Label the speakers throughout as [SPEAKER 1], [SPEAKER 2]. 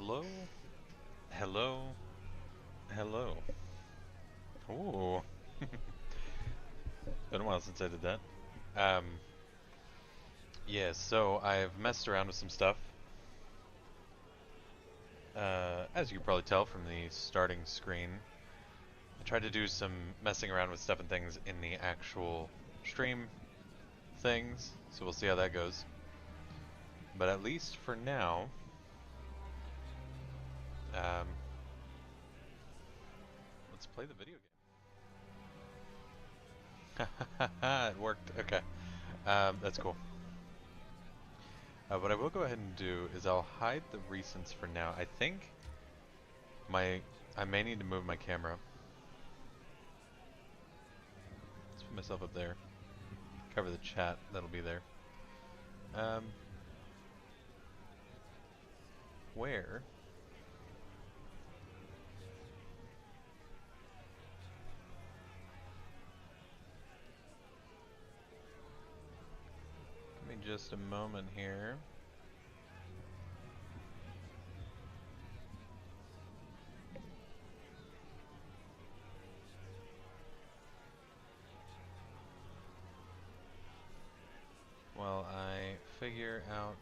[SPEAKER 1] hello, hello, hello. Ooh, been a while since I did that. Um, yeah, so I've messed around with some stuff. As you can probably tell from the starting screen, I tried to do some messing around with stuff and things in the actual stream things, so we'll see how that goes. But at least for now, um, let's play the video game. It worked. Okay, that's cool. What I will go ahead and do is I'll hide the recents for now. I think I may need to move my camera. Let's put myself up there. Cover the chat that'll be there. Um, where? Give me just a moment here. While I figure out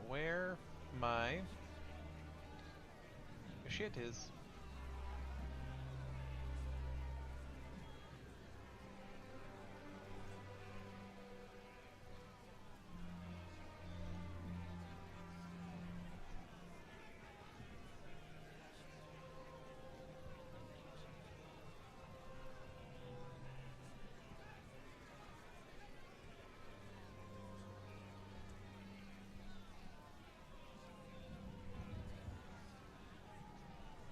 [SPEAKER 1] where my shit is.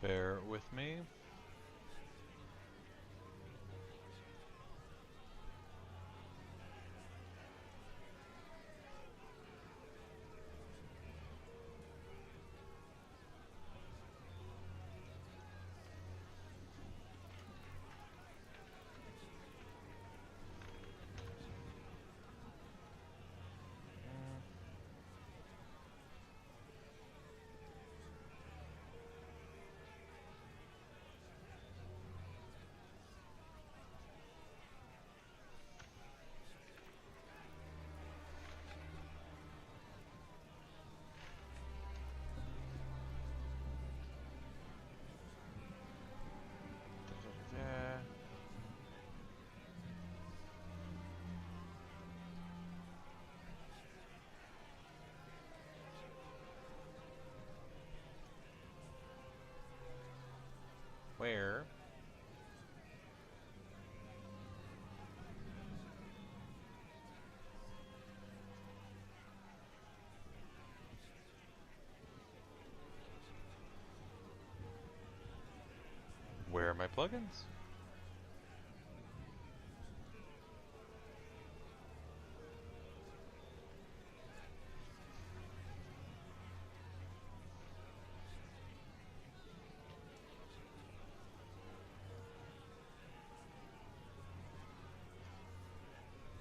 [SPEAKER 1] Bear with me. Where? Where are my plugins?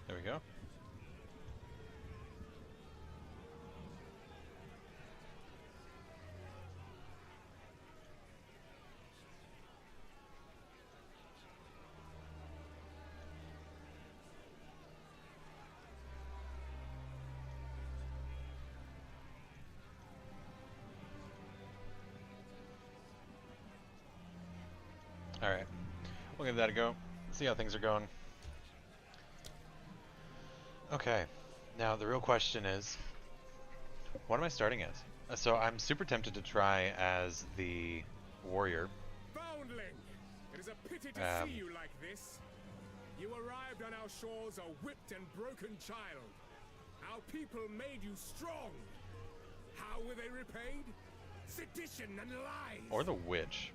[SPEAKER 1] There we go. Alright, we'll give that a go. See how things are going. Okay, now the real question is, what am I starting as? So I'm super tempted to try as the warrior.
[SPEAKER 2] Foundling! It is a pity to see you like this. You arrived on our shores a whipped and broken child. Our people made you strong. How were they repaid? Sedition and lies!
[SPEAKER 1] Or the witch.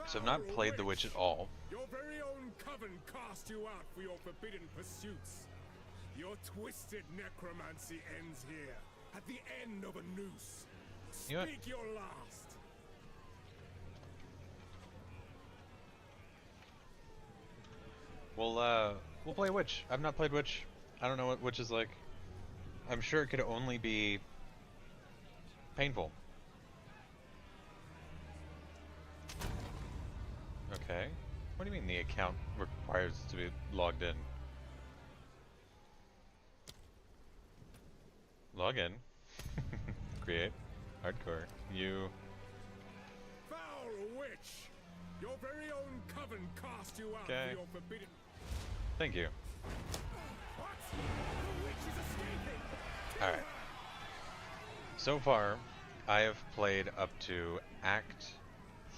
[SPEAKER 1] So I've not played the witch at all.
[SPEAKER 2] Your very own coven cast you out for your forbidden pursuits. Your twisted necromancy ends here, at the end of a noose. Speak your last.
[SPEAKER 1] We'll play Witch. I've not played Witch. I don't know what Witch is like. I'm sure it could only be painful. Okay. What do you mean the account requires to be logged in? Log in. Create. Hardcore. You.
[SPEAKER 2] Foul witch! Your very own coven cast you out
[SPEAKER 1] Okay.
[SPEAKER 2] for your forbidden.
[SPEAKER 1] Thank you.
[SPEAKER 2] What? The witch is escaping!
[SPEAKER 1] Alright. So far, I have played up to Act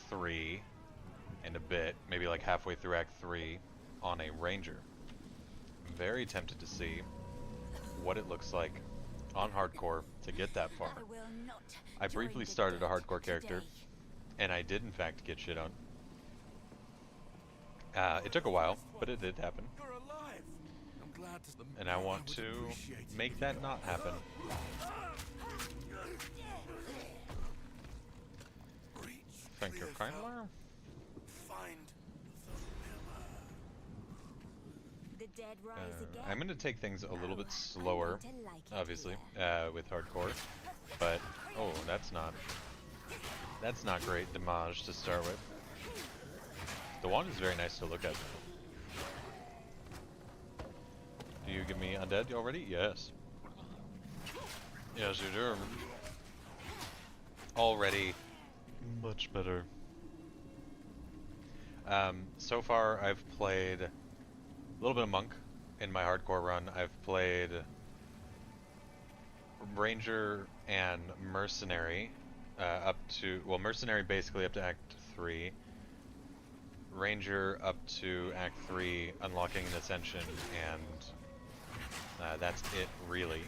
[SPEAKER 1] 3 and a bit, maybe like halfway through Act 3, on a Ranger. I'm very tempted to see what it looks like on hardcore to get that far. I briefly started a hardcore character, and I did in fact get shit on. It took a while, but it did happen.
[SPEAKER 3] You're alive. I'm glad to
[SPEAKER 1] And I want to make that not happen. Thank you kindly.
[SPEAKER 3] Find
[SPEAKER 4] The dead rise again.
[SPEAKER 1] I'm going to take things a little bit slower, obviously, with hardcore. But, oh, that's not great damage to start with. The wand is very nice to look at. Do you give me undead already? Yes. Yes, you do. Already much better. So far I've played a little bit of Monk in my hardcore run. I've played Ranger and Mercenary up to, well, Mercenary basically up to Act 3. Ranger up to Act 3, unlocking an Ascension, and that's it, really.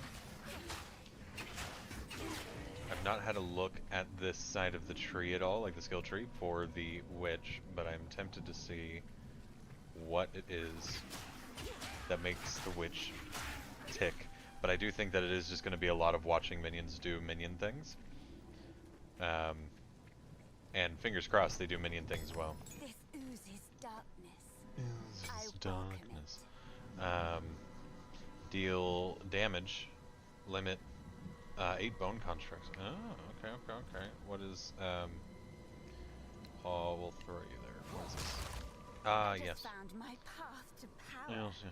[SPEAKER 1] I've not had a look at this side of the tree at all, like the skill tree, for the Witch, but I'm tempted to see what it is that makes the Witch tick. But I do think that it is just going to be a lot of watching minions do minion things. And fingers crossed they do minion things well.
[SPEAKER 4] This oozes darkness.
[SPEAKER 1] Oozes
[SPEAKER 4] I welcome
[SPEAKER 1] darkness. Deal damage, limit 8 bone constructs. Oh, okay. What is, oh, we'll throw you there. What is this?
[SPEAKER 4] I just
[SPEAKER 1] Yes.
[SPEAKER 4] found my path to power.
[SPEAKER 1] Yes.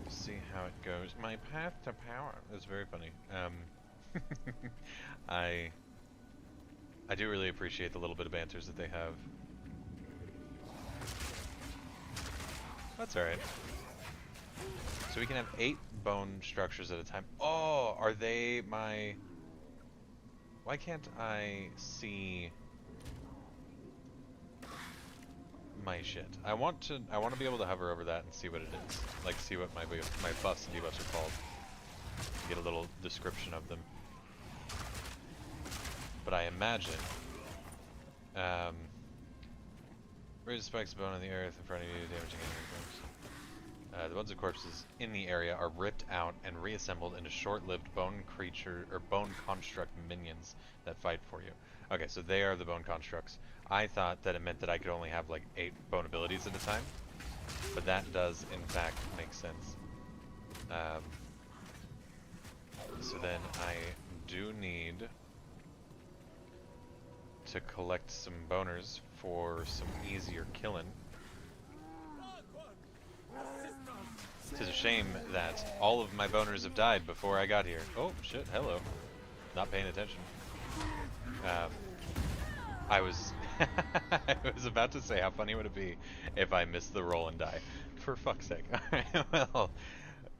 [SPEAKER 1] See how it goes. My path to power. That's very funny. I do really appreciate the little bit of banters that they have. That's alright. So we can have 8 bone structures at a time. Oh, are they my... Why can't I see my shit? I want to be able to hover over that and see what it is. Like, see what my buffs and debuffs are called. Get a little description of them. But I imagine raise spikes of bone on the earth in front of you, damaging enemies. The bones of corpses in the area are ripped out and reassembled into short-lived bone creature or bone construct minions that fight for you. Okay, so they are the bone constructs. I thought that it meant that I could only have like 8 bone abilities at a time, but that does in fact make sense. So then I do need to collect some boners for some easier killing. It's a shame that all of my boners have died before I got here. Oh shit, hello. Not paying attention. I was I was about to say how funny would it be if I missed the roll and die. For fuck's sake. Alright, well,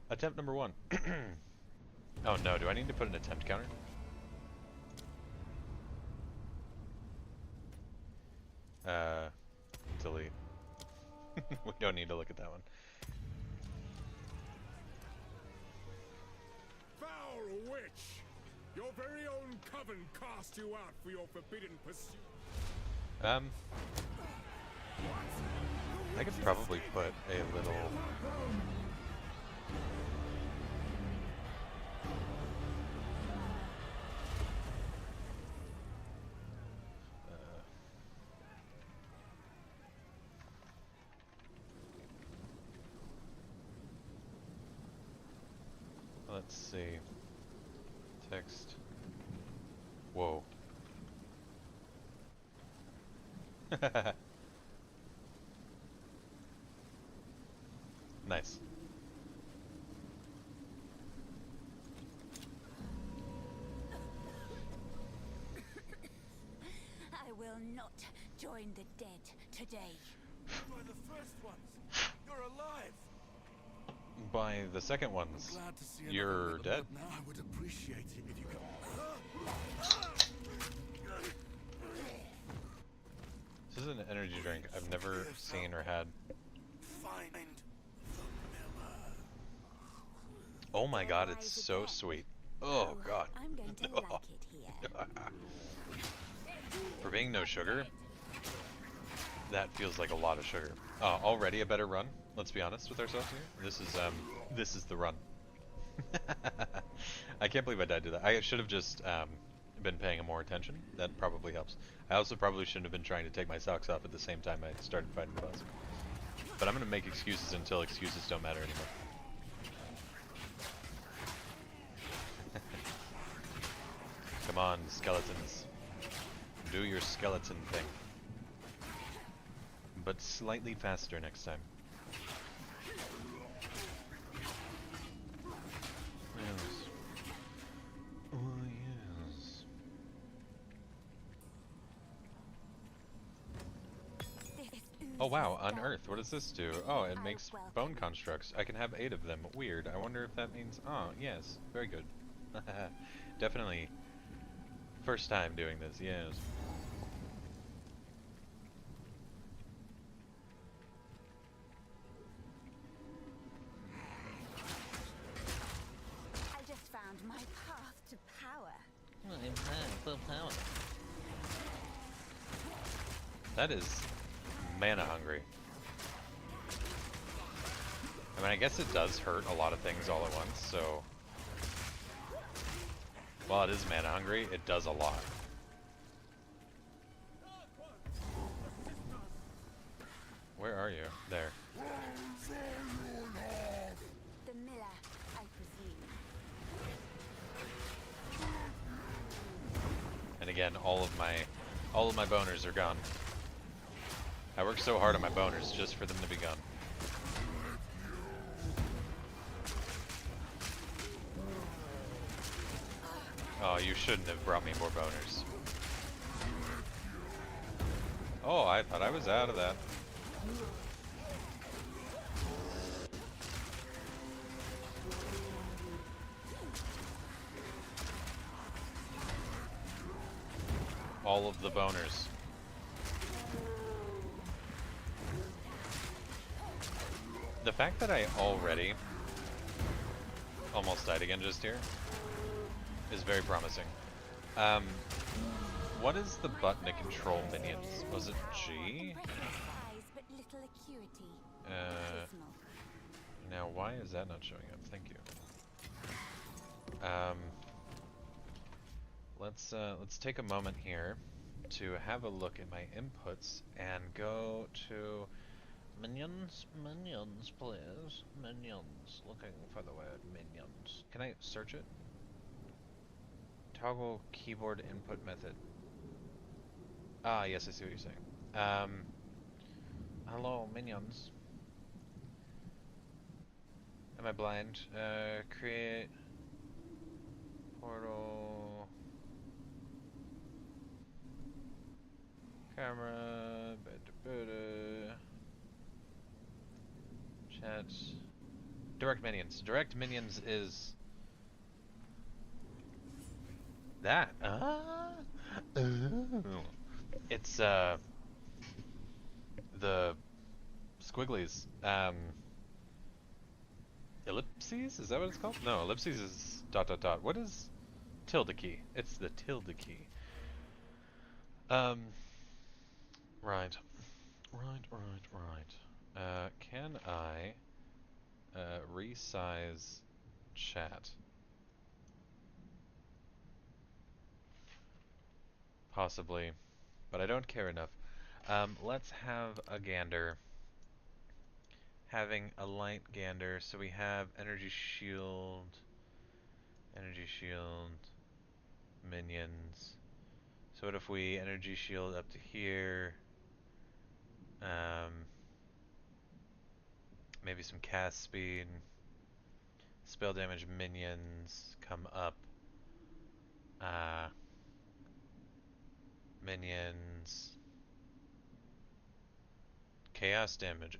[SPEAKER 1] attempt number 1. Oh no, do I need to put an attempt counter? Delete. We don't need to look at that one.
[SPEAKER 2] Foul witch! Your very own coven cast you out for your forbidden pursuit.
[SPEAKER 1] I could probably put a little... Let's see. Text. Whoa. Nice.
[SPEAKER 4] I will not join the dead today.
[SPEAKER 3] You are the first ones. You're alive.
[SPEAKER 1] By the second
[SPEAKER 3] I'm
[SPEAKER 1] ones,
[SPEAKER 3] glad to see another
[SPEAKER 1] you're
[SPEAKER 3] little-
[SPEAKER 1] dead.
[SPEAKER 3] Now I would appreciate it if you could.
[SPEAKER 1] This is an energy drink I've never seen or had.
[SPEAKER 3] Find the miller.
[SPEAKER 1] Oh my
[SPEAKER 4] Dead
[SPEAKER 1] god,
[SPEAKER 4] rise
[SPEAKER 1] it's so
[SPEAKER 4] again.
[SPEAKER 1] sweet. Oh god.
[SPEAKER 4] I'm going to like it here.
[SPEAKER 1] For being no sugar, that feels like a lot of sugar. Already a better run, let's be honest with ourselves here. This is the run. I can't believe I died to that. I should have just been paying more attention. That probably helps. I also probably shouldn't have been trying to take my socks off at the same time I started fighting the boss. But I'm gonna make excuses until excuses don't matter anymore. Come on, skeletons. Do your skeleton thing. But slightly faster next time. Yes. Oh, yes. Oh wow, unearth. What does this do? Oh, it makes bone constructs. I can have 8 of them. Weird. I wonder if that means... Oh, yes. Very good. Definitely. First time doing this, yes.
[SPEAKER 4] I just found my path to power.
[SPEAKER 1] That is mana hungry. I mean, I guess it does hurt a lot of things all at once, so... While it is mana hungry, it does a lot. Where are you? There.
[SPEAKER 4] The miller, I presume.
[SPEAKER 1] And again, all of my boners are gone. I worked so hard on my boners just for them to be gone. Oh, you shouldn't have brought me more boners. Oh, I thought I was out of that. All of the boners. The fact that I already almost died again just here is very promising. What is the button to control minions? Was it G?
[SPEAKER 4] But little acuity. Abysmal.
[SPEAKER 1] Now why is that not showing up? Thank you. Let's take a moment here to have a look at my inputs and go to minions, please. Minions. Looking for the word minions. Can I search it? Toggle keyboard input method. Ah, yes, I see what you're saying. Hello, minions. Am I blind? Create portal. Camera. Chat. Direct minions. Direct minions is that. It's the squigglies. Ellipses? Is that what it's called? No, ellipses is ... What is tilde key? It's the tilde key. Right. Can I resize chat? Possibly, but I don't care enough. Let's have a gander. Having a light gander, so we have energy shield, shield, minions. So what if we energy shield up to here? Maybe some cast speed. Spell damage minions come up. Minions. Chaos damage.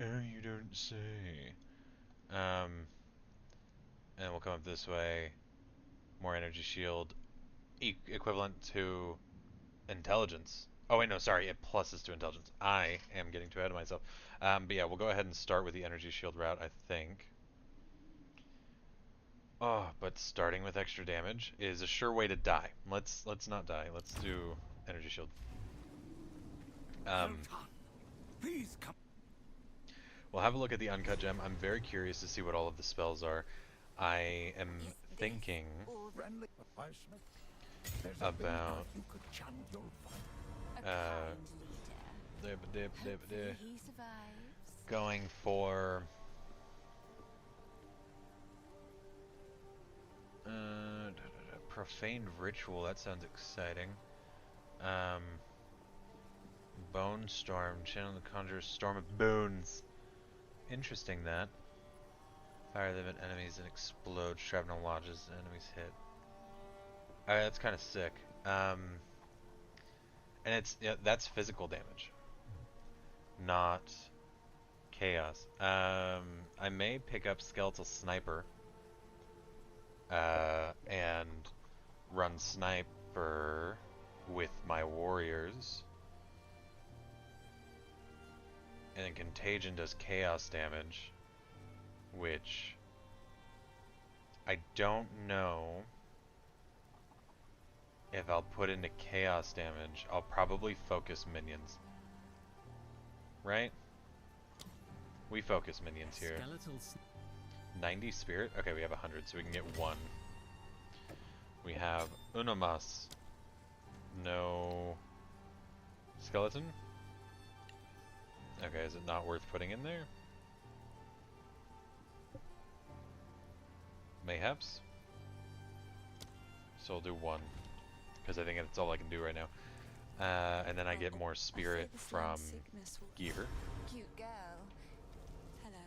[SPEAKER 1] Oh, you don't say. And we'll come up this way. More energy shield. Equivalent to intelligence. Oh wait, no, sorry, it pluses to intelligence. I am getting too ahead of myself. But yeah, we'll go ahead and start with the energy shield route, I think. Oh, but starting with extra damage is a sure way to die. Let's not die. Let's do energy shield.
[SPEAKER 3] Please come.
[SPEAKER 1] We'll have a look at the uncut gem. I'm very curious to see what all of the spells are. I am thinking
[SPEAKER 3] Friendly. There's a
[SPEAKER 1] about
[SPEAKER 3] you could chant your
[SPEAKER 4] He survives.
[SPEAKER 1] going for profaned ritual. That sounds exciting. Bone storm, channel the conjurer's storm of bones. Interesting that. Fire them at enemies and explode. Shrapnel lodges and enemies hit. Alright, that's kind of sick. And it's that's physical damage, not chaos. I may pick up Skeletal Sniper and run Sniper with my warriors. And then Contagion does chaos damage, which I don't know if I'll put into chaos damage. I'll probably focus minions. Right? We focus minions here. 90 spirit? Okay, we have 100, so we can get 1. We have Unamas. No skeleton? Okay, is it not worth putting in there? Mayhaps? So I'll do 1. Because I think that's all I can do right now. And then I get more spirit from gear.
[SPEAKER 4] Cute girl. Hello.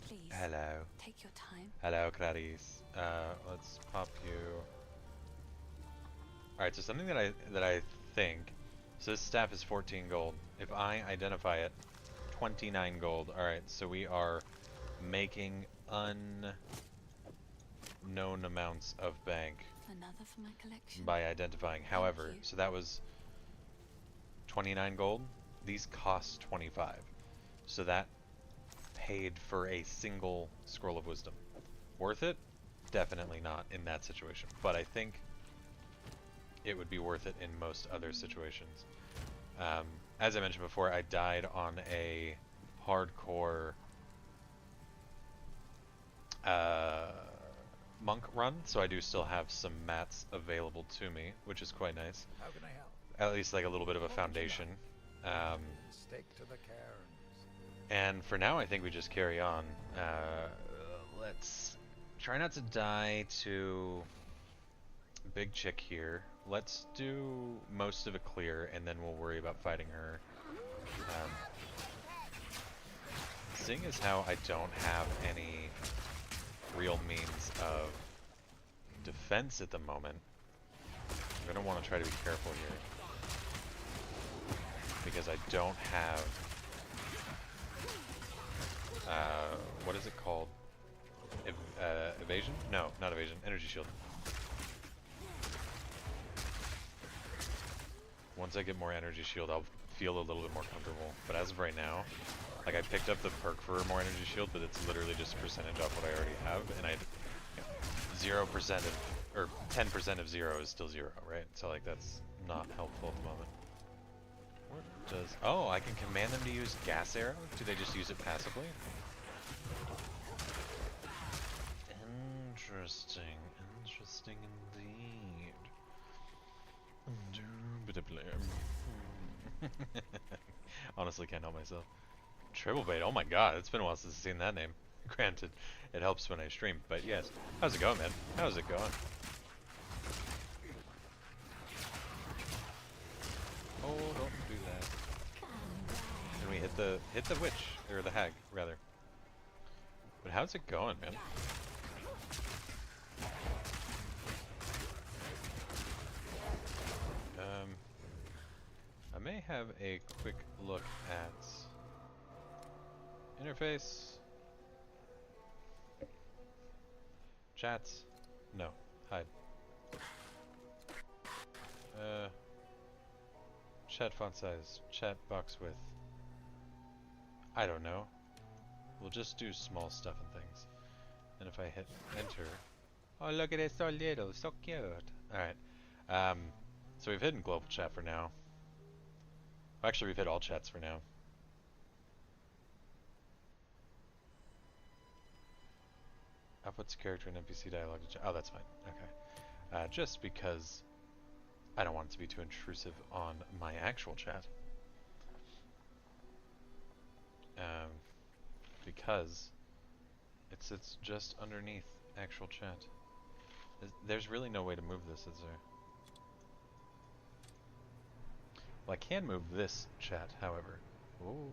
[SPEAKER 4] Please.
[SPEAKER 1] Hello.
[SPEAKER 4] Take your time.
[SPEAKER 1] Hello, Clarice. Let's pop you. Alright, so something that I think. So this staff is 14 gold. If I identify it, 29 gold. Alright, so we are making unknown amounts of bank.
[SPEAKER 4] Another for my collection.
[SPEAKER 1] By identifying. However, so that was 29 gold. These cost 25. So that paid for a single Scroll of Wisdom. Worth it? Definitely not in that situation. But I think it would be worth it in most other situations. As I mentioned before, I died on a hardcore monk run, so I do still have some mats available to me, which is quite nice.
[SPEAKER 3] How can I help?
[SPEAKER 1] At least like a little bit of a foundation.
[SPEAKER 3] Stick to the cairns.
[SPEAKER 1] And for now, I think we just carry on. Let's try not to die to Big Chick here. Let's do most of it clear, and then we'll worry about fighting her. Seeing as how I don't have any real means of defense at the moment, I'm going to want to try to be careful here. Because I don't have... what is it called? Evasion? No, not evasion. Energy shield. Once I get more energy shield, I'll feel a little bit more comfortable. But as of right now, like I picked up the perk for more energy shield, but it's literally just a percentage off what I already have, and I 0% of, or 10% of 0 is still 0, right? So like that's not helpful at the moment. What does, oh, I can command them to use gas arrow? Do they just use it passively? Interesting, interesting indeed. Honestly, can't help myself. Triple bait. Oh my god, it's been a while since I've seen that name. Granted, it helps when I stream, but yes. How's it going, man? How's it going? Oh, don't do that. Can we hit the witch, or the hag, rather? But how's it going, man? I may have a quick look at interface. Chats. No. Hide. Chat font size. Chat box width. I don't know. We'll just do small stuff and things. And if I hit enter... Oh, look at it, so little, so cute. Alright. So we've hidden global chat for now. Actually, we've hit all chats for now. Outputs character and NPC dialogue to chat. Oh, that's fine. Okay. Just because I don't want it to be too intrusive on my actual chat. Because it sits just underneath actual chat. There's really no way to move this, is there? Well, I can move this chat, however. Ooh.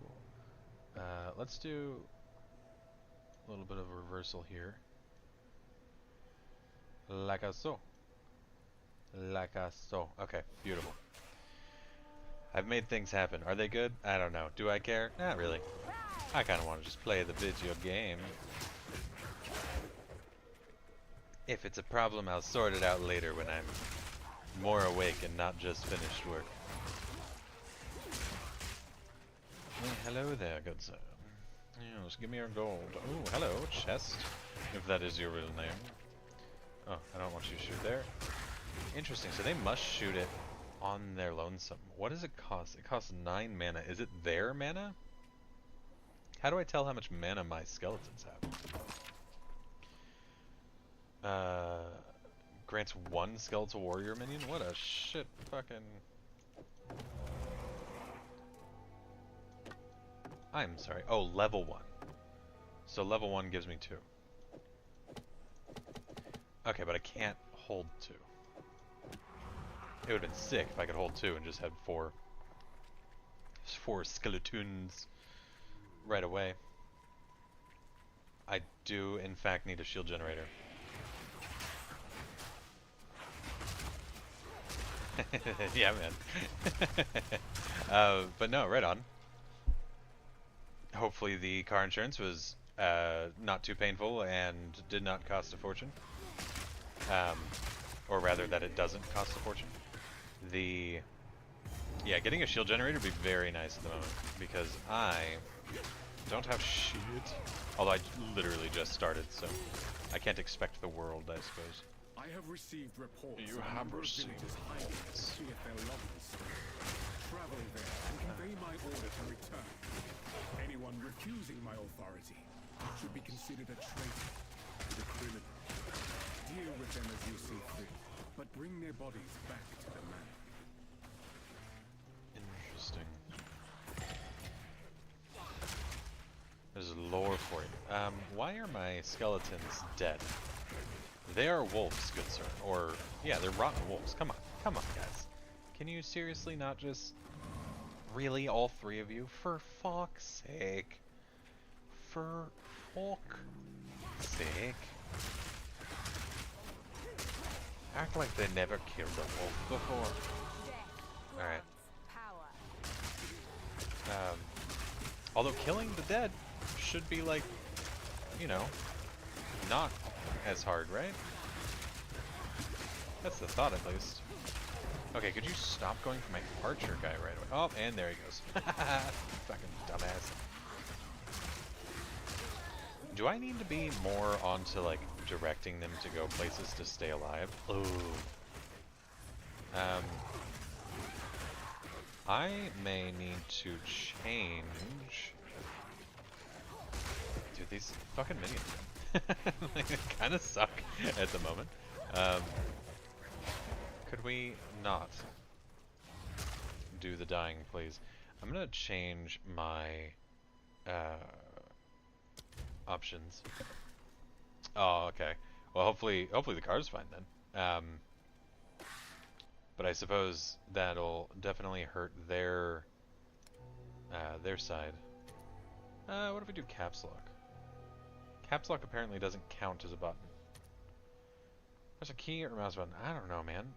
[SPEAKER 1] Let's do a little bit of a reversal here. Like so. Like so. Okay, beautiful. I've made things happen. Are they good? I don't know. Do I care? Not really. I kind of want to just play the video game. If it's a problem, I'll sort it out later when I'm more awake and not just finished work. Hello there, good sir. Yes, give me your gold. Oh, hello, chest. If that is your real name. Oh, I don't want you to shoot there. Interesting, so they must shoot it on their lonesome. What does it cost? It costs 9 mana. Is it their mana? How do I tell how much mana my skeletons have? Grants 1 skeletal warrior minion? What a shit fucking... I'm sorry. Oh, level 1. So level 1 gives me 2. Okay, but I can't hold 2. It would have been sick if I could hold 2 and just had 4 skeletons right away. I do, in fact, need a shield generator. Yeah, man. But no, right on. Hopefully the car insurance was not too painful and did not cost a fortune. Or rather that it doesn't cost a fortune. Yeah, getting a shield generator would be very nice at the moment, because I don't have shit. Although I literally just started, so I can't expect the world, I suppose.
[SPEAKER 2] I have received reports
[SPEAKER 1] You
[SPEAKER 2] of a
[SPEAKER 1] have
[SPEAKER 2] number of
[SPEAKER 1] received
[SPEAKER 2] villagers hiding to see if their loved ones. Travel there and convey my order to return. Anyone refusing my authority should be considered a traitor to the criminal. Deal with them as you see fit, but bring their bodies back to the manor.
[SPEAKER 1] Interesting. There's lore for it. Why are my skeletons dead? They are wolves, good sir. Or, yeah, they're rotten wolves. Come on, guys. Can you seriously not just... Really, all 3 of you? For fuck's sake. For fuck's sake. Act like they never killed a wolf before. Alright. Although killing the dead should be like, you know, not as hard, right? That's the thought, at least. Okay, could you stop going for my archer guy right away? Oh, and there he goes. Fucking dumbass. Do I need to be more onto, like, directing them to go places to stay alive? Ooh. I may need to change... Dude, these fucking minions, like, kind of suck at the moment. Could we not do the dying, please? I'm gonna change my options. Oh, okay. Well, hopefully the car's fine then. But I suppose that'll definitely hurt their side. What if we do caps lock? Caps lock apparently doesn't count as a button. There's a key or mouse button. I don't know, man.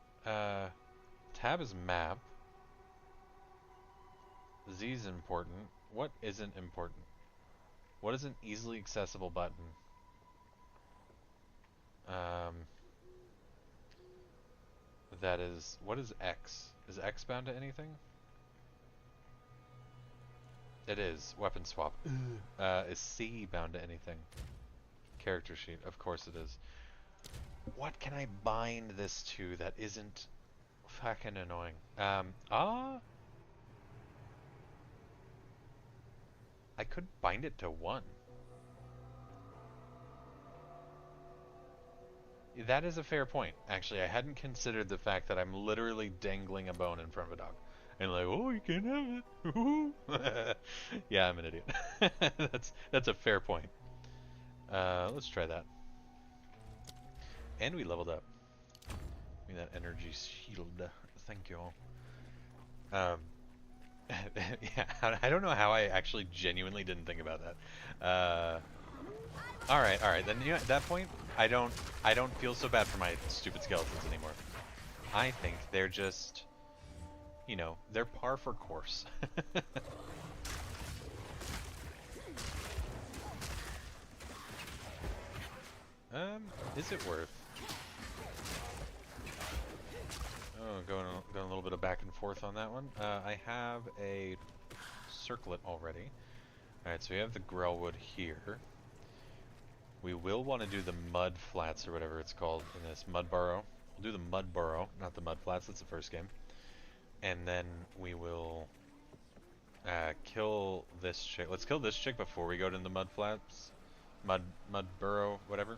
[SPEAKER 1] Tab is map. Z is important. What isn't important? What is an easily accessible button? That is... What is X? Is X bound to anything? It is. Weapon swap. Is C bound to anything? Character sheet. Of course it is. What can I bind this to that isn't fucking annoying? I could bind it to 1. That is a fair point. Actually, I hadn't considered the fact that I'm literally dangling a bone in front of a dog. And like, oh, you can't have it. Yeah, I'm an idiot. That's a fair point. Let's try that. And we leveled up. Give me that energy shield. Thank you. Yeah, I don't know how I actually genuinely didn't think about that. All right. Then you know, at that point, I don't feel so bad for my stupid skeletons anymore. I think they're just, you know, they're par for course. Is it worth? Oh, going a little bit of back and forth on that one. I have a circlet already. Alright, so we have the Grellwood here. We will want to do the mud flats or whatever it's called in this mud burrow. We'll do the mud burrow, not the mud flats. That's the first game. And then we will kill this chick. Let's kill this chick before we go to the mud flats, mud burrow, whatever.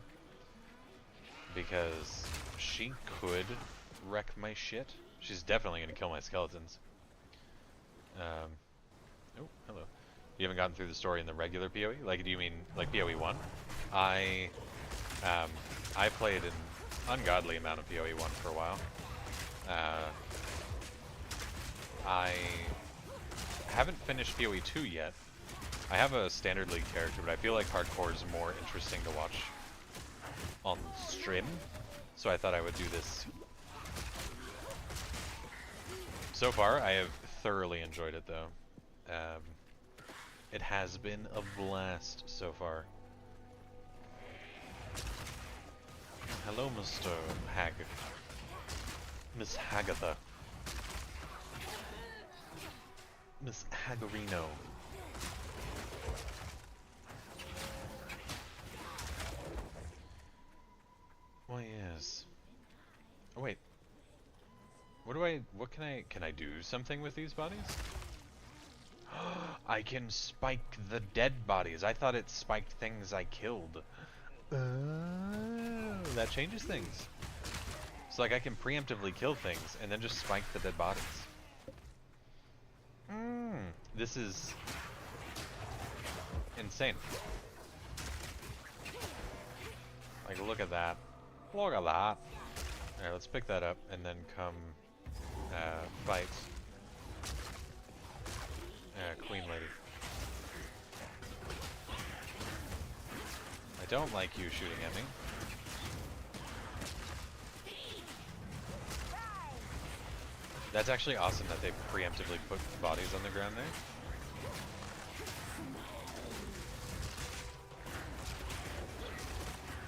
[SPEAKER 1] Because she could wreck my shit. She's definitely gonna kill my skeletons. Oh, hello. You haven't gotten through the story in the regular PoE? Like, do you mean like PoE 1? I played an ungodly amount of PoE 1 for a while. I haven't finished PoE 2 yet. I have a standard league character, but I feel like hardcore is more interesting to watch on stream. So I thought I would do this. So far, I have thoroughly enjoyed it, though. It has been a blast so far. Hello, Mr. Hag. Miss Hagatha. Miss Hagarino. Why, yes. Oh, wait. What can I do something with these bodies? I can spike the dead bodies. I thought it spiked things I killed. That changes things. So like I can preemptively kill things and then just spike the dead bodies. This is insane. Like, look at that. Look at that. Alright, let's pick that up and then come fight Queen Lady. I don't like you shooting at me. That's actually awesome that they preemptively put bodies on the ground there.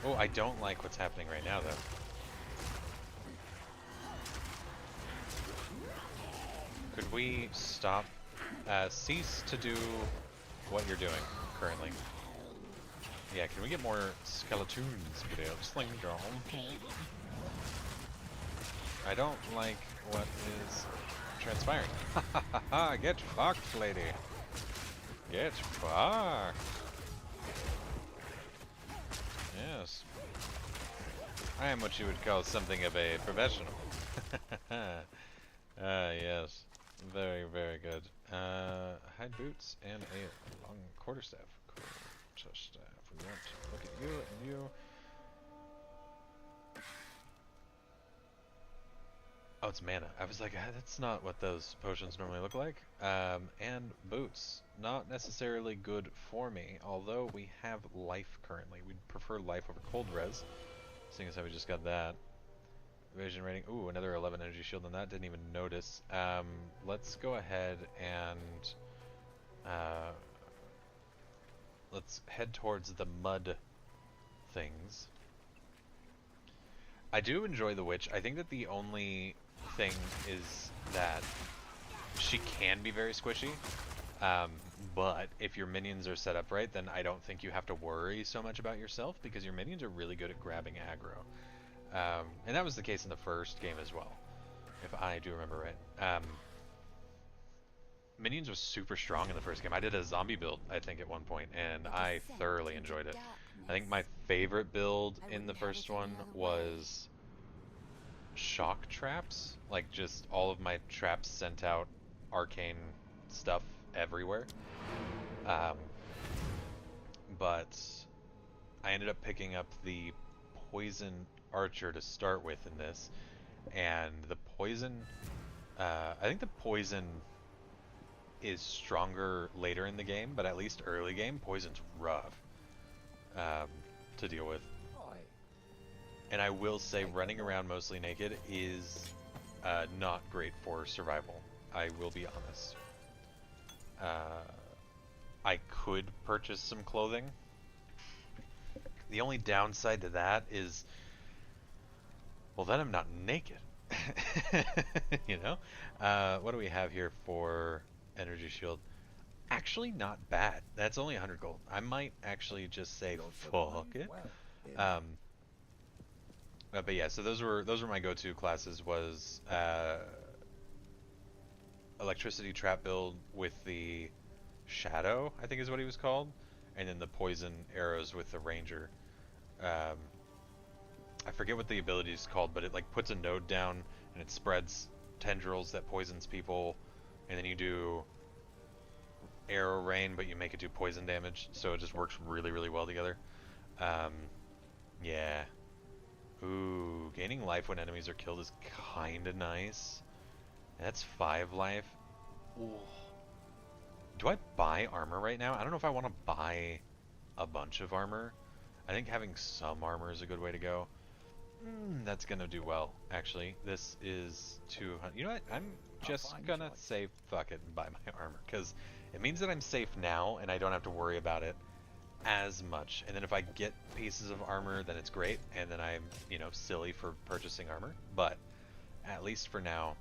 [SPEAKER 1] Oh, I don't like what's happening right now, though. Could we stop, cease to do what you're doing currently? Yeah, can we get more skeletons, please? I don't like what is transpiring. Get fucked, lady. Get fucked. Yes. I am what you would call something of a professional. Yes. Very, very good. Hide boots and a long quarterstaff. Quarterstaff. want to look at you and you. Oh, it's mana. I was like, that's not what those potions normally look like. And boots. Not necessarily good for me, although we have life currently. We'd prefer life over cold res, seeing as how we just got that. Evasion rating. Ooh, another 11 energy shield on that. Didn't even notice. Let's go ahead and let's head towards the mud things. I do enjoy the witch. I think that the only thing is that she can be very squishy. But if your minions are set up right, then I don't think you have to worry so much about yourself, because your minions are really good at grabbing aggro. And that was the case in the first game as well, if I do remember right. Minions was super strong in the first game. I did a zombie build, I think, at one point, and I thoroughly enjoyed it. I think my favorite build in the first one was shock traps. Like, just all of my traps sent out arcane stuff everywhere. But I ended up picking up the poison archer to start with in this, and the poison, I think the poison is stronger later in the game, but at least early game, poison's rough to deal with. And I will say running around mostly naked is not great for survival. I will be honest. I could purchase some clothing. The only downside to that is, well, then I'm not naked. You know? What do we have here for energy shield? Actually not bad. That's only 100 gold. I might actually just say fuck it. But yeah, so those were my go-to classes. Was electricity trap build with the shadow, I think is what he was called, and then the poison arrows with the ranger. I forget what the ability is called, but it like puts a node down and it spreads tendrils that poisons people, and then you do arrow rain, but you make it do poison damage, so it just works really, really well together. Yeah. Ooh, gaining life when enemies are killed is kinda nice. That's 5 life. Ooh. Do I buy armor right now? I don't know if I want to buy a bunch of armor. I think having some armor is a good way to go. That's gonna do well, actually. This is 200. You know what? I'm just gonna say fuck it and buy my armor, because it means that I'm safe now and I don't have to worry about it as much. And then if I get pieces of armor, then it's great, and then I'm, you know, silly for purchasing armor. But at least for now,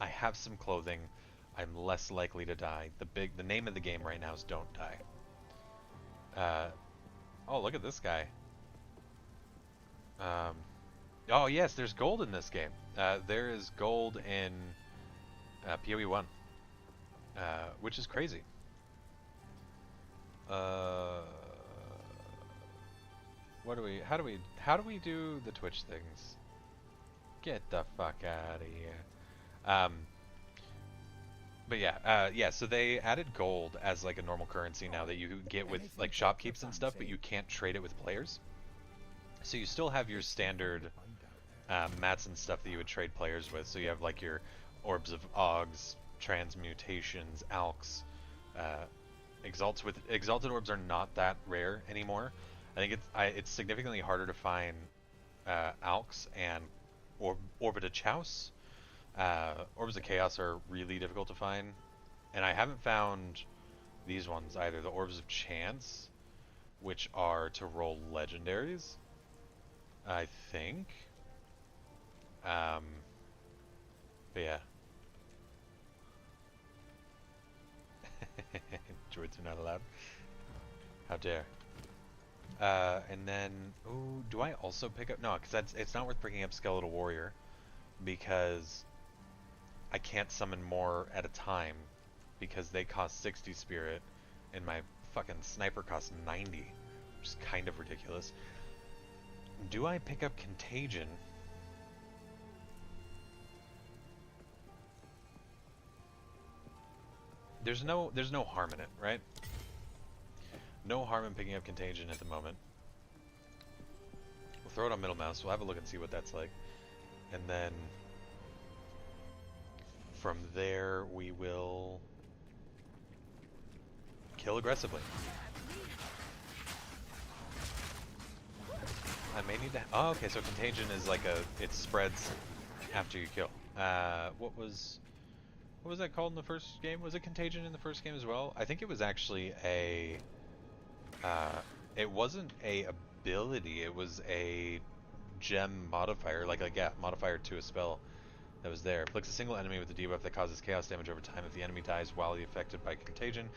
[SPEAKER 1] I have some clothing. I'm less likely to die. The name of the game right now is don't die. Oh, look at this guy. Oh yes, there's gold in this game. There is gold in PoE 1, which is crazy. What do we? How do we do the Twitch things? Get the fuck out of here. But yeah, yeah. So they added gold as like a normal currency now that you get with like shopkeeps and stuff, but you can't trade it with players. So you still have your standard mats and stuff that you would trade players with. So you have like your orbs of Augs, transmutations, alks. Exalted orbs are not that rare anymore. I think it's significantly harder to find alks and Orbita Chaos. Orbs of Chaos are really difficult to find, and I haven't found these ones either. The Orbs of Chance, which are to roll legendaries, I think. But yeah. Druids are not allowed. How dare. And then, ooh, do I also pick up? No, because it's not worth picking up Skeletal Warrior, because I can't summon more at a time, because they cost 60 spirit, and my fucking sniper costs 90, which is kind of ridiculous. Do I pick up Contagion? There's no harm in it, right? No harm in picking up Contagion at the moment. We'll throw it on middle mouse. We'll have a look and see what that's like. And then from there we will kill aggressively. I may need to... Oh, okay, so Contagion is like it spreads after you kill. What was that called in the first game? Was it Contagion in the first game as well? I think it was actually a... it wasn't a ability, it was a gem modifier, like a modifier to a spell that was there. Afflicts a single enemy with a debuff that causes chaos damage over time. If the enemy dies while affected by Contagion,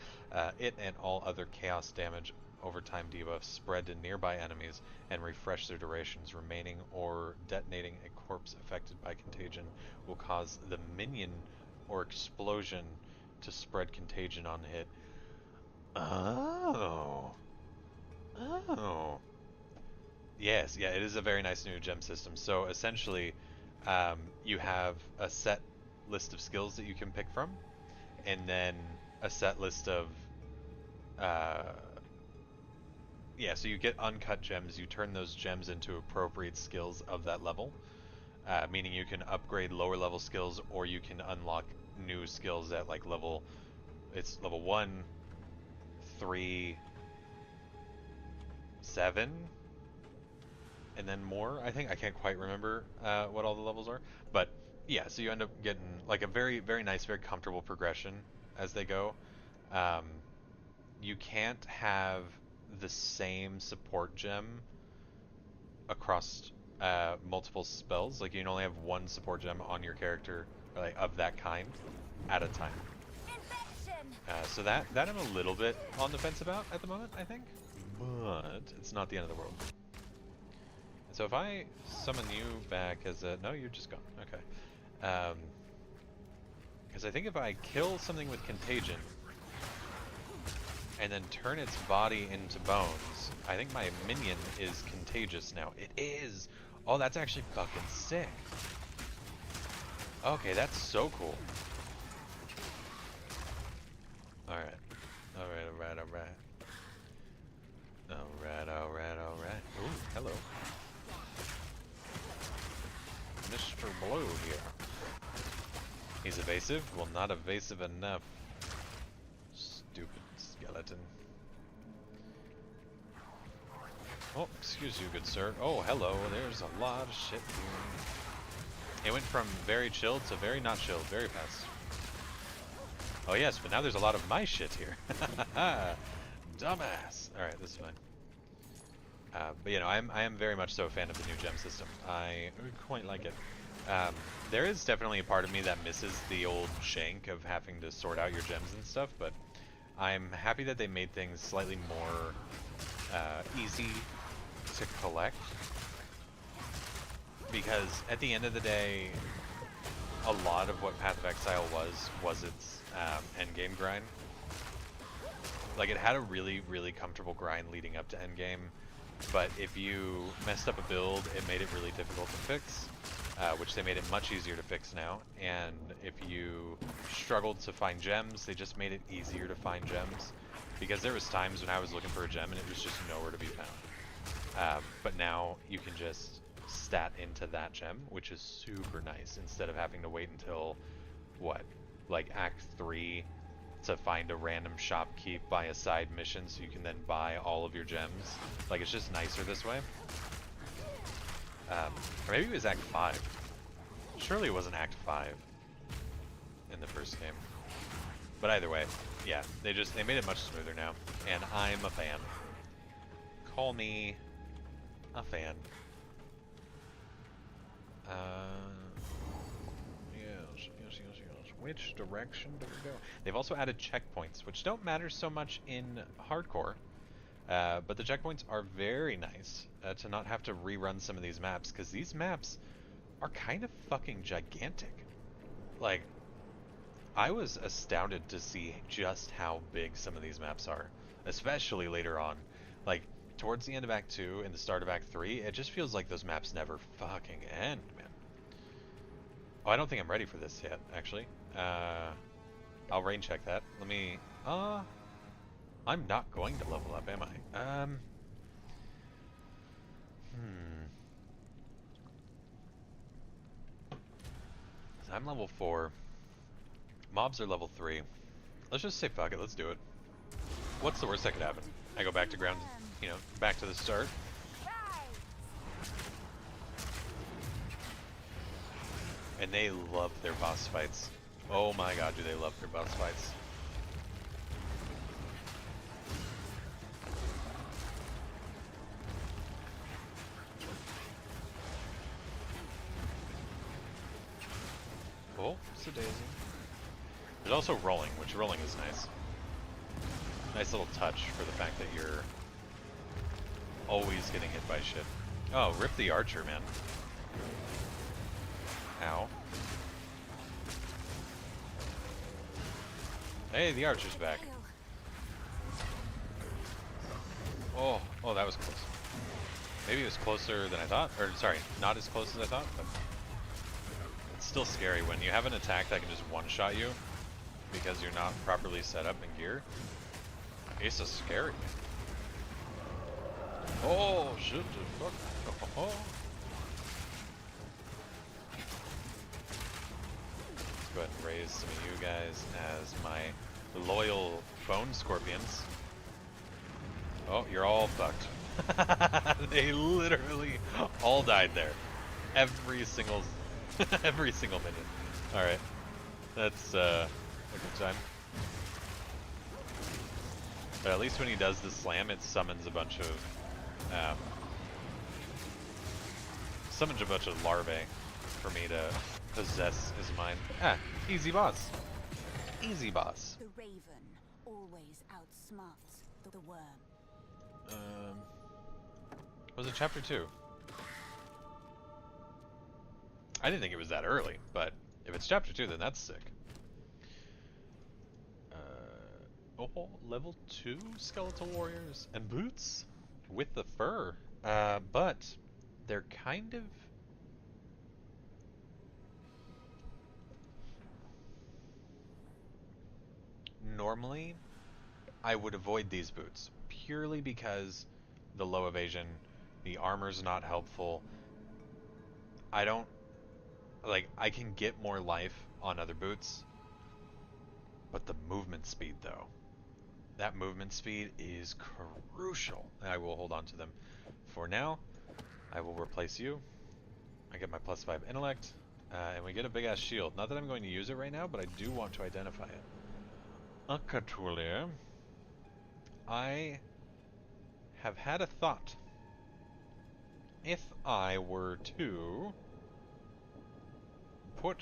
[SPEAKER 1] it and all other chaos damage over time debuffs spread to nearby enemies and refresh their durations. Remaining or detonating a corpse affected by Contagion will cause the minion or explosion to spread Contagion on hit. Oh. Oh. Yes, yeah, it is a very nice new gem system. So essentially, you have a set list of skills that you can pick from, and then a set list of, yeah, so you get uncut gems. You turn those gems into appropriate skills of that level, meaning you can upgrade lower level skills, or you can unlock new skills at like it's level 1, 3, 7, and then more. I think I can't quite remember what all the levels are, but yeah, so you end up getting like a very, very nice, very comfortable progression as they go. You can't have the same support gem across multiple spells. Like you can only have one support gem on your character, like, of that kind at a time. So that I'm a little bit on the fence about at the moment, I think, but it's not the end of the world. So if I summon you back as a... No, you're just gone. Okay. Because I think if I kill something with Contagion and then turn its body into bones, I think my minion is contagious now. It is! Oh, that's actually fucking sick. Okay, that's so cool. Alright. Alright. Alright. Ooh, hello. Mr. Blue here. He's evasive? Well, not evasive enough. Stupid skeleton. Oh, excuse you, good sir. Oh, hello. There's a lot of shit here. It went from very chilled to very not chilled, very fast. Oh yes, but now there's a lot of my shit here. Dumbass. Alright, this is fine. But you know, I am very much so a fan of the new gem system. I quite like it. There is definitely a part of me that misses the old shank of having to sort out your gems and stuff, but I'm happy that they made things slightly more easy to collect. Because at the end of the day, a lot of what Path of Exile was its endgame grind. Like, it had a really, really comfortable grind leading up to endgame, but if you messed up a build, it made it really difficult to fix, which they made it much easier to fix now. And if you struggled to find gems, they just made it easier to find gems, because there was times when I was looking for a gem and it was just nowhere to be found. But now you can just stat into that gem, which is super nice, instead of having to wait until, what, like Act 3 to find a random shopkeep, buy a side mission so you can then buy all of your gems. Like, it's just nicer this way. Or maybe it was Act 5. Surely it wasn't Act 5 in the first game. But either way, yeah, they made it much smoother now, and I'm a fan. Call me a fan. Yes. Which direction do we go? They've also added checkpoints, which don't matter so much in hardcore, but the checkpoints are very nice to not have to rerun some of these maps, because these maps are kind of fucking gigantic. Like, I was astounded to see just how big some of these maps are, especially later on. Like, towards the end of Act 2 and the start of Act 3, it just feels like those maps never fucking end, man. Oh, I don't think I'm ready for this yet, actually. I'll rain check that. Let me... I'm not going to level up, am I? So I'm level 4. Mobs are level 3. Let's just say fuck it, let's do it. What's the worst that could happen? I go back to ground, you know, back to the start. And they love their boss fights. Oh my god, do they love their boss fights. Oh, it's a daisy. There's also rolling, which rolling is nice. Nice little touch for the fact that you're always getting hit by shit. Oh, rip the archer, man. Ow. Hey, the archer's back. Oh, that was close. Maybe it was closer than I thought. Or, sorry, not as close as I thought, but it's still scary when you have an attack that can just one-shot you because you're not properly set up in gear. It's just scary. Oh, shit, fuck. Oh. Let's go ahead and raise some of you guys as my loyal bone scorpions. Oh, you're all fucked. They literally all died there. Every single minute. Alright. That's a good time. But at least when he does the slam, it summons a bunch of larvae for me to possess as mine. Ah, easy boss. Easy boss.
[SPEAKER 4] The raven always outsmarts the worm.
[SPEAKER 1] Was it chapter 2? I didn't think it was that early, but if it's chapter 2, then that's sick. Oh, level 2 skeletal warriors and boots with the fur. But they're kind of... Normally, I would avoid these boots purely because the low evasion, the armor's not helpful. I don't... Like, I can get more life on other boots, but the movement speed, though. That movement speed is crucial. I will hold on to them. For now, I will replace you. I get my +5 intellect, and we get a big-ass shield. Not that I'm going to use it right now, but I do want to identify it. Akatulia. I have had a thought. If I were to put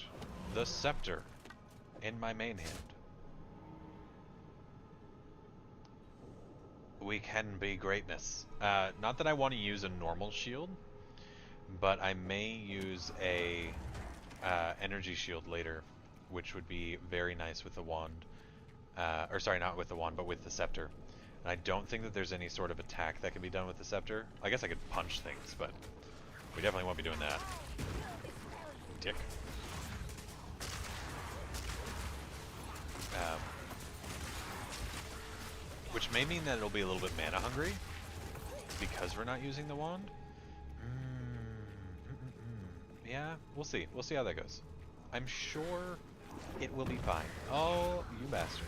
[SPEAKER 1] the scepter in my main hand, we can be greatness. Not that I want to use a normal shield, but I may use a energy shield later, which would be very nice with the wand. Or sorry, not with the wand, but with the scepter. And I don't think that there's any sort of attack that can be done with the scepter. I guess I could punch things, but we definitely won't be doing that. Dick. Which may mean that it'll be a little bit mana hungry because we're not using the wand. Yeah, we'll see. We'll see how that goes. I'm sure it will be fine. Oh, you bastard.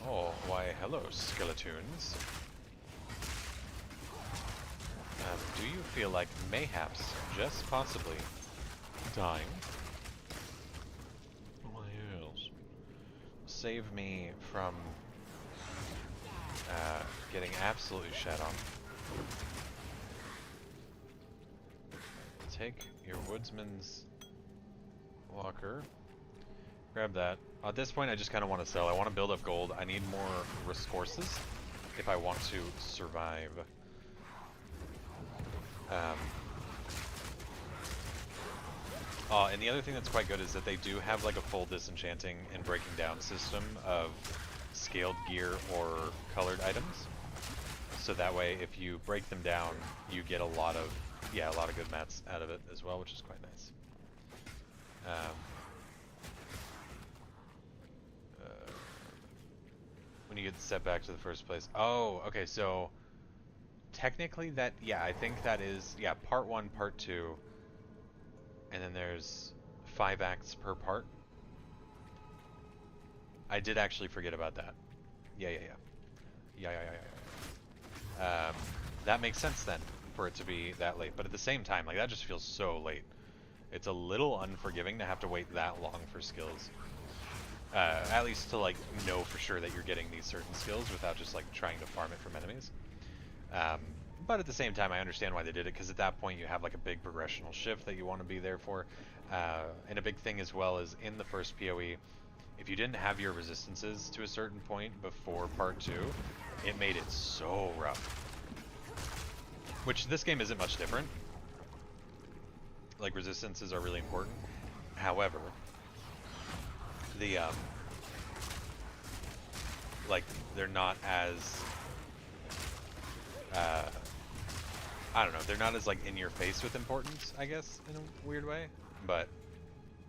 [SPEAKER 1] Oh, why, hello, Skeletoons. Do you feel like mayhaps, just possibly, dying? Oh, yes. Save me from getting absolutely shat on. Take your woodsman's locker. Grab that. At this point, I just kind of want to sell. I want to build up gold. I need more resources if I want to survive. And the other thing that's quite good is that they do have like a full disenchanting and breaking down system of scaled gear or colored items. So that way, if you break them down, you get a lot of good mats out of it as well, which is quite nice. When you get set back to the first place. Oh, okay, so technically that, yeah, I think that is, yeah, part 1, part 2, and then there's 5 acts per part. I did actually forget about that. Yeah. That makes sense then, for it to be that late. But at the same time, like, that just feels so late. It's a little unforgiving to have to wait that long for skills. At least to, like, know for sure that you're getting these certain skills without just, like, trying to farm it from enemies. But at the same time, I understand why they did it, because at that point you have, like, a big progressional shift that you want to be there for. And a big thing as well is in the first PoE, if you didn't have your resistances to a certain point before part 2, it made it so rough. Which this game isn't much different. Like, resistances are really important. However, the like, they're not as I don't know, they're not as, like, in your face with importance, I guess, in a weird way, but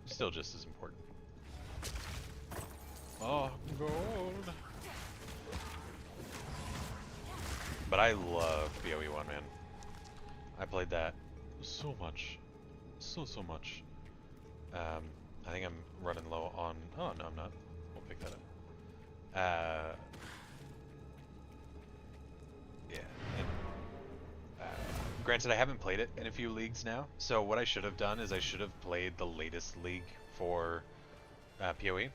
[SPEAKER 1] still just as important. Oh, gold. But I love PoE 1, man. I played that so much. So much. I think I'm running low on... Oh, no, I'm not. We'll pick that up. Yeah. And, granted, I haven't played it in a few leagues now, so what I should have done is I should have played the latest league for PoE.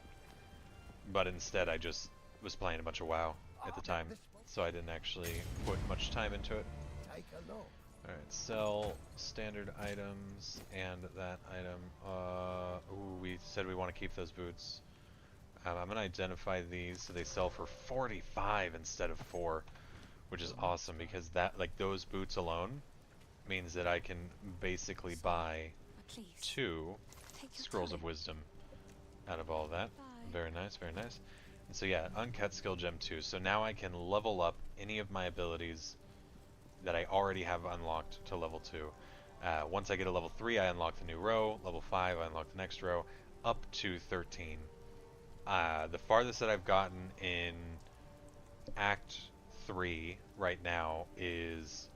[SPEAKER 1] But instead, I just was playing a bunch of WoW at the time, so I didn't actually put much time into it. Alright, sell standard items and that item. Ooh, we said we want to keep those boots. I'm going to identify these so they sell for 45 instead of 4, which is awesome because that, like, those boots alone means that I can basically buy 2 Scrolls of Wisdom out of all of that. Very nice, very nice. And so yeah, Uncut Skill Gem 2. So now I can level up any of my abilities that I already have unlocked to level 2. Once I get a level 3, I unlock the new row. Level 5, I unlock the next row. Up to 13. The farthest that I've gotten in Act 3 right now is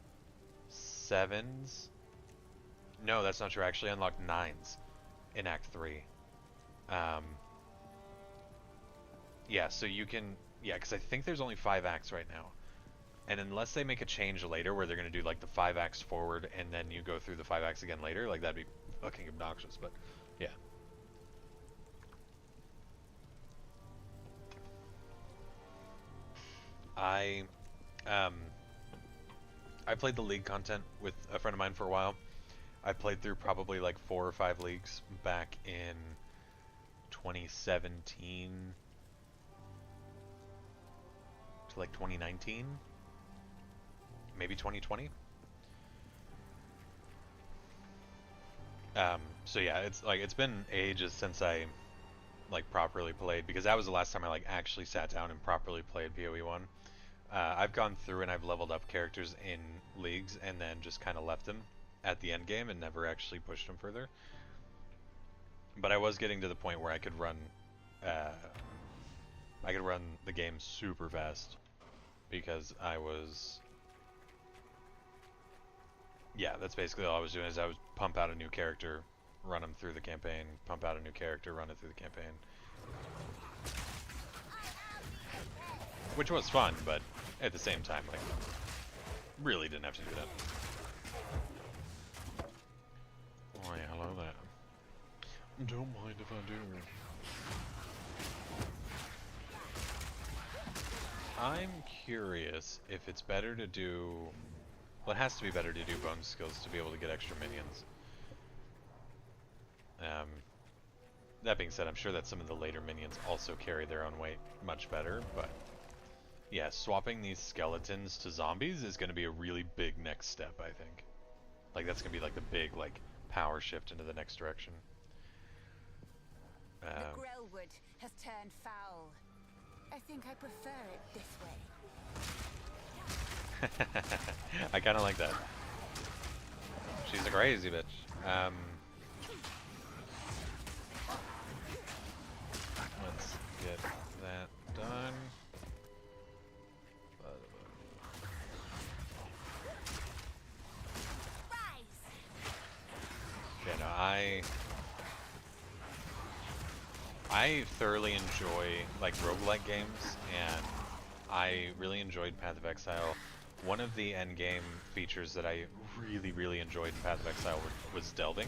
[SPEAKER 1] 7s. No, that's not true. I actually unlocked 9s in Act 3. Yeah, so you can... Yeah, because I think there's only 5 acts right now. And unless they make a change later where they're going to do, like, the 5 acts forward and then you go through the 5 acts again later, like, that'd be fucking obnoxious, but yeah. I played the league content with a friend of mine for a while. I played through probably like 4 or 5 leagues back in 2017 to like 2019, maybe 2020. So yeah, it's like, it's been ages since I like properly played, because that was the last time I like actually sat down and properly played PoE 1. I've gone through and I've leveled up characters in leagues and then just kind of left them at the end game and never actually pushed them further. But I was getting to the point where I could run the game super fast because I was, yeah, that's basically all I was doing, is I would pump out a new character, run them through the campaign, pump out a new character, run it through the campaign. Which was fun, but at the same time, like, really didn't have to do that. Oh yeah, hello there. Don't mind if I do. I'm curious if it's better to do... Well, it has to be better to do bone skills to be able to get extra minions. That being said, I'm sure that some of the later minions also carry their own weight much better, but... Yeah, swapping these skeletons to zombies is going to be a really big next step, I think. Like, that's going to be like the big, like, power shift into the next direction.
[SPEAKER 4] The Grellwood has turned foul. I think I prefer it this way.
[SPEAKER 1] I kind of like that. She's a crazy bitch. Let's get that done.
[SPEAKER 4] Rise!
[SPEAKER 1] Okay, no, I thoroughly enjoy like roguelike games, and I really enjoyed Path of Exile. One of the endgame features that I really enjoyed in Path of Exile was delving.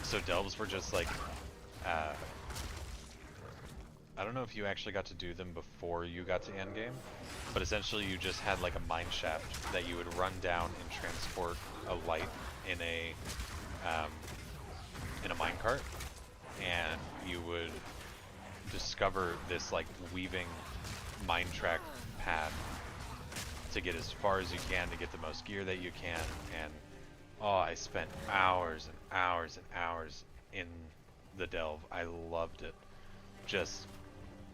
[SPEAKER 1] So delves were just like, I don't know if you actually got to do them before you got to endgame, but essentially you just had like a mine shaft that you would run down and transport a light in a minecart, and you would discover this like weaving mine track path to get as far as you can to get the most gear that you can. And oh, I spent hours and hours and hours in the delve. I loved it. Just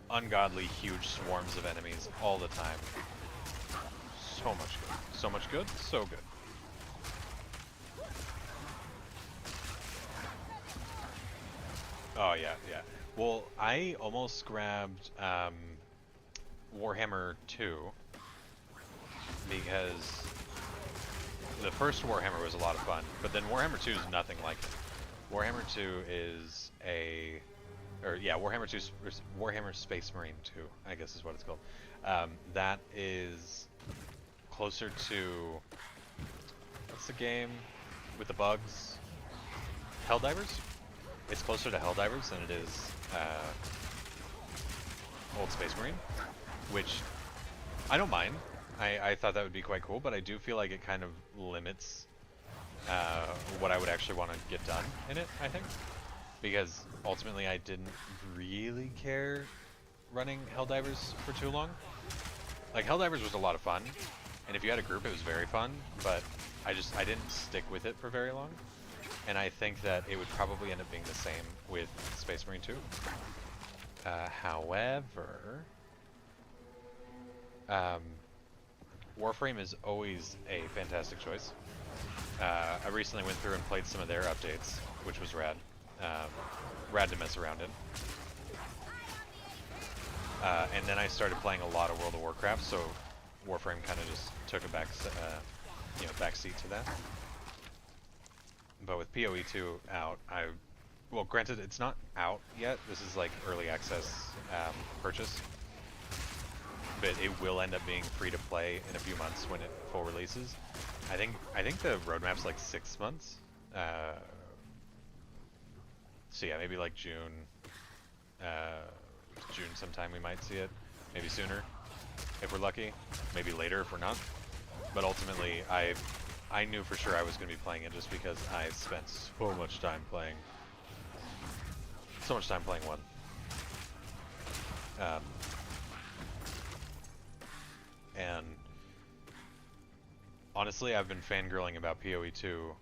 [SPEAKER 1] ungodly huge swarms of enemies all the time. So much good. So much good. So good. Oh yeah, yeah. Well, I almost grabbed Warhammer 2 because the first Warhammer was a lot of fun, but then Warhammer 2 is nothing like it. Warhammer 2 is Warhammer Space Marine 2, I guess is what it's called. That is closer to, what's the game with the bugs? Helldivers? It's closer to Helldivers than it is Old Space Marine, which I don't mind. I thought that would be quite cool, but I do feel like it kind of limits what I would actually want to get done in it, I think. Because ultimately I didn't really care running Helldivers for too long. Like, Helldivers was a lot of fun, and if you had a group it was very fun, but I didn't stick with it for very long. And I think that it would probably end up being the same with Space Marine 2. However, Warframe is always a fantastic choice. I recently went through and played some of their updates, which was rad. Rad to mess around in. And then I started playing a lot of World of Warcraft, so Warframe kind of just took a backseat to that. But with PoE 2 out, well, granted, it's not out yet. This is like early access purchase, but it will end up being free to play in a few months when it full releases. I think the roadmap's like 6 months. So yeah, maybe like June sometime we might see it. Maybe sooner if we're lucky. Maybe later if we're not. But ultimately, I knew for sure I was going to be playing it just because I spent so much time playing. So much time playing one. And honestly, I've been fangirling about PoE 2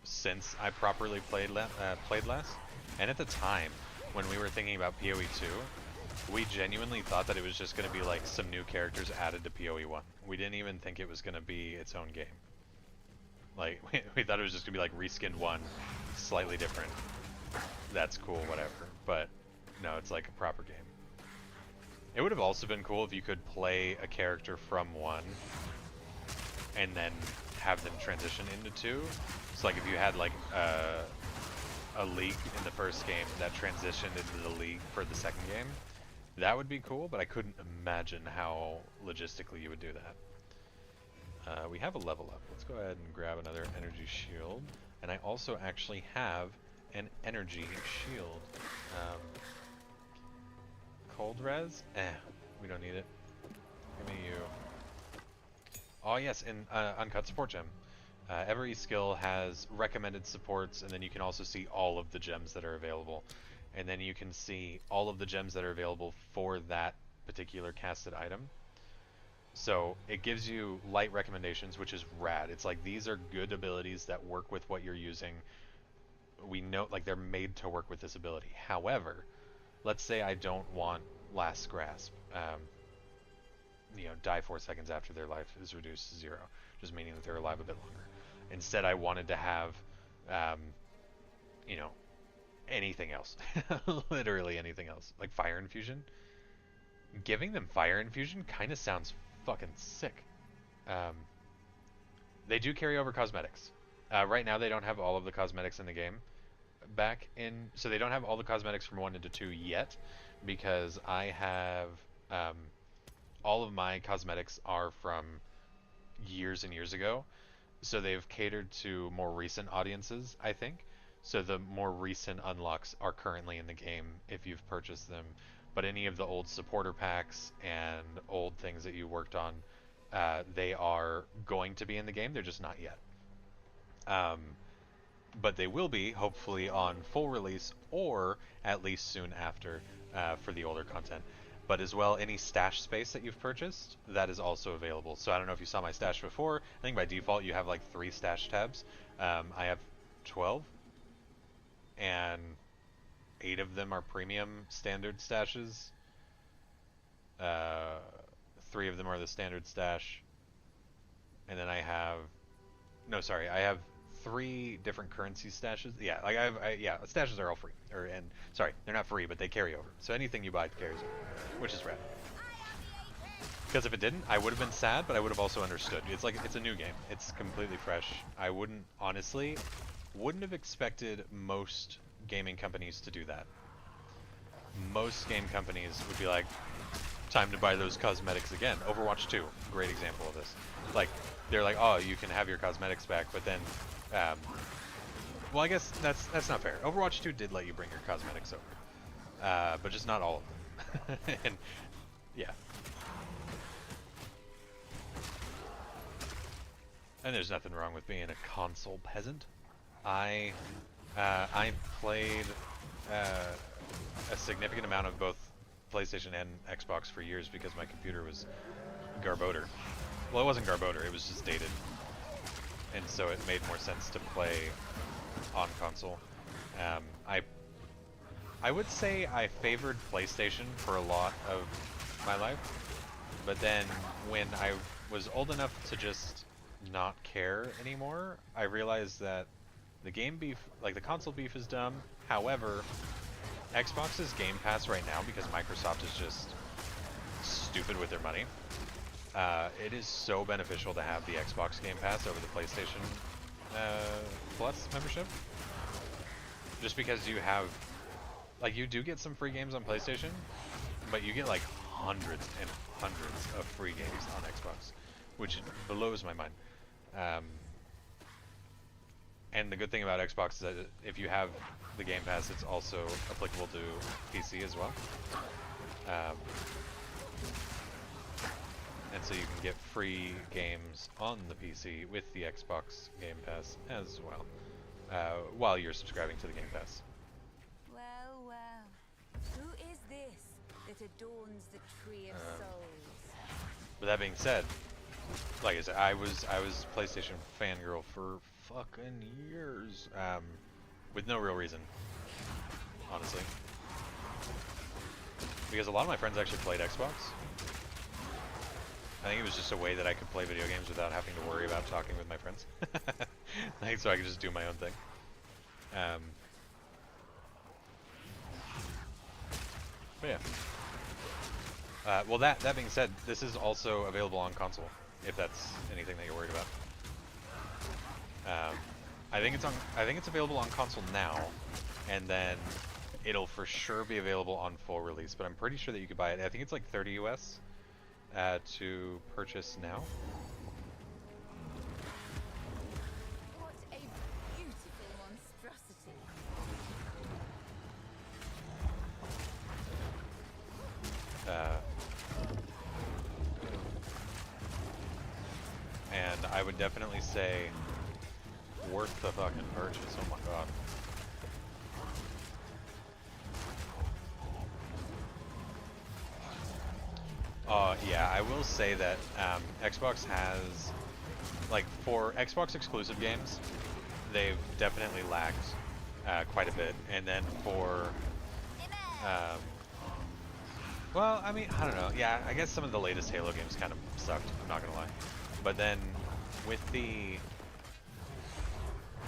[SPEAKER 1] since I properly played last. And at the time, when we were thinking about PoE 2, we genuinely thought that it was just going to be like some new characters added to PoE 1. We didn't even think it was going to be its own game. Like, we thought it was just going to be like reskinned 1, slightly different. That's cool, whatever. But no, it's like a proper game. It would have also been cool if you could play a character from 1 and then have them transition into 2. So like if you had like a league in the first game that transitioned into the league for the second game, that would be cool, but I couldn't imagine how logistically you would do that. We have a level up. Let's go ahead and grab another energy shield. And I also actually have an energy shield. Cold res? We don't need it. Give me you. Oh yes, and uncut support gem. Every skill has recommended supports, and then you can also see all of the gems that are available. And then you can see all of the gems that are available for that particular casted item. So it gives you light recommendations, which is rad. It's like, these are good abilities that work with what you're using. We know, like, they're made to work with this ability. However, let's say I don't want last grasp. You know, die 4 seconds after their life is reduced to 0, just meaning that they're alive a bit longer. Instead, I wanted to have, you know, anything else. Literally anything else. Like Fire Infusion. Giving them Fire Infusion kind of sounds fucking sick. They do carry over cosmetics. Right now, they don't have all of the cosmetics in the game back in... So they don't have all the cosmetics from 1 into 2 yet, because I have... all of my cosmetics are from years and years ago. So they've catered to more recent audiences, I think. So the more recent unlocks are currently in the game if you've purchased them. But any of the old supporter packs and old things that you worked on, they are going to be in the game. They're just not yet. But they will be, hopefully, on full release or at least soon after for the older content. But as well, any stash space that you've purchased, that is also available. So I don't know if you saw my stash before. I think by default you have like 3 stash tabs. I have 12. And 8 of them are premium standard stashes. 3 of them are the standard stash. And then I have... No, sorry. I have 3 different currency stashes. Yeah, like stashes are all free. Sorry, they're not free, but they carry over. So anything you buy carries over, which is rad. Because if it didn't, I would have been sad, but I would have also understood. It's like, it's a new game. It's completely fresh. I wouldn't have expected most gaming companies to do that. Most game companies would be like, time to buy those cosmetics again. Overwatch 2, great example of this. Like, they're like, oh, you can have your cosmetics back, but then, well, I guess that's not fair. Overwatch 2 did let you bring your cosmetics over, but just not all of them. And yeah. And there's nothing wrong with being a console peasant. I played a significant amount of both PlayStation and Xbox for years because my computer was garboder. Well, it wasn't garboder, it was just dated. And so it made more sense to play on console. I would say I favored PlayStation for a lot of my life, but then when I was old enough to just not care anymore, I realized that the game beef, like the console beef, is dumb. However, Xbox's Game Pass right now, because Microsoft is just stupid with their money, it is so beneficial to have the Xbox Game Pass over the PlayStation Plus membership. Just because you have, like, you do get some free games on PlayStation, but you get like hundreds and hundreds of free games on Xbox, which blows my mind. And the good thing about Xbox is that if you have the Game Pass, it's also applicable to PC as well. And so you can get free games on the PC with the Xbox Game Pass as well, while you're subscribing to the Game Pass.
[SPEAKER 4] Well, well. Who is this that adorns the Tree of Souls?
[SPEAKER 1] With that being said, like I said, I was PlayStation fangirl for fucking years, with no real reason, honestly. Because a lot of my friends actually played Xbox. I think it was just a way that I could play video games without having to worry about talking with my friends. Like, so I could just do my own thing. But yeah. Well, that being said, this is also available on console, if that's anything that you're worried about. I think it's available on console now, and then it'll for sure be available on full release. But I'm pretty sure that you could buy it. I think it's like 30 US to purchase now.
[SPEAKER 4] What a beautiful monstrosity.
[SPEAKER 1] And I would definitely say worth the fucking purchase. Oh my god. Yeah, I will say that Xbox has, like, for Xbox exclusive games, they've definitely lacked Well, I mean, I don't know. Yeah, I guess some of the latest Halo games kind of sucked. I'm not gonna lie. But then with the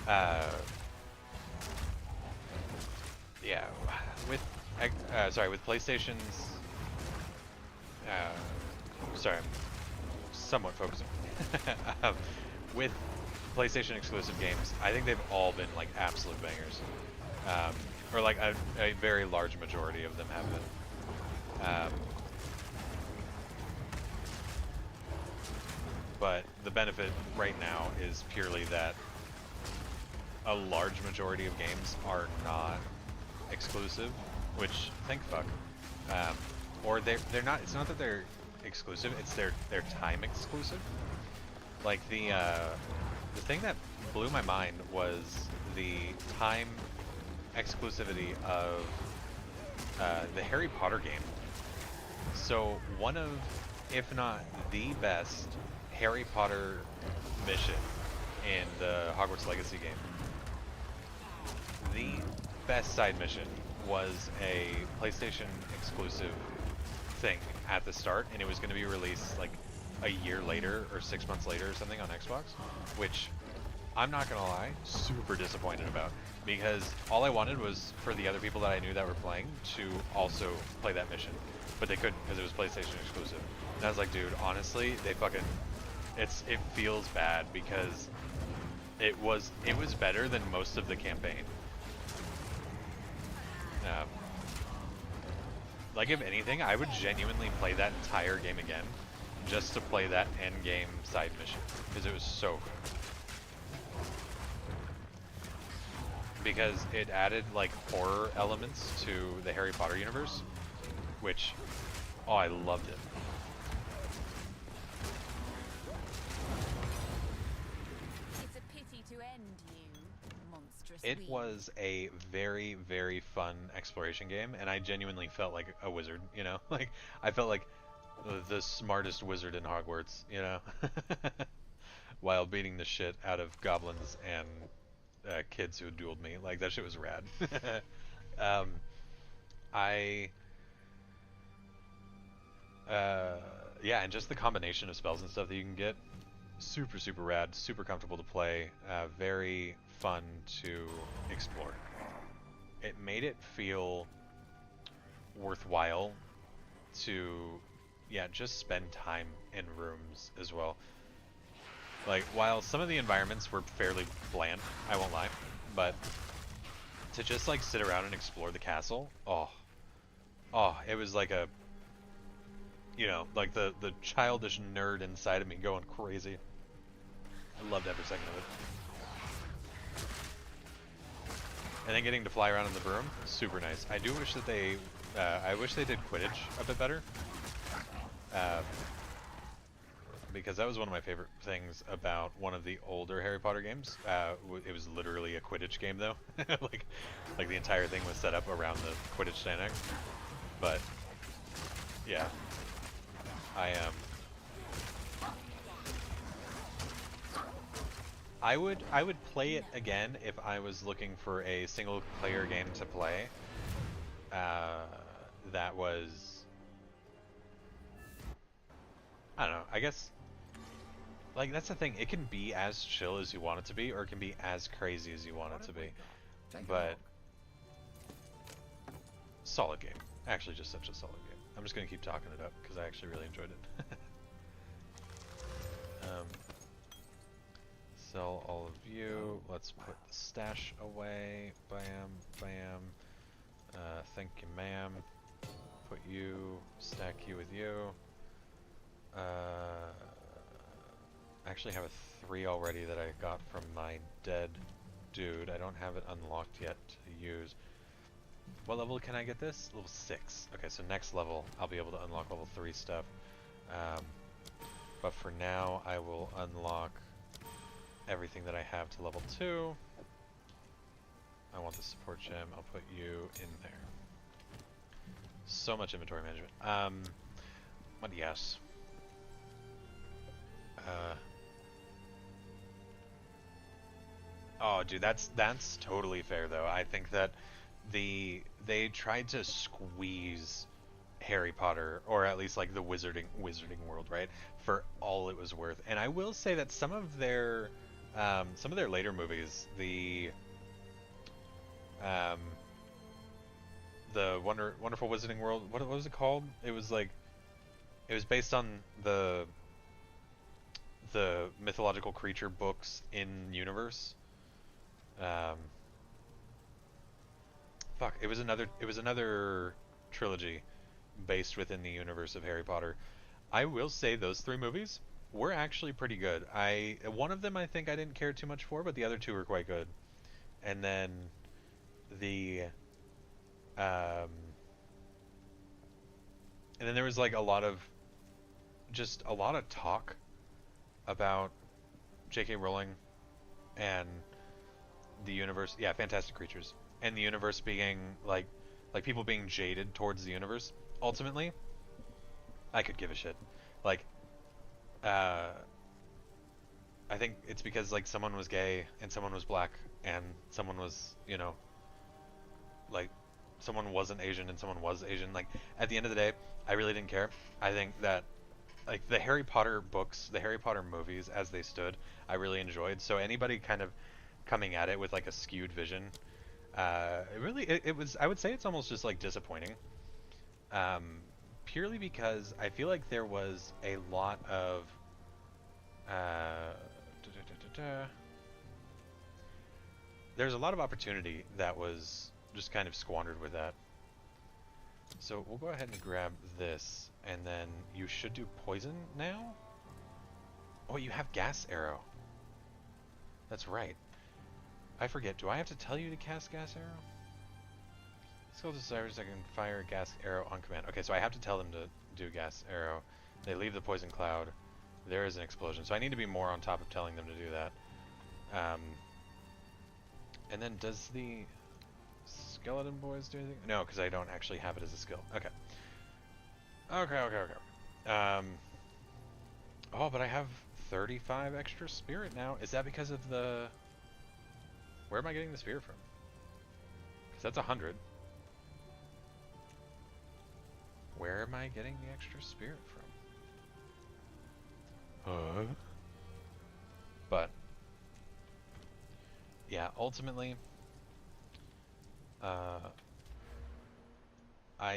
[SPEAKER 1] uh, yeah, with sorry, with PlayStation's sorry, I'm somewhat focusing. um, with PlayStation exclusive games, I think they've all been like absolute bangers, or like a very large majority of them have been. But the benefit right now is purely that a large majority of games are not exclusive, which thank fuck. Or they're not. It's not that they're exclusive. It's they're time exclusive. Like the thing that blew my mind was the time exclusivity of the Harry Potter game. So one of, if not the best Harry Potter mission in the Hogwarts Legacy game, the best side mission was a PlayStation exclusive thing at the start, and it was going to be released like a year later or 6 months later or something on Xbox, which I'm not going to lie, super disappointed about, because all I wanted was for the other people that I knew that were playing to also play that mission, but they couldn't because it was PlayStation exclusive. And I was like, dude, honestly, they fucking, it feels bad because it was better than most of the campaign. Like, if anything, I would genuinely play that entire game again just to play that end game side mission because it was so good. Because it added like horror elements to the Harry Potter universe, which, oh, I loved it.
[SPEAKER 4] It's a pity to end you, monstrous
[SPEAKER 1] It
[SPEAKER 4] weed.
[SPEAKER 1] was a very, very fun exploration game, and I genuinely felt like a wizard, you know? Like, I felt like the smartest wizard in Hogwarts, you know? While beating the shit out of goblins and kids who dueled me. Like, that shit was rad. um, I... yeah, and just the combination of spells and stuff that you can get, super, super rad, super comfortable to play, very fun to explore. It made it feel worthwhile to, yeah, just spend time in rooms as well. Like, while some of the environments were fairly bland, I won't lie, but to just like sit around and explore the castle, oh, it was like a, you know, like the childish nerd inside of me going crazy. I loved every second of it. And then getting to fly around in the broom, super nice. I do wish that they, I wish they did Quidditch a bit better. Because that was one of my favorite things about one of the older Harry Potter games. It was literally a Quidditch game, though. like the entire thing was set up around the Quidditch stand. But yeah, I would play it again if I was looking for a single player game to play. That was, I don't know. I guess. Like, that's the thing, it can be as chill as you want it to be, or it can be as crazy as you want it to be. But, solid game. Actually, just such a solid game. I'm just going to keep talking it up, because I actually really enjoyed it. Sell all of you. Let's put the stash away. Bam, bam. Thank you, ma'am. Put you, stack you with you. I actually have a 3 already that I got from my dead dude. I don't have it unlocked yet to use. What level can I get this? Level 6. Okay, so next level I'll be able to unlock level 3 stuff. But for now I will unlock everything that I have to level 2. I want the support gem. I'll put you in there. So much inventory management. What yes. Oh, dude, that's totally fair though. I think that they tried to squeeze Harry Potter, or at least like the wizarding world, right? For all it was worth. And I will say that some of their later movies, um, the Wonderful Wizarding World, what was it called? It was based on the mythological creature books in universe. Fuck, it was another trilogy based within the universe of Harry Potter. I will say those three movies were actually pretty good. One of them I think I didn't care too much for, but the other two were quite good. And then um, there was like a lot of talk about J.K. Rowling and the universe. Yeah, Fantastic Creatures. And the universe being like people being jaded towards the universe. Ultimately, I could give a shit. Like, I think it's because like someone was gay and someone was black and someone was, you know, like someone wasn't Asian and someone was Asian. Like at the end of the day, I really didn't care. I think that like the Harry Potter books, the Harry Potter movies as they stood, I really enjoyed. So anybody kind of coming at it with like a skewed vision, it was, I would say it's almost just like disappointing. Purely because I feel like there was a lot of there's a lot of opportunity that was just kind of squandered with that. So we'll go ahead and grab this, and then you should do poison now? Oh, you have gas arrow. That's right. I forget, do I have to tell you to cast gas arrow? Skill desires I can fire a gas arrow on command. Okay, so I have to tell them to do gas arrow. They leave the poison cloud. There is an explosion. So I need to be more on top of telling them to do that. And then does the skeleton boys do anything? No, because I don't actually have it as a skill. Okay. Okay. Oh, but I have 35 extra spirit now. Is that because of the... Where am I getting the spirit from? Because that's 100. Where am I getting the extra spirit from? But yeah, ultimately, I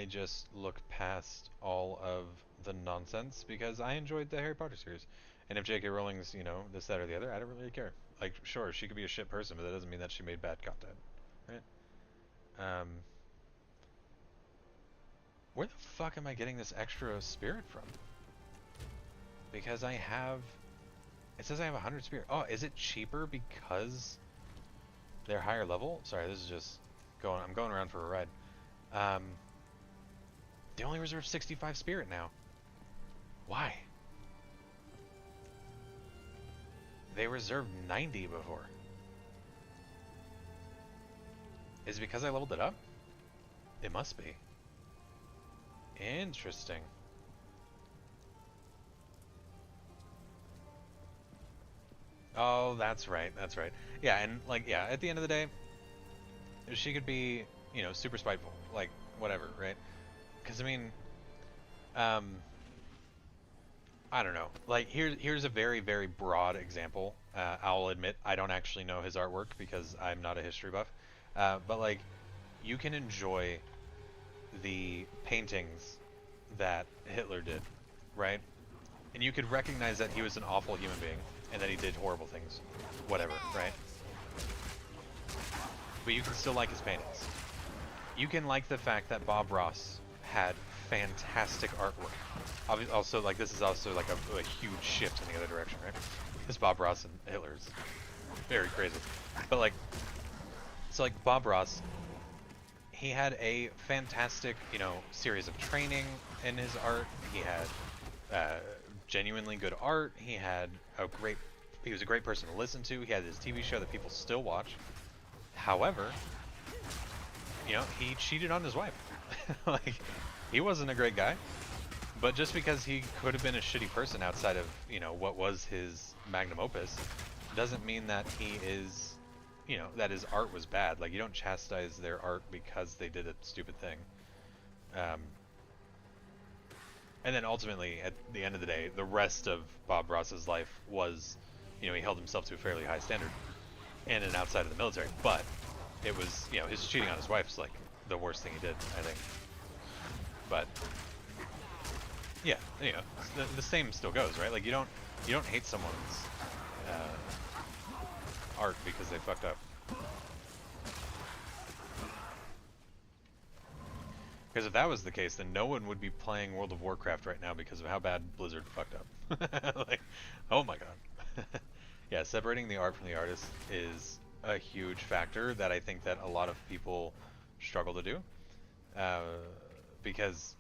[SPEAKER 1] just look past all of the nonsense because I enjoyed the Harry Potter series. And if J.K. Rowling's, you know, this, that, or the other, I don't really care. Like, sure, she could be a shit person, but that doesn't mean that she made bad content, right? Where the fuck am I getting this extra spirit from? Because I have... It says I have 100 spirit. Oh, is it cheaper because they're higher level? Sorry, this is just going... I'm going around for a ride. They only reserve 65 spirit now. Why? They reserved 90 before. Is it because I leveled it up? It must be. Interesting. Oh, that's right, that's right. Yeah, and like, yeah, at the end of the day, she could be, you know, super spiteful, like, whatever, right? Because, I mean, I don't know. Like, here's a very, very broad example. I'll admit I don't actually know his artwork because I'm not a history buff. But, like, you can enjoy the paintings that Hitler did, right? And you could recognize that he was an awful human being and that he did horrible things, whatever, right? But you can still like his paintings. You can like the fact that Bob Ross had fantastic artwork. Also, like, this is also like a huge shift in the other direction, right? Because Bob Ross and Hitler is very crazy. But like, so like Bob Ross, he had a fantastic, you know, series of training in his art. He had genuinely good art. He was a great person to listen to. He had his TV show that people still watch. However, you know, he cheated on his wife. Like, he wasn't a great guy. But just because he could have been a shitty person outside of, you know, what was his magnum opus, doesn't mean that he is, you know, that his art was bad. Like, you don't chastise their art because they did a stupid thing. And then ultimately, at the end of the day, the rest of Bob Ross's life was, you know, he held himself to a fairly high standard in and outside of the military. But it was, you know, his cheating on his wife's like the worst thing he did, I think. But yeah, you know, the same still goes, right? Like you don't hate someone's art because they fucked up. Because if that was the case, then no one would be playing World of Warcraft right now because of how bad Blizzard fucked up. Like, oh my god. Yeah, separating the art from the artist is a huge factor that I think that a lot of people struggle to do. Because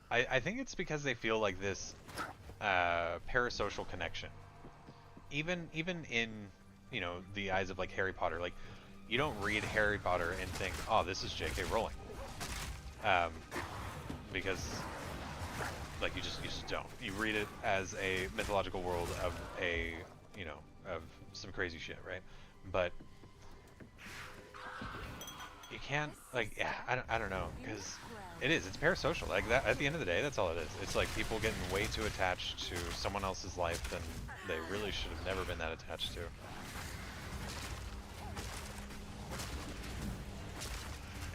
[SPEAKER 1] I think it's because they feel like this parasocial connection. Even in, you know, the eyes of like Harry Potter, like you don't read Harry Potter and think, oh, this is J.K. Rowling. Because like you just don't. You read it as a mythological world of a, you know, of some crazy shit, right? But you can't, like, yeah, I don't know, because it's parasocial. Like that, at the end of the day, that's all it is. It's like people getting way too attached to someone else's life than they really should have never been that attached to.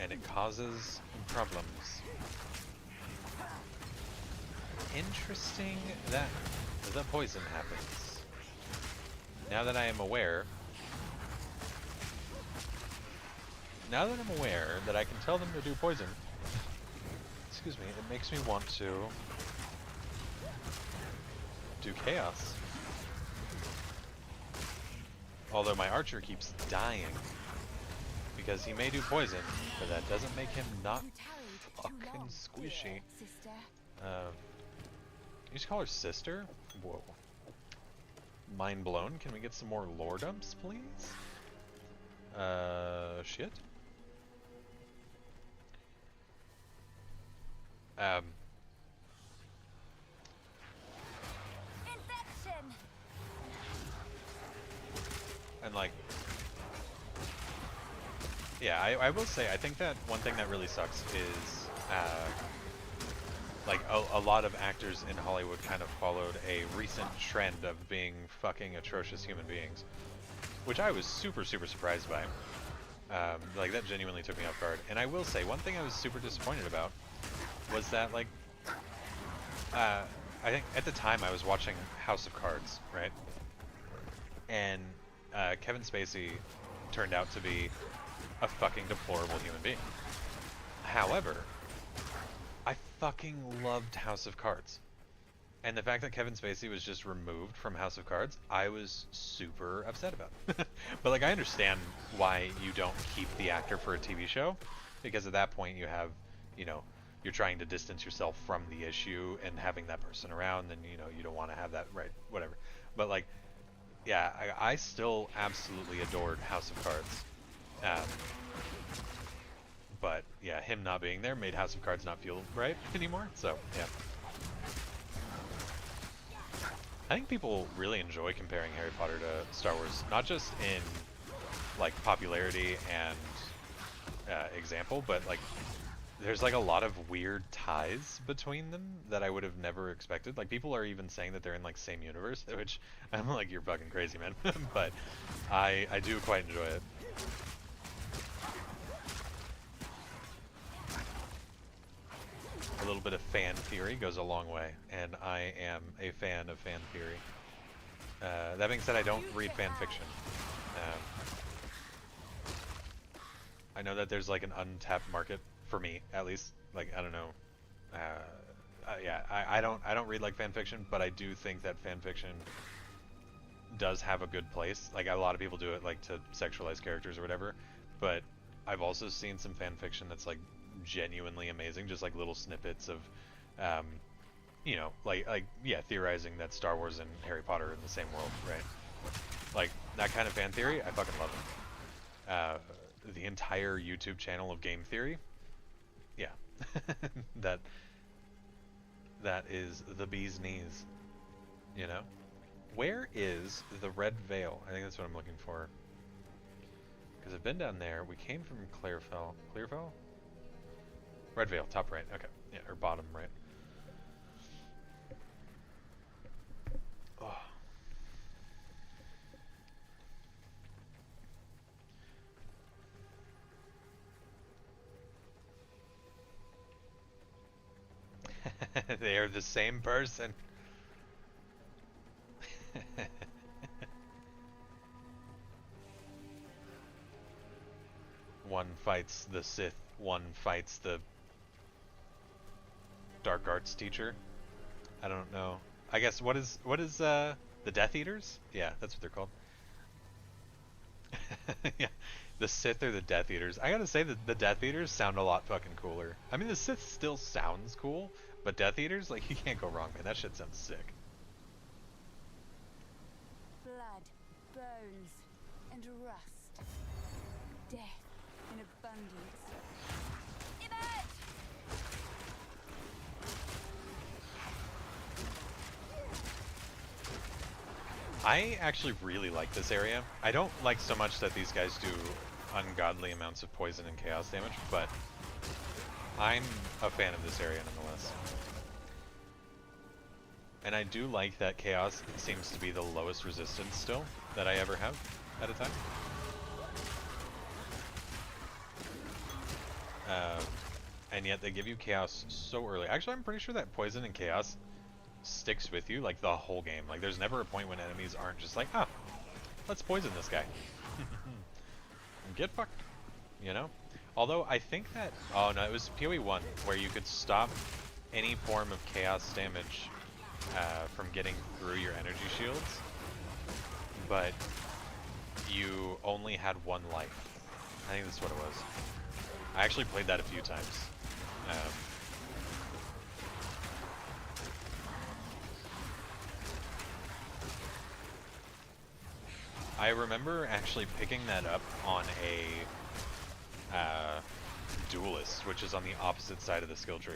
[SPEAKER 1] And it causes problems. Interesting that the poison happens. Now that I am aware, that I can tell them to do poison, excuse me, it makes me want to do chaos. Although my archer keeps dying because he may do poison, but that doesn't make him not fucking squishy. You just call her sister? Whoa. Mind blown. Can we get some more lore dumps, please? Shit.
[SPEAKER 4] Infection.
[SPEAKER 1] And like, yeah, I will say, I think that one thing that really sucks is, like, a lot of actors in Hollywood kind of followed a recent trend of being fucking atrocious human beings, which I was super, super surprised by. Like, that genuinely took me off guard. And I will say, one thing I was super disappointed about was that, like, I think at the time I was watching House of Cards, right? And Kevin Spacey turned out to be a fucking deplorable human being. However, I fucking loved House of Cards. And the fact that Kevin Spacey was just removed from House of Cards, I was super upset about. But like, I understand why you don't keep the actor for a TV show, because at that point you have, you know, you're trying to distance yourself from the issue, and having that person around, and you know, you don't want to have that, right, whatever. But like, yeah, I still absolutely adored House of Cards. But yeah, him not being there made House of Cards not feel right anymore, so yeah. I think people really enjoy comparing Harry Potter to Star Wars, not just in like popularity and example, but like there's like a lot of weird ties between them that I would have never expected. Like people are even saying that they're in like same universe, which I'm like, you're fucking crazy, man. But I do quite enjoy it. A little bit of fan theory goes a long way, and I am a fan of fan theory. That being said, I don't read fan fiction. I know that there's like an untapped market for me, at least. Like, I don't know. Yeah, I don't read like fan fiction, but I do think that fan fiction does have a good place. Like, a lot of people do it like to sexualize characters or whatever, but I've also seen some fan fiction that's like genuinely amazing, just like little snippets of you know, like yeah, theorizing that Star Wars and Harry Potter are in the same world, right? Like that kind of fan theory, I fucking love it. The entire YouTube channel of Game Theory, yeah. that is the bee's knees, you know. Where is the Red Veil? I think that's what I'm looking for, because I've been down there. We came from Clarefell. Red Veil, top right. Okay, yeah, or bottom right. They are the same person. One fights the Sith, one fights the dark arts teacher. I don't know. I guess what is the Death Eaters? Yeah, that's what they're called. Yeah, the Sith are the Death Eaters. I gotta say that the Death Eaters sound a lot fucking cooler. I mean, the Sith still sounds cool, but Death Eaters, like, you can't go wrong, man. That shit sounds sick.
[SPEAKER 4] Blood, bones, and rust. Death in abundance. Emerge!
[SPEAKER 1] I actually really like this area. I don't like so much that these guys do ungodly amounts of poison and chaos damage, but I'm a fan of this area nonetheless. And I do like that chaos seems to be the lowest resistance still that I ever have at a time. And yet they give you chaos so early. Actually, I'm pretty sure that poison and chaos sticks with you like the whole game. Like, there's never a point when enemies aren't just like, ah, let's poison this guy. Get fucked, you know? Although I think that, oh no, it was PoE 1 where you could stop any form of chaos damage from getting through your energy shields, but you only had one life. I think that's what it was. I actually played that a few times. I remember actually picking that up on a duelist, which is on the opposite side of the skill tree.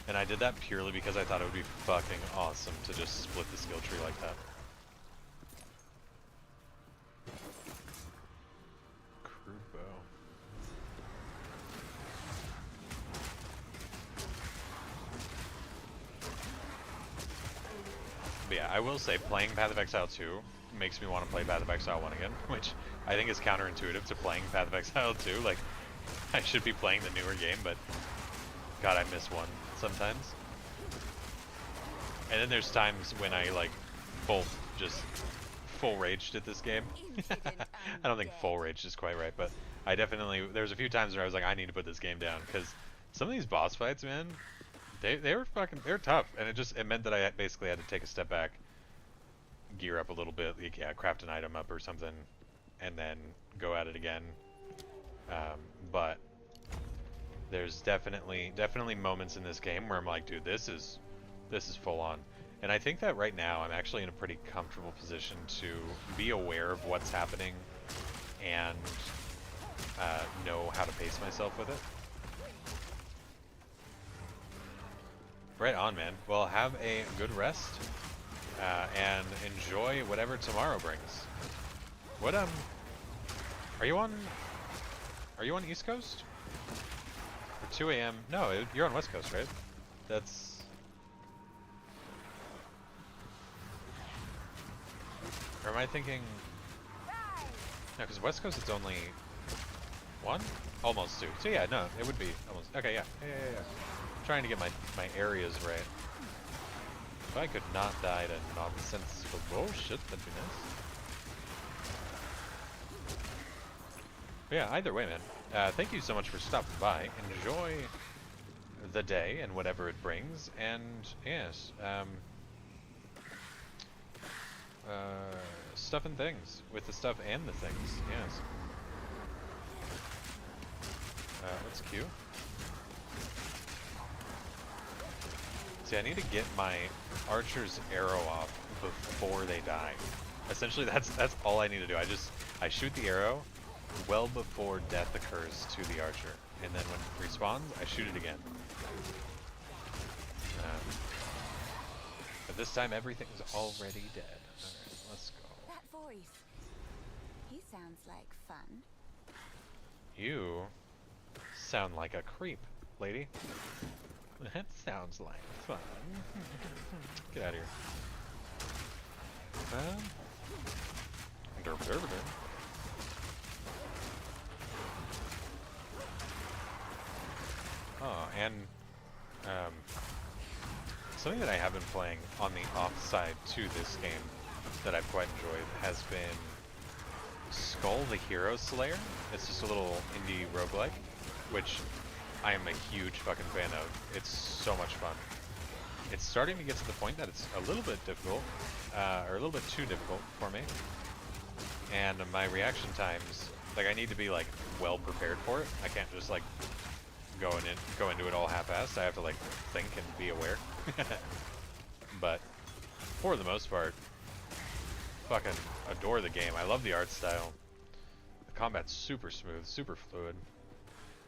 [SPEAKER 1] And I did that purely because I thought it would be fucking awesome to just split the skill tree like that. Crude bow. But yeah, I will say playing Path of Exile 2 makes me want to play Path of Exile 1 again, which I think is counterintuitive to playing Path of Exile 2. Like, I should be playing the newer game, but God, I miss 1 sometimes. And then there's times when I, like, full raged at this game. I don't think full raged is quite right, but I definitely, there's a few times where I was like, I need to put this game down, because some of these boss fights, man, they were tough, and it meant that I basically had to take a step back, gear up a little bit, yeah, craft an item up or something, and then go at it again. But there's definitely moments in this game where I'm like, dude, this is full on. And I think that right now I'm actually in a pretty comfortable position to be aware of what's happening and know how to pace myself with it. Right on, man. Well, have a good rest and enjoy whatever tomorrow brings. What are you on East Coast? For 2 a.m. No, you're on West Coast, right? That's... Or am I thinking... No, because West Coast it's only 1? Almost 2. So yeah, no, it would be almost... Okay, yeah. Trying to get my areas right. If I could not die to nonsensical bullshit, that'd be nice. But yeah, either way, man. Thank you so much for stopping by. Enjoy the day and whatever it brings. And yes, stuff and things with the stuff and the things. Yes. Let's queue. See, I need to get my archer's arrow off before they die. Essentially, that's all I need to do. I shoot the arrow well before death occurs to the archer, and then when it respawns, I shoot it again. But this time, everything's already dead. Alright, let's go.
[SPEAKER 4] That voice. He sounds like fun.
[SPEAKER 1] You sound like a creep, lady. That sounds like fun. Get out of here. Oh, and Something that I have been playing on the offside to this game that I've quite enjoyed has been Skull the Hero Slayer. It's just a little indie roguelike, which I am a huge fucking fan of. It's so much fun. It's starting to get to the point that it's a little bit difficult, or a little bit too difficult for me. And my reaction times, like I need to be like well prepared for it. I can't just like go into it all half-assed. I have to like think and be aware. But for the most part, fucking adore the game. I love the art style. The combat's super smooth, super fluid.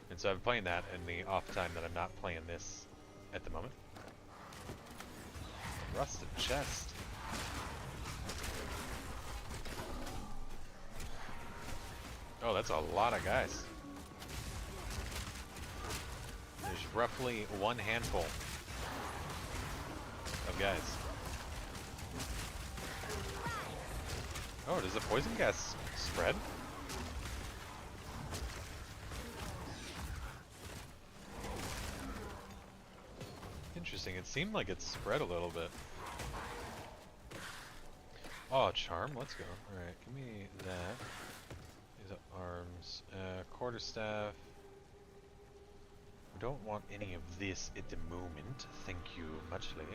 [SPEAKER 1] And so I'm playing that in the off time that I'm not playing this at the moment. Rusted chest. Oh, that's a lot of guys. There's roughly one handful of guys. Oh, does the poison gas spread? Interesting, it seemed like it spread a little bit. Oh, charm, let's go. Alright, give me that. These are arms. Quarterstaff. I don't want any of this at the moment. Thank you muchly.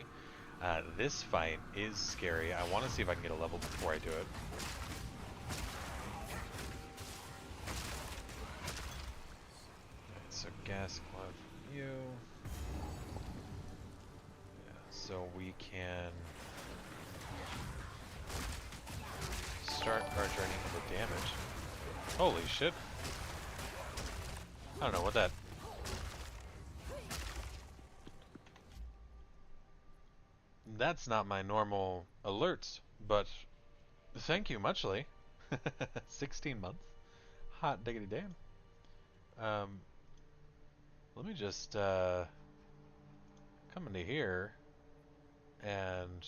[SPEAKER 1] This fight is scary. I want to see if I can get a level before I do it. Alright, so gas cloud for you. Yeah, so we can start our journey into damage. Holy shit. I don't know what that... That's not my normal alerts, but thank you muchly. 16 months. Hot diggity damn. Let me just come into here and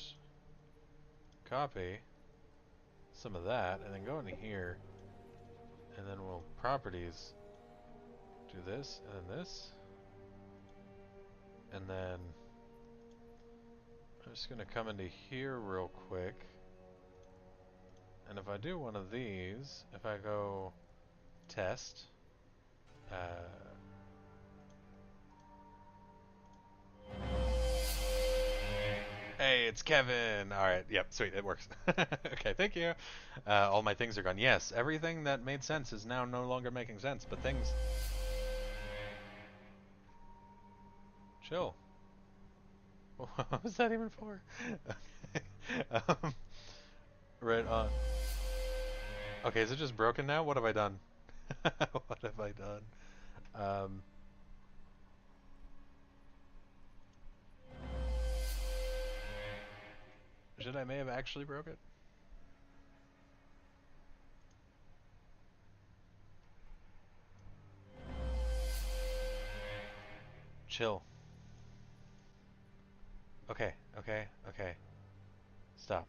[SPEAKER 1] copy some of that, and then go into here, and then we'll properties do this, and then this, and then I'm just gonna come into here real quick, and if I do one of these, if I go test, hey, it's Kevin! Alright, yep, sweet, it works. Okay, thank you. All my things are gone. Yes, everything that made sense is now no longer making sense, but things... Chill. What was that even for? Right on. Okay, is it just broken now? What have I done? What have I done? Should I may have actually broke it? Chill. Okay, okay, okay. Stop.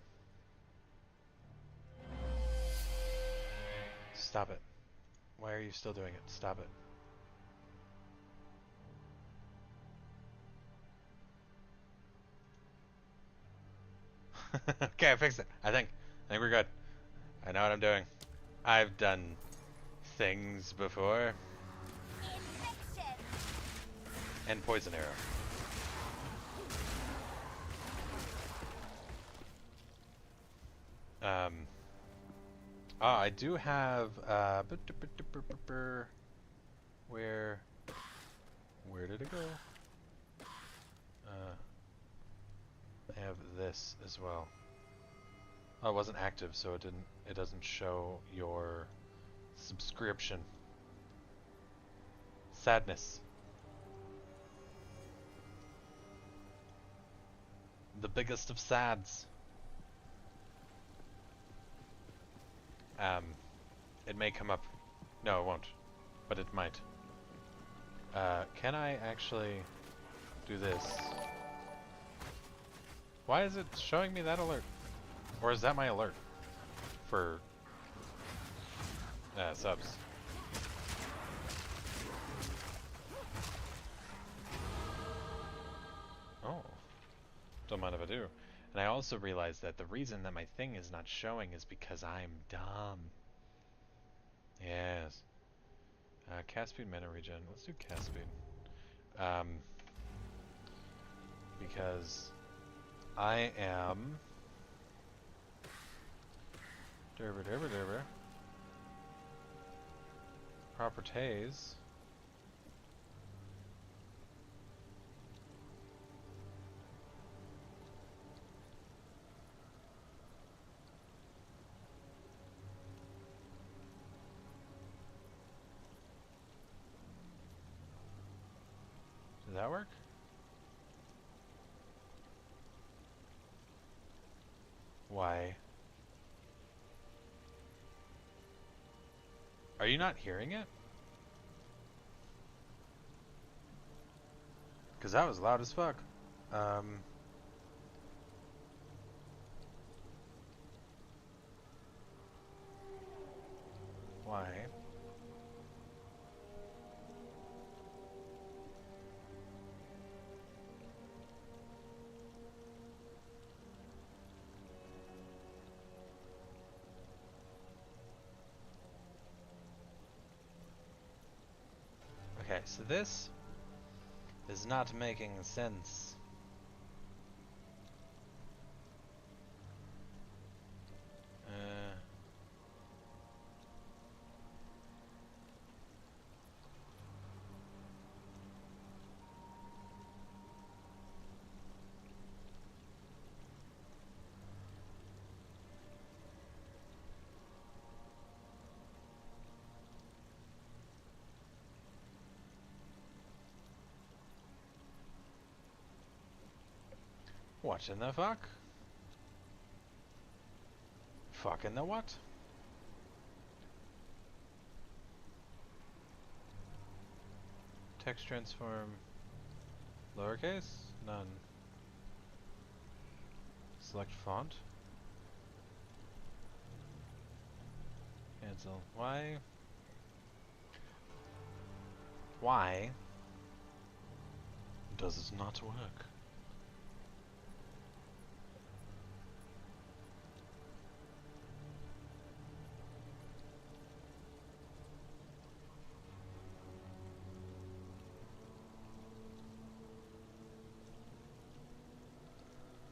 [SPEAKER 1] Stop it. Why are you still doing it? Stop it. Okay, I fixed it. I think we're good. I know what I'm doing. I've done things before. And poison arrow. I do have where did it go? I have this as well. Oh, it wasn't active, so it doesn't show your subscription. Sadness. The biggest of sads. It may come up. No, it won't. But it might. Can I actually do this? Why is it showing me that alert? Or is that my alert? For subs. Don't mind if I do. And I also realized that the reason that my thing is not showing is because I'm dumb. Yes. Cast speed, mana regen. Let's do cast speed. Because I am... Derber. Properties. Does that work? Why? Are you not hearing it? Because that was loud as fuck. Why? Okay, so this is not making sense. What in the fuck? Fucking the what? Text transform lowercase? None. Select font. Cancel. Why? Why does this not work?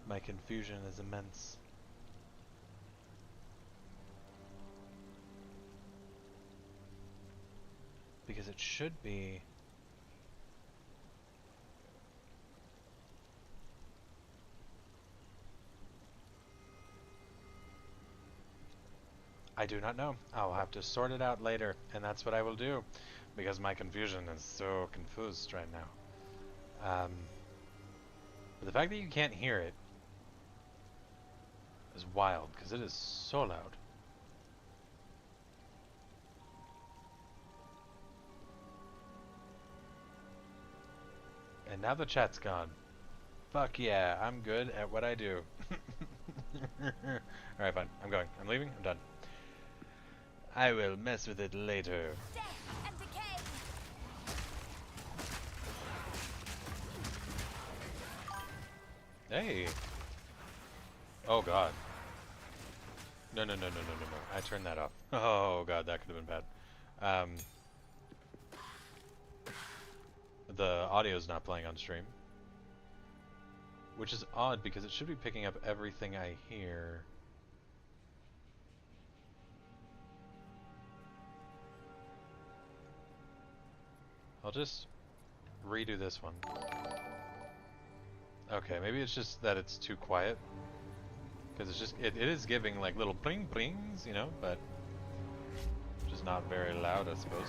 [SPEAKER 1] My confusion is immense. Because it should be... I do not know. I'll have to sort it out later, and that's what I will do. Because my confusion is so confused right now. But the fact that you can't hear it is wild, because it is so loud. And now the chat's gone. Fuck yeah, I'm good at what I do. Alright, fine. I'm going. I'm leaving. I'm done. I will mess with it later.
[SPEAKER 4] Death and decay.
[SPEAKER 1] Hey. Oh god. No. I turned that off. Oh god, that could have been bad. The audio's not playing on stream. Which is odd because it should be picking up everything I hear. I'll just redo this one. Okay, maybe it's just that it's too quiet. Because it's just, it is giving like little bling blings, you know, but just not very loud, I suppose.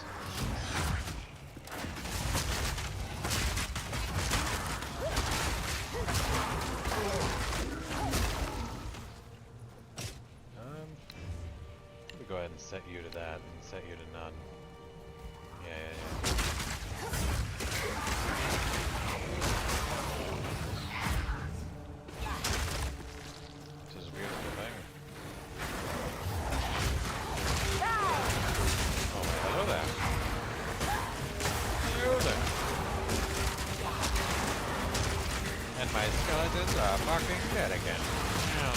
[SPEAKER 1] Let me go ahead and set you to that and set you to none. Yeah. This is a beautiful thing. Oh, hello there. Hello there. And my skeletons are fucking dead again. Yeah.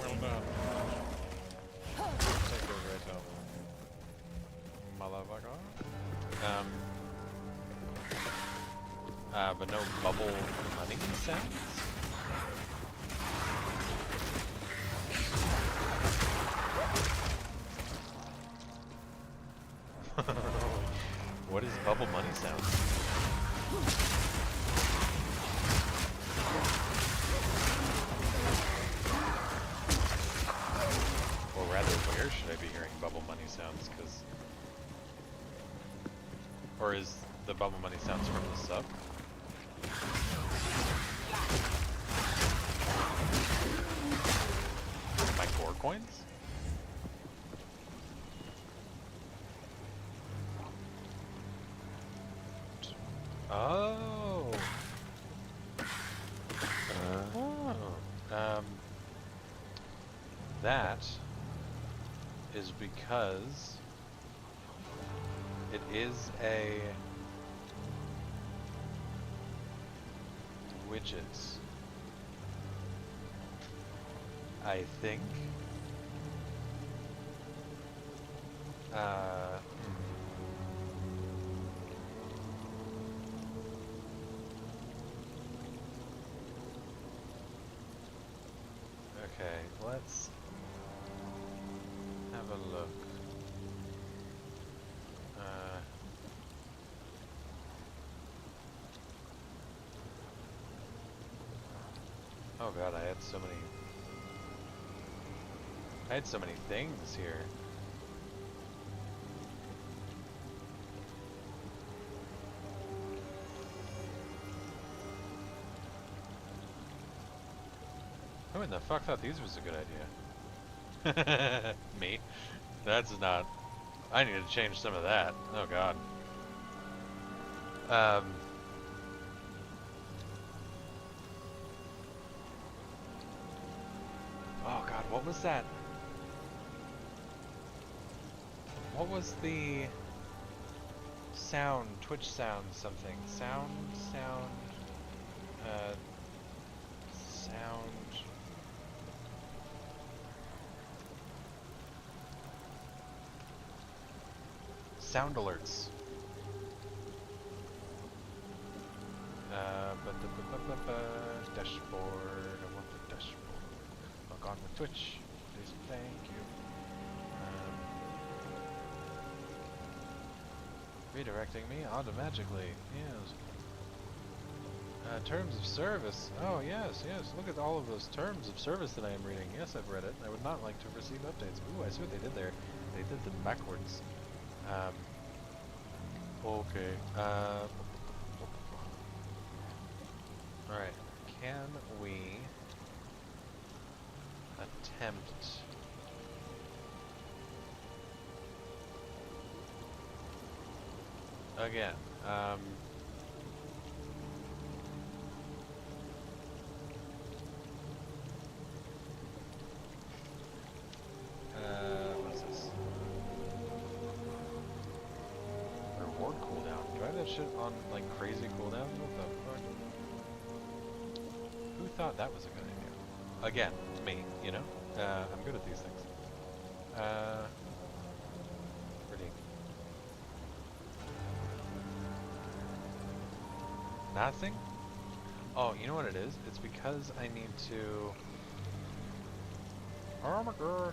[SPEAKER 1] Well done. Take those right out. Motherfucker. But no bubble money sounds? What is bubble money sound? Or rather, where should I be hearing bubble money sounds? Cause... Or is the bubble money sounds from the sub? My core coins? Oh. That is because it is a widget, I think. Okay, let's have a look. Oh god, I had so many things here. Who in the fuck thought these was a good idea? Me? That's not... I need to change some of that. Oh god. Oh god, what was that? What was the... sound, Twitch sound something? Sound... sound... Sound alerts. Dashboard. I want the dashboard. Log on with Twitch. Please, thank you. Redirecting me automatically. Yes. Terms of service. Oh yes, yes. Look at all of those terms of service that I am reading. Yes, I've read it. I would not like to receive updates. Ooh, I see what they did there. They did them backwards. Okay. Alright. Can we attempt again? What's this? Reward cooldown. Do I have that shit on like crazy cooldown? What the fuck? Who thought that was a good idea? Again, me, you know? I'm good at these things. Redeem. Nothing? Oh, you know what it is? It's because I need to... Oh my god!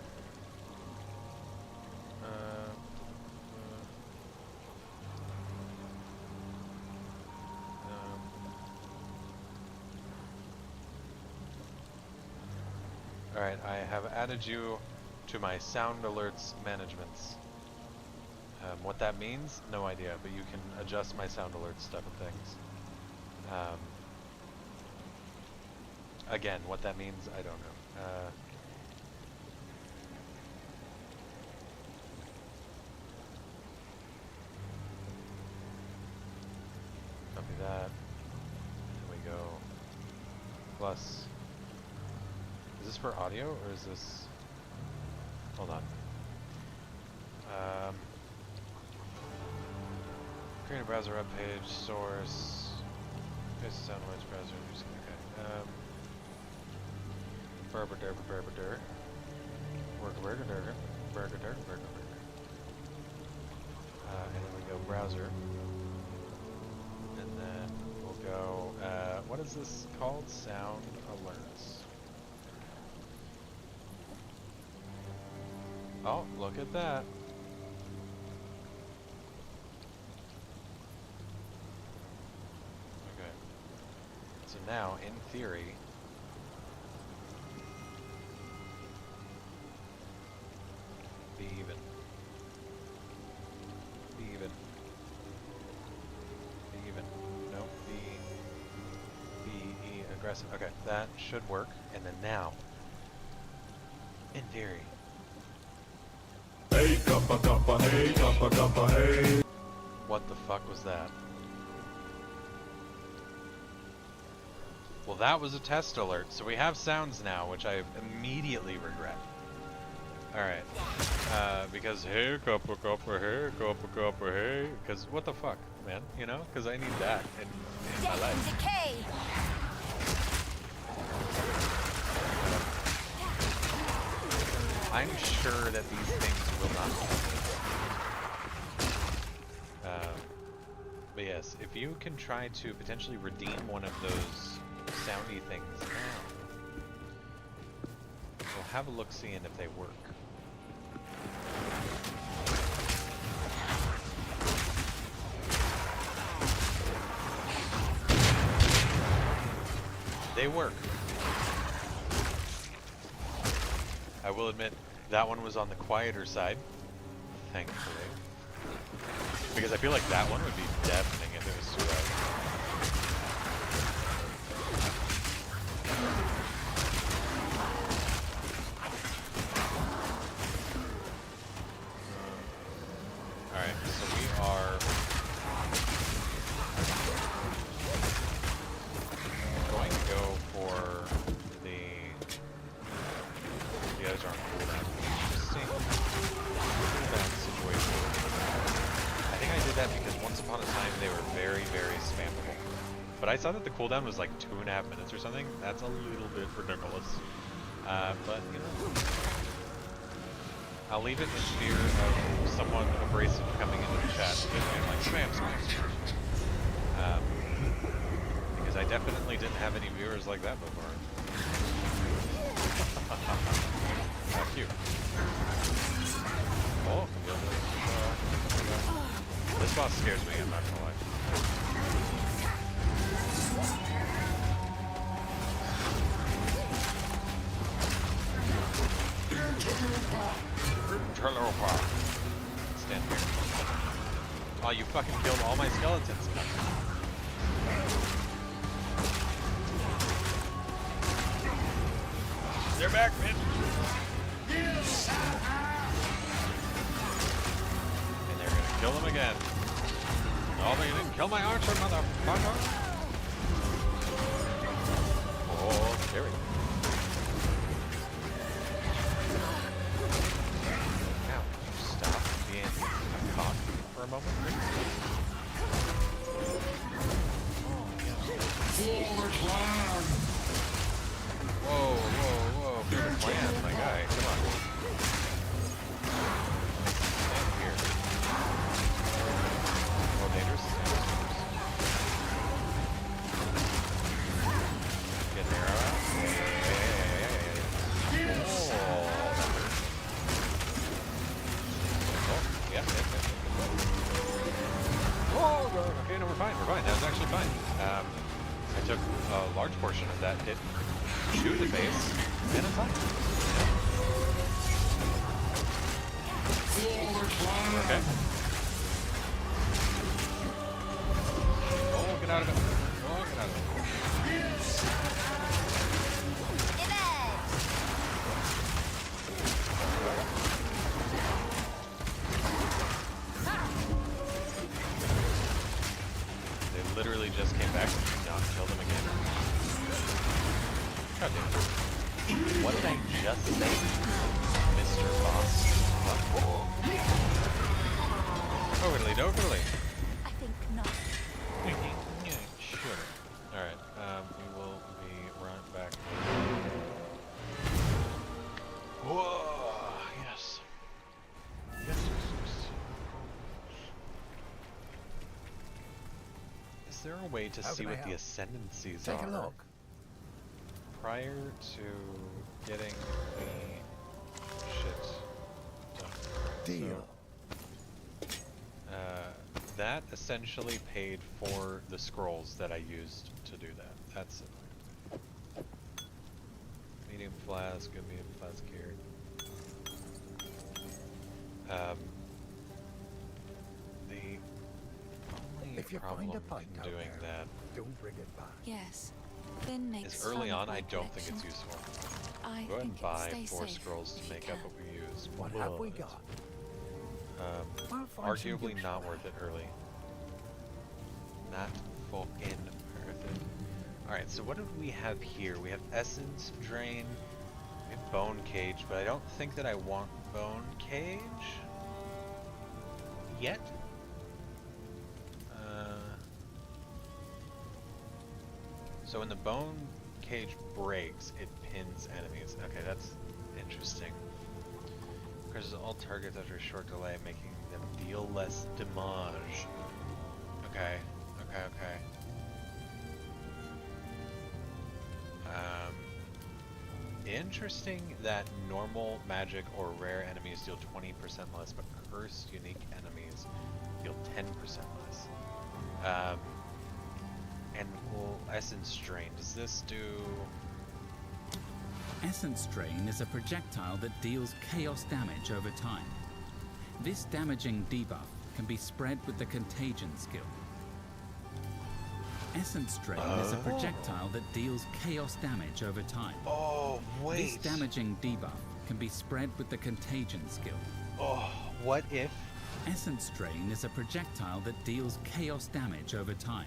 [SPEAKER 1] Alright, I have added you to my sound alerts managements. What that means, no idea, but you can adjust my sound alerts stuff and things. Again, what that means, I don't know. Copy that. There we go. Plus... Is this for audio, or is this... Hold on. Create a browser web page, source... There's the sound noise browser. Okay. Burger. And then we go browser. And then we'll go, what is this called? Sound alerts. Oh, look at that. Okay. So now, in theory, be even. Be even. Be even. No, be aggressive. Okay, that should work. And then now, in theory.
[SPEAKER 3] Hey, kappa, hey.
[SPEAKER 1] What the fuck was that? Well, that was a test alert, so we have sounds now, which I immediately regret. Alright. Because hey, kappa, hey. Because what the fuck, man? You know? Because I need that in my life.
[SPEAKER 4] Decay.
[SPEAKER 1] I'm sure that these things will not. But yes, if you can try to potentially redeem one of those soundy things now, we'll have a look-see and if they work. They work. I will admit, that one was on the quieter side, thankfully. Because I feel like that one would be deafening if it was too loud. Alright, so we are going to go for the others are on cooldown. Interesting cooldown situation. I think I did that because once upon a time they were very, very spammable. But I saw that the cooldown was like 2.5 minutes or something. That's a little bit ridiculous. But, you know, I'll leave it in fear of someone abrasive coming into the chat and being like, spam, spam, spam. Because I definitely didn't have any viewers like that before. How cute. Oh, this boss scares me, I'm not gonna lie. Stand here. Oh, you fucking killed all my skeletons. They're back, bitch! And they're gonna kill them again. Oh, they didn't kill my archer, motherfucker! Oh, scary. Now, stop being a cock for a moment. Whoa, whoa, whoa, for the plan, my guy, come on. Stand here. More dangerous, get an arrow out. Oh, yeah. Oh, okay, no, we're fine, that was actually fine. I took a large portion of that hit. Shoot the base, and it's fine. Okay. Oh, get out of it. Oh, get out of it. They literally just came back and did not kill them again. God damn it. What did I just say, Mr. Boss? What? Overly, overly.
[SPEAKER 4] I think not.
[SPEAKER 1] Yeah, sure. Is there a way to
[SPEAKER 3] How
[SPEAKER 1] see
[SPEAKER 3] can I
[SPEAKER 1] what the
[SPEAKER 3] help?
[SPEAKER 1] ascendancies
[SPEAKER 3] Take
[SPEAKER 1] are
[SPEAKER 3] a look.
[SPEAKER 1] prior to getting the shit done?
[SPEAKER 3] Deal.
[SPEAKER 1] That essentially paid for the scrolls that I used to do that. That's it. Medium flask, good medium flask here. The only
[SPEAKER 3] If you
[SPEAKER 1] problem
[SPEAKER 3] find a pint
[SPEAKER 1] in
[SPEAKER 3] out
[SPEAKER 1] doing
[SPEAKER 3] there,
[SPEAKER 1] that
[SPEAKER 3] don't bring it back.
[SPEAKER 4] Yes. Finn makes
[SPEAKER 1] is early
[SPEAKER 4] fun
[SPEAKER 1] on
[SPEAKER 4] of
[SPEAKER 1] I
[SPEAKER 4] my
[SPEAKER 1] don't think it's
[SPEAKER 4] collection.
[SPEAKER 1] useful.
[SPEAKER 4] I
[SPEAKER 1] Go ahead
[SPEAKER 4] think
[SPEAKER 1] and
[SPEAKER 4] it'll
[SPEAKER 1] buy
[SPEAKER 4] stay
[SPEAKER 1] 4
[SPEAKER 4] safe
[SPEAKER 1] scrolls
[SPEAKER 4] if
[SPEAKER 1] to
[SPEAKER 4] you
[SPEAKER 1] make up
[SPEAKER 4] can.
[SPEAKER 1] what we used.
[SPEAKER 3] What have we got? We'll find some
[SPEAKER 1] Arguably
[SPEAKER 3] use
[SPEAKER 1] not
[SPEAKER 3] for
[SPEAKER 1] worth it early. Not fucking worth it. Alright, so what do we have here? We have Essence Drain, we have Bone Cage, but I don't think that I want Bone Cage yet. So when the Bone Cage breaks, it pins enemies. Okay, that's interesting. Crushes all targets after a short delay, making them deal less damage. Okay, okay, okay. Interesting that normal magic or rare enemies deal 20% less, but cursed unique enemies deal 10% less. And well, Essence Drain, does this do...
[SPEAKER 5] Essence Drain is a projectile that deals chaos damage over time. This damaging debuff can be spread with the Contagion skill. Essence Drain is a projectile that deals chaos damage over time.
[SPEAKER 1] Oh, wait.
[SPEAKER 5] This damaging debuff can be spread with the Contagion skill.
[SPEAKER 1] Oh, what if...
[SPEAKER 5] Essence Drain is a projectile that deals chaos damage over time.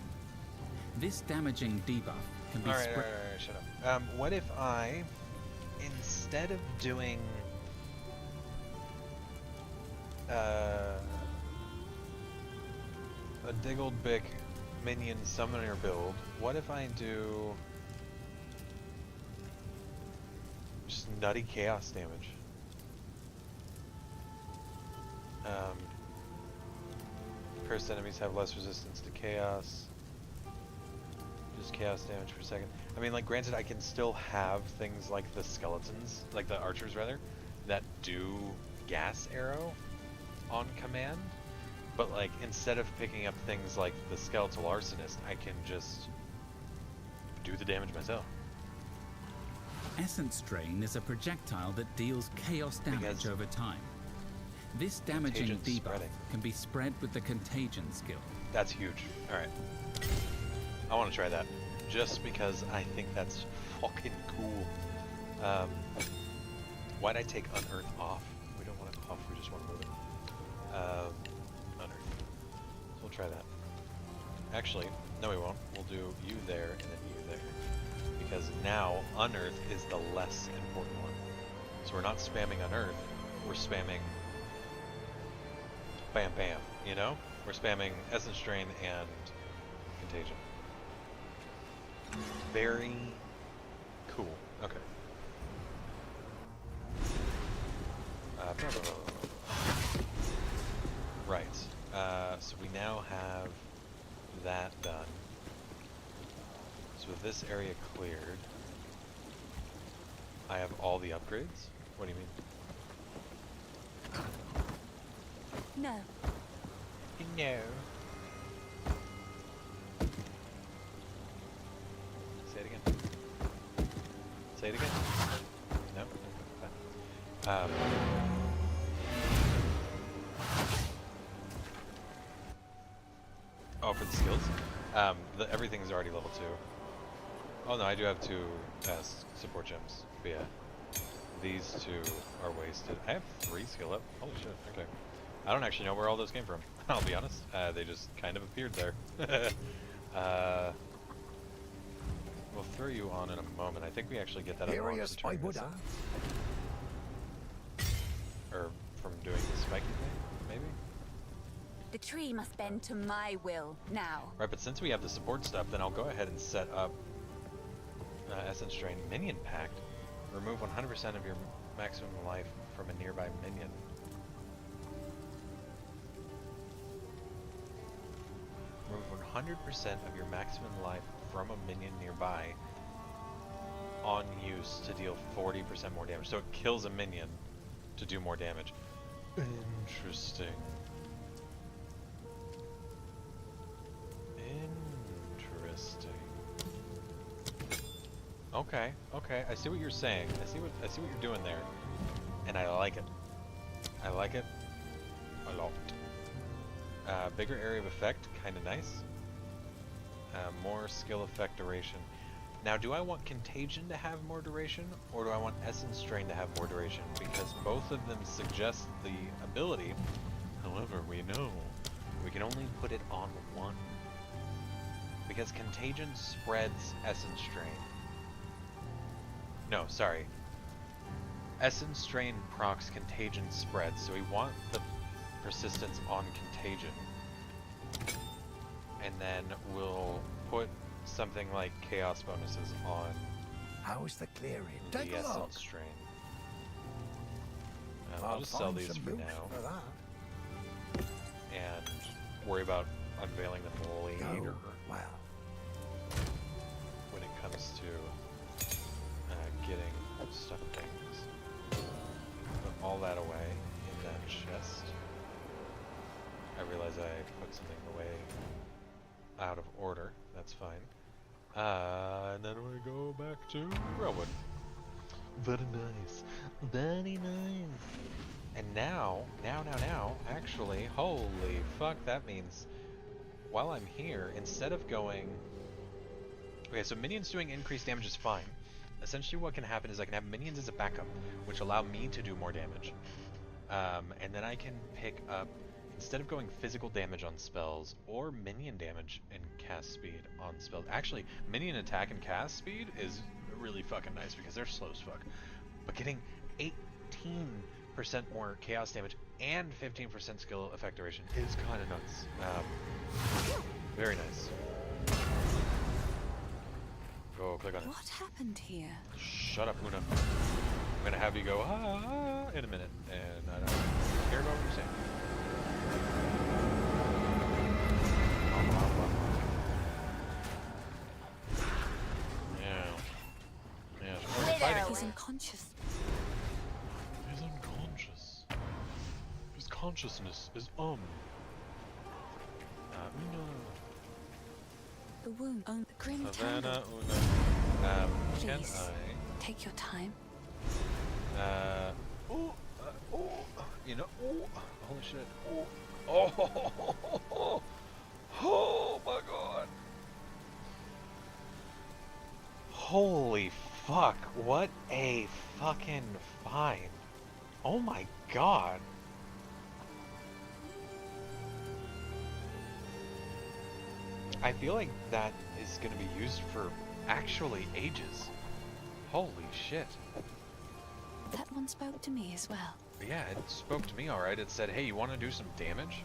[SPEAKER 5] This damaging debuff can be
[SPEAKER 1] Alright,
[SPEAKER 5] spread...
[SPEAKER 1] shut up. What if I, instead of doing... a Diggled Bick minion summoner build, what if I do... just nutty chaos damage? Cursed enemies have less resistance to chaos. Just chaos damage per second. I mean, like, granted, I can still have things like the skeletons, like the archers rather, that do gas arrow on command. But, like, instead of picking up things like the skeletal arsonist, I can just do the damage myself.
[SPEAKER 5] Essence Drain is a projectile that deals chaos damage
[SPEAKER 1] Because
[SPEAKER 5] over time. This damaging
[SPEAKER 1] Contagion's
[SPEAKER 5] debuff
[SPEAKER 1] spreading.
[SPEAKER 5] can be spread with the Contagion skill.
[SPEAKER 1] That's huge. Alright. I want to try that. Just because I think that's fucking cool. Why'd I take Unearth off? We don't want it off, we just want to move it. Unearth. So we'll try that. Actually, no we won't. We'll do you there and then you there. Because now Unearth is the less important one. So we're not spamming Unearth, we're spamming Bam Bam, you know? We're spamming Essence Drain and Contagion. Very cool. Okay. Right. So we now have that done. So with this area cleared, I have all the upgrades? What do you mean?
[SPEAKER 4] No.
[SPEAKER 1] No. Say it again. Say it again. No? Fine. Oh, for the skills? Everything's already level 2. Oh no, I do have 2 support gems. But yeah. These 2 are wasted. I have 3 skill up. Holy shit, okay. I don't actually know where all those came from. I'll be honest. They just kind of appeared there. We'll throw you on in a moment. I think we actually get that unlocked
[SPEAKER 3] Curious,
[SPEAKER 1] to turn
[SPEAKER 3] I would
[SPEAKER 1] this
[SPEAKER 3] ask.
[SPEAKER 1] or from doing the spiky thing, maybe?
[SPEAKER 4] The tree must bend to my will now.
[SPEAKER 1] Right, but since we have the support stuff, then I'll go ahead and set up Essence Drain Minion Pact. Remove 100% of your maximum life from a nearby minion. Remove 100% of your maximum life from a minion nearby on use to deal 40% more damage. So it kills a minion to do more damage. Interesting. Interesting. Okay, okay, I see what you're saying. I see what you're doing there. And I like it. I like it a lot. Bigger area of effect, kinda nice. More skill effect duration. Now, do I want Contagion to have more duration, or do I want Essence Strain to have more duration? Because both of them suggest the ability. However, we know we can only put it on one. Because Contagion spreads Essence Strain. No, sorry. Essence Strain procs Contagion spread, so we want the persistence on Contagion. And then we'll put something like Chaos bonuses on
[SPEAKER 3] How's the clearing?
[SPEAKER 1] the
[SPEAKER 3] Take a look.
[SPEAKER 1] Essence Strain. I'll just sell
[SPEAKER 3] find
[SPEAKER 1] these
[SPEAKER 3] some
[SPEAKER 1] for
[SPEAKER 3] use
[SPEAKER 1] now.
[SPEAKER 3] for that.
[SPEAKER 1] And worry about unveiling them later
[SPEAKER 3] Oh, well.
[SPEAKER 1] when it comes to getting stuff things. Put all that away in that chest. I realize I put something away out of order. That's fine. And then we go back to Relwood. Very nice. Very nice. And now, actually, holy fuck, that means while I'm here, instead of going... Okay, so minions doing increased damage is fine. Essentially what can happen is I can have minions as a backup, which allow me to do more damage. And then I can pick up, instead of going physical damage on spells, or minion damage and cast speed on spells. Actually, minion attack and cast speed is really fucking nice because they're slow as fuck. But getting 18% more chaos damage and 15% skill effect duration is kind of nuts. Very nice. Go click on it.
[SPEAKER 4] What happened here?
[SPEAKER 1] Shut up, Una. I'm gonna have you go in a minute, and I don't care about what you're saying. Yeah. We're fighting.
[SPEAKER 4] He's unconscious.
[SPEAKER 1] He's unconscious. His consciousness is Una.
[SPEAKER 4] The wound on the grim
[SPEAKER 1] Savannah,
[SPEAKER 4] tangle.
[SPEAKER 1] Una. Can
[SPEAKER 4] Please, take your time.
[SPEAKER 1] You know, holy shit. Oh my god. Holy fuck, what a fucking find. Oh my god. I feel like that is gonna be used for actually ages. Holy shit.
[SPEAKER 4] That one spoke to me as well.
[SPEAKER 1] Yeah, it spoke to me alright. It said, hey, you want to do some damage?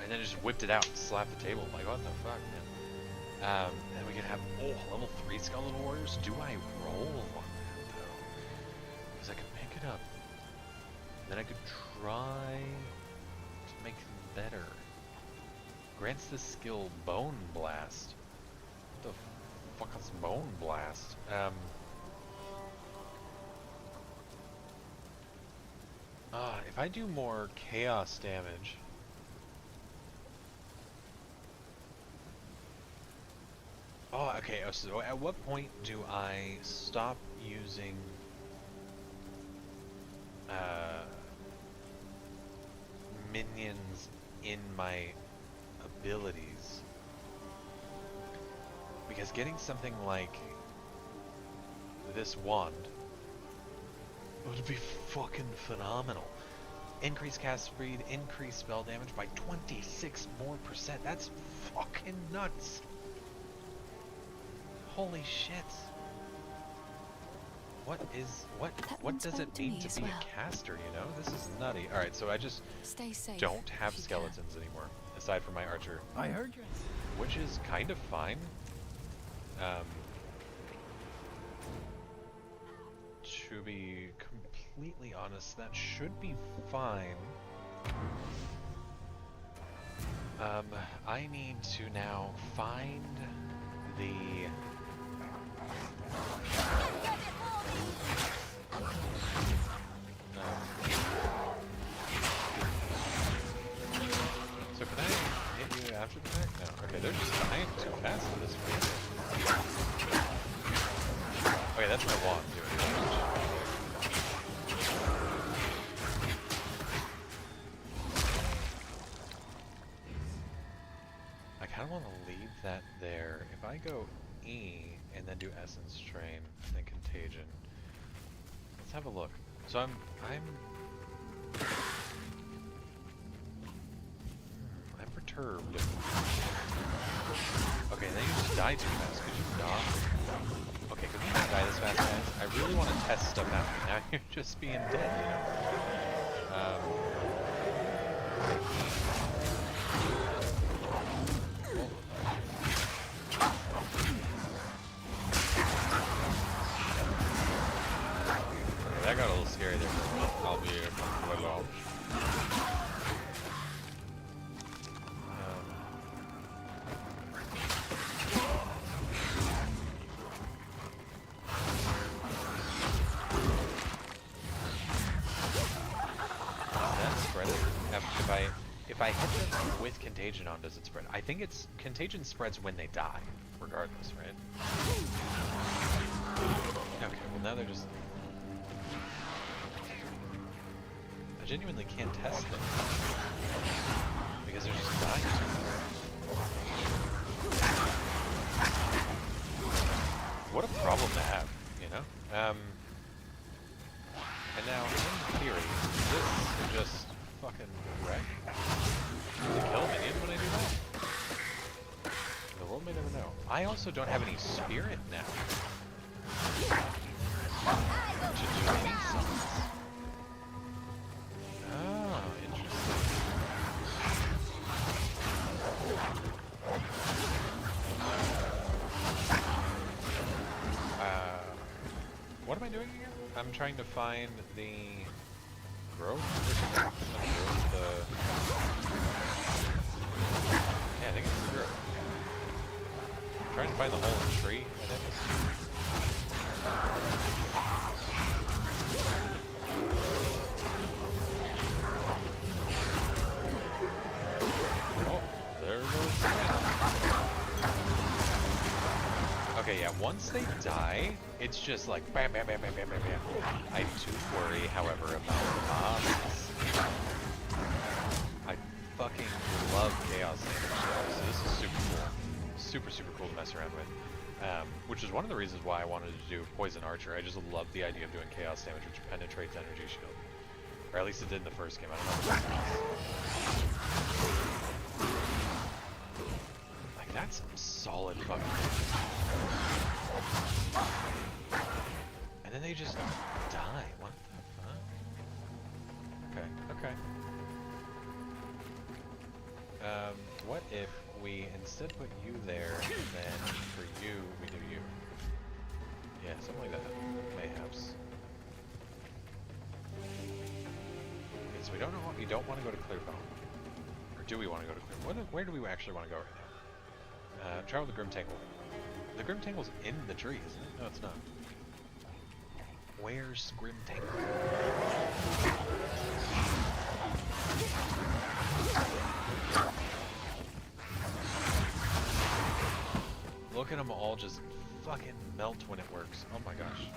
[SPEAKER 1] And then it just whipped it out and slapped the table. Like, what the fuck, man? And we can have, level 3 Skeletal Warriors? Do I roll on that, though? Because I could pick it up. Then I could try to make them better. Grants the skill Bone Blast. What the fuck is Bone Blast? If I do more chaos damage... Oh, okay, so at what point do I stop using... minions in my abilities? Because getting something like this wand would be fucking phenomenal. Increase cast speed, increase spell damage by 26 more %. That's fucking nuts. Holy shit. What does it mean to be a caster, you know? This is nutty. Alright, so I just
[SPEAKER 4] Stay safe.
[SPEAKER 1] don't have
[SPEAKER 4] if you
[SPEAKER 1] skeletons anymore, aside from my archer.
[SPEAKER 3] I heard you.
[SPEAKER 1] Which is kind of fine. To be completely honest, that should be fine. I need to now find the... So can I hit you after the fact? No. Okay, they're just dying too fast at this point. Okay, that's my wand doing damage. I kind of want to leave that there. If I go E and then do Essence Train and then Contagion, let's have a look. So I'm perturbed. Okay, then you just die too fast. Could you not? Okay, could you not die this fast, guys? I really want to test stuff out. Now you're just being dead, you know? That got a little scary there for a minute. I'll be alone. If I hit them with Contagion on, does it spread? I think it's Contagion spreads when they die, regardless, right? Okay, well now they're just... I genuinely can't test them because they're just dying. What a problem to have, you know? And now, in theory, this is just fucking wreck. Does it kill a minion when I do that? The world may never know. I also don't have any spirit now to do any summons. Oh, interesting. What am I doing here? I'm trying to find the growth or something? Yeah, I think it's the growth. I'm trying to find the hole in the tree, I think. Oh, there goes the wind. Okay, yeah, once they die, it's just like bam, bam, bam, bam, bam, bam, bam. I do worry, however, about the mobs. I fucking love chaos damage, so this is super cool. Super, super cool to mess around with. Which is one of the reasons why I wanted to do Poison Archer. I just love the idea of doing chaos damage, which penetrates energy shield. Or at least it did in the first game, I don't know if it's like, that's some solid fucking damage. And then they just die. What the fuck? Okay, okay. What if we instead put you there, and then for you, we do you? Yeah, something like that. Mayhaps. Okay, so we don't know what we don't want to go to Clearbone. Or do we want to go to Clearbone? Where do we actually want to go right now? Travel the Grim Tangle. The Grim Tangle's in the tree, isn't it? No, it's not. Where's Grim Tangle? Look at them all just fucking melt when it works. Oh my gosh.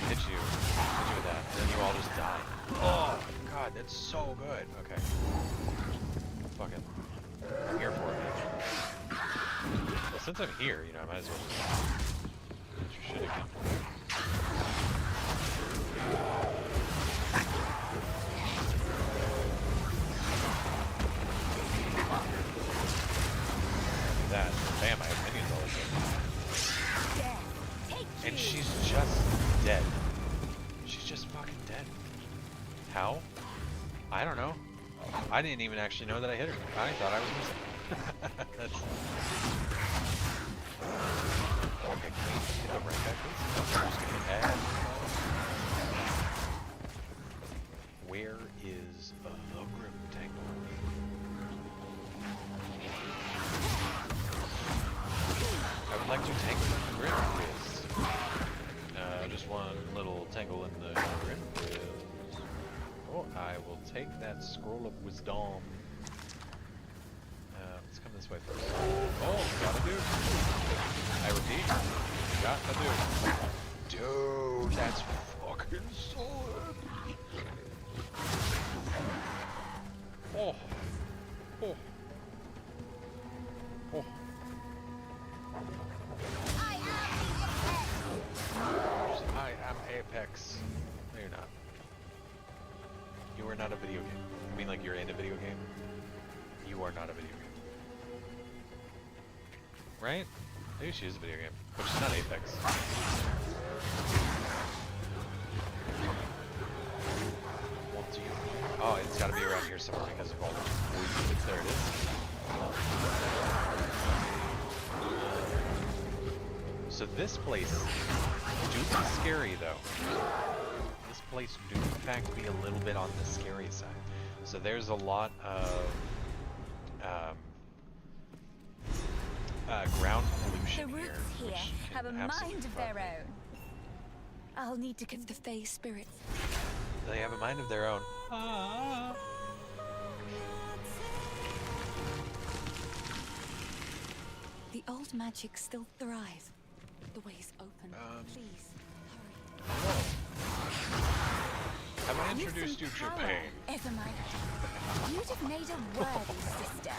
[SPEAKER 1] Hit you with that, and then you all just die. Oh god, that's so good. Okay. Fucking, I'm here for it. Well, since I'm here, you know, I might as well just get your shit again. That. Bam, I have minions all the time. And she's just dead. She's just fucking dead. How? I don't know. I didn't even actually know that I hit her. I thought I was missing. That's... Okay, can we hit the right back, please? I'm just gonna hit add. Where is the Grim Tangle? I will take that scroll of wisdom. Let's come this way first. Oh, got a dude. I repeat, got a dude. Dude, that's fucking solid. Oh. Oh. Oh. I am Apex. No, you're not. You are not a video game. I mean, like, you're in a video game. You are not a video game. Right? Maybe she is a video game, but she's not Apex. What do you... Oh, it's gotta be around here somewhere because of all the... There it is. So this place do be scary though. This place do in fact be a little bit on the scary side. So there's a lot of ground pollution
[SPEAKER 4] The
[SPEAKER 1] here.
[SPEAKER 4] roots here
[SPEAKER 1] which
[SPEAKER 4] have a
[SPEAKER 1] can
[SPEAKER 4] mind
[SPEAKER 1] absolutely
[SPEAKER 4] of
[SPEAKER 1] fuck
[SPEAKER 4] their
[SPEAKER 1] me.
[SPEAKER 4] own. I'll need to give the Fae spirits.
[SPEAKER 1] They have a mind of their own.
[SPEAKER 4] The old magic still thrives. The way's open. Please, hurry.
[SPEAKER 1] Have I introduced you to pain?
[SPEAKER 4] Evermine. You'd have made a worthy sister.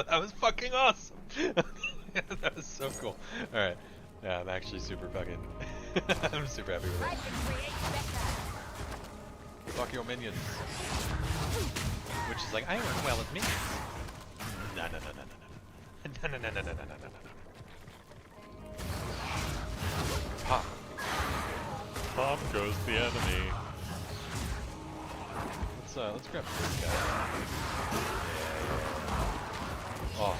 [SPEAKER 1] That was fucking awesome. That was so cool. Alright. Yeah, I'm actually super fucking... I'm super happy with
[SPEAKER 4] I
[SPEAKER 1] it.
[SPEAKER 4] can create better.
[SPEAKER 1] Fuck your minions. Which is like, I work well with minions. No, no, no, no, no, no. No, no, no, no, no, no, no, no, no. Pop. Pop goes the enemy. Let's grab this guy. Yeah. Oh.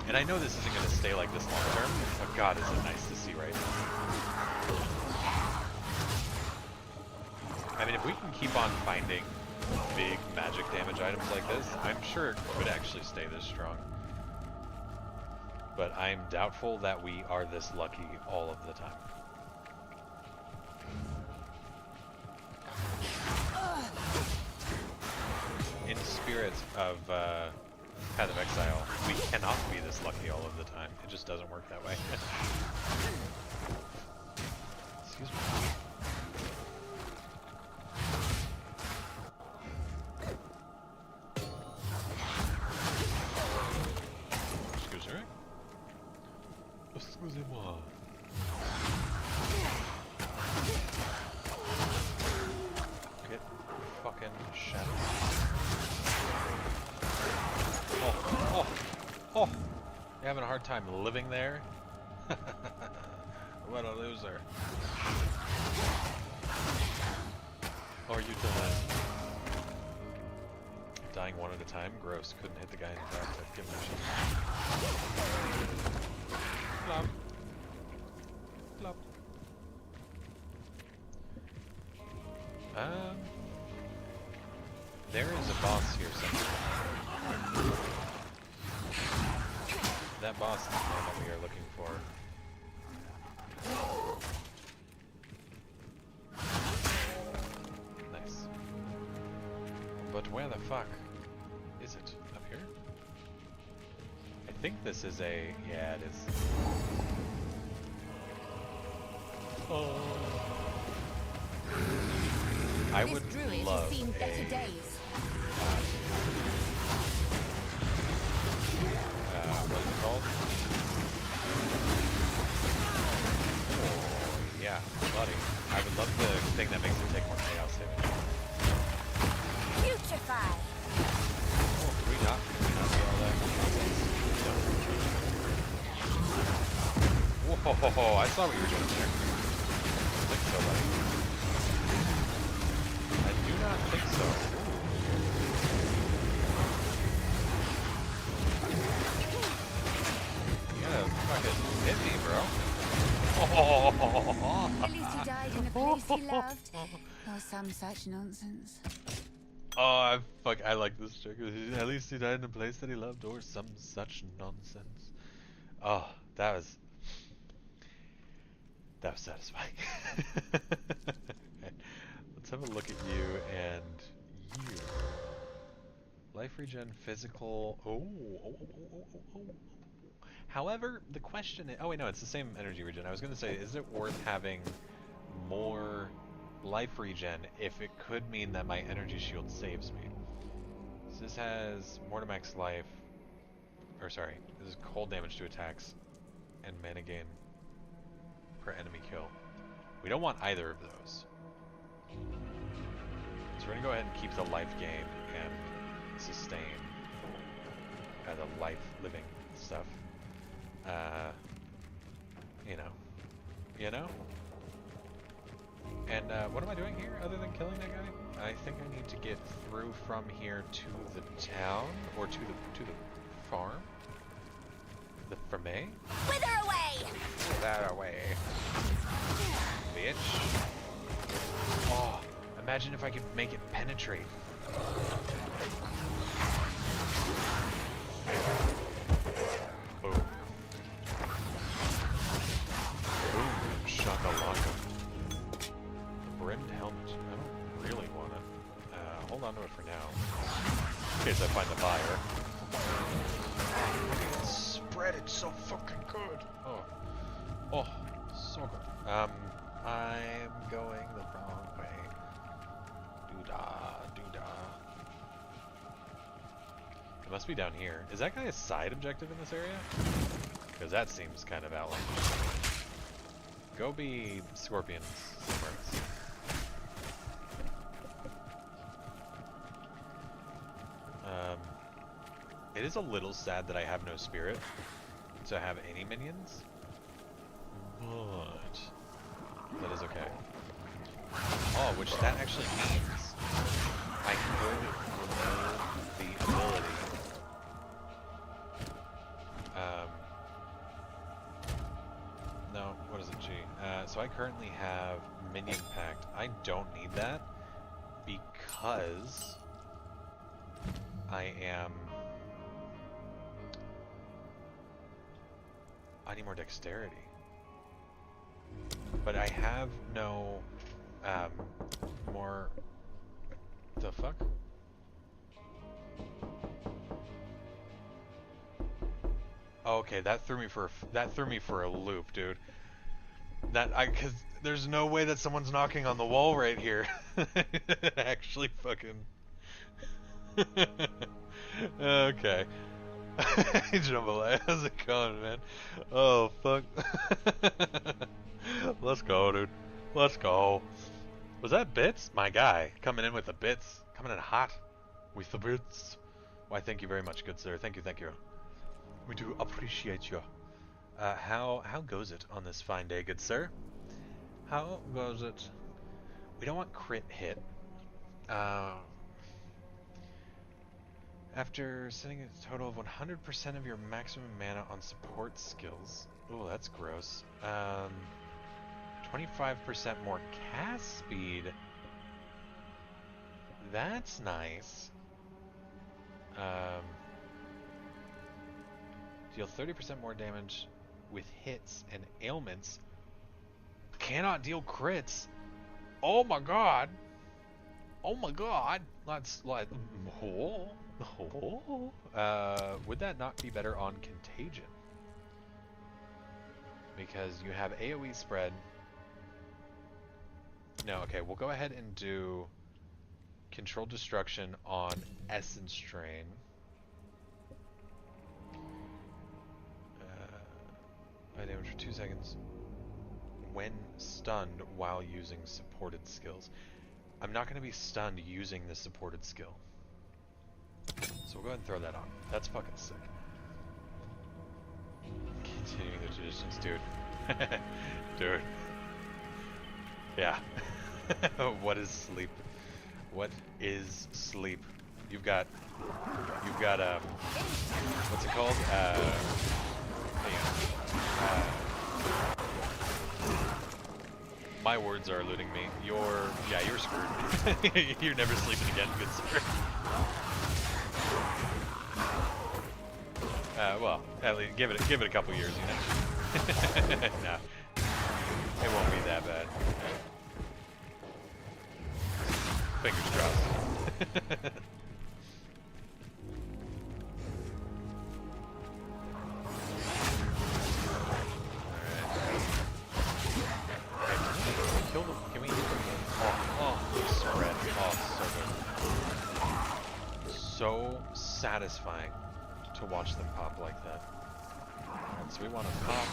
[SPEAKER 1] And I know this isn't gonna stay like this long term, but God, is it nice to see right now. I mean, if we can keep on finding big magic damage items like this, I'm sure it could actually stay this strong. But I'm doubtful that we are this lucky all of the time. In spirit of Path of Exile, we cannot be this lucky all of the time. It just doesn't work that way. Excuse me. Excusez-moi. Excusez-moi. Get fucking shattered. Oh! You're having a hard time living there? What a loser. Or you dying one at a time? Gross. Couldn't hit the guy in the back to give him a shot. Plop. Plop. There is a boss here somewhere. That boss is the one that we are looking for. Nice. But where the fuck is it? Up here? I think this is a... yeah, it is. Oh. I would
[SPEAKER 4] This druid
[SPEAKER 1] love
[SPEAKER 4] has seen better
[SPEAKER 1] a...
[SPEAKER 4] days.
[SPEAKER 1] what is it called? Oh, yeah, bloody. I would love the thing that makes it take more chaos damage.
[SPEAKER 4] Putrefy.
[SPEAKER 1] Oh, did we not do all that? Whoa, I saw what you were doing there. I think so, buddy. I do not think so. Fucking hit me, bro.
[SPEAKER 4] At least he died in a place he loved. Or some such nonsense.
[SPEAKER 1] Oh, I like this trick. At least he died in a place that he loved, or some such nonsense. Oh, that that was satisfying. Let's have a look at you and you. Life regen, physical. However, the question is, oh wait, no, it's the same energy regen. I was going to say, is it worth having more life regen if it could mean that my energy shield saves me? So this has more to max life, or sorry, this is cold damage to attacks and mana gain per enemy kill. We don't want either of those. So we're going to go ahead and keep the life gain and sustain the life living stuff. You know? And what am I doing here other than killing that guy? I think I need to get through from here to the town, or to the farm. The Frame?
[SPEAKER 4] Wither away!
[SPEAKER 1] That away. Bitch. Oh, imagine if I could make it penetrate. Boom. Boom. Shakalaka. Brimmed helmet. I don't really want it. Hold on to it for now. In case I find the buyer. Spread it so fucking good. Oh, so good. I'm going the wrong way. Doo-dah. It must be down here. Is that guy a side objective in this area? Because that seems kind of outlandish. Go be scorpions somewhere else. It is a little sad that I have no spirit to have any minions, but that is okay. Oh, which that actually means I could remove the ability. No, what is it, G? So I currently have Minion Pact. I don't need that because I need more dexterity. But I have no more. The fuck? Oh, okay, that threw me for a loop, dude. Cause there's no way that someone's knocking on the wall right here. Actually, fucking. Okay. Hey, Jambalaya, how's it going, man? Oh, fuck. Let's go, dude. Let's go. Was that Bits? My guy, coming in with the bits. Coming in hot with the bits. Why, thank you very much, good sir. Thank you, thank you. We do appreciate you. How goes it on this fine day, good sir? How goes it? We don't want crit hit. After setting a total of 100% of your maximum mana on support skills. Oh, that's gross. 25% more cast speed. That's nice. Deal 30% more damage with hits and ailments. Cannot deal crits. Oh my god. Oh my god. That's like... would that not be better on Contagion? Because you have AoE spread. No, okay, we'll go ahead and do Controlled Destruction on Essence Drain. By damage for 2 seconds when stunned while using supported skills. I'm not going to be stunned using the supported skill. So we'll go ahead and throw that on. That's fucking sick. Continuing the traditions, dude. Dude. Yeah. What is sleep? What is sleep? You've got what's it called? My words are eluding me. You're screwed. You're never sleeping again, good sir. Well, at least give it a couple years, you know. Nah, it won't Fingers crossed. Kill them. Can we hit them? Oh, spread. Oh, so good. So satisfying to watch them pop like that. Alright, so we want to pop.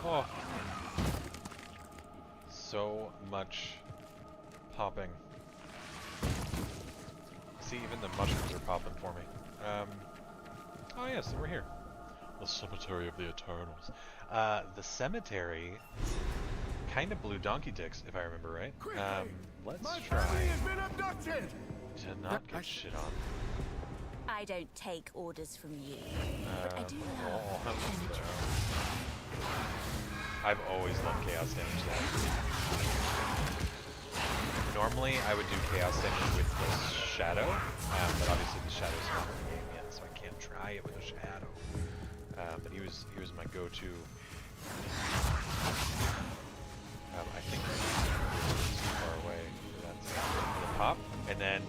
[SPEAKER 1] Oh. So much popping. See, even the mushrooms are popping for me. Oh yes, we're here. The Cemetery of the Eternals. The cemetery kind of blew donkey dicks, if I remember right. Let's
[SPEAKER 3] My
[SPEAKER 1] try
[SPEAKER 3] family has been abducted!
[SPEAKER 1] to not get shit on.
[SPEAKER 4] I don't take orders from you, but I do
[SPEAKER 1] oh,
[SPEAKER 4] love energy.
[SPEAKER 1] I've always loved chaos damage though. Normally I would do chaos damage with the shadow, but obviously the shadow's not in the game yet, so I can't try it with a shadow. But he was my go-to. I think he's too far away for that. So the pop, and then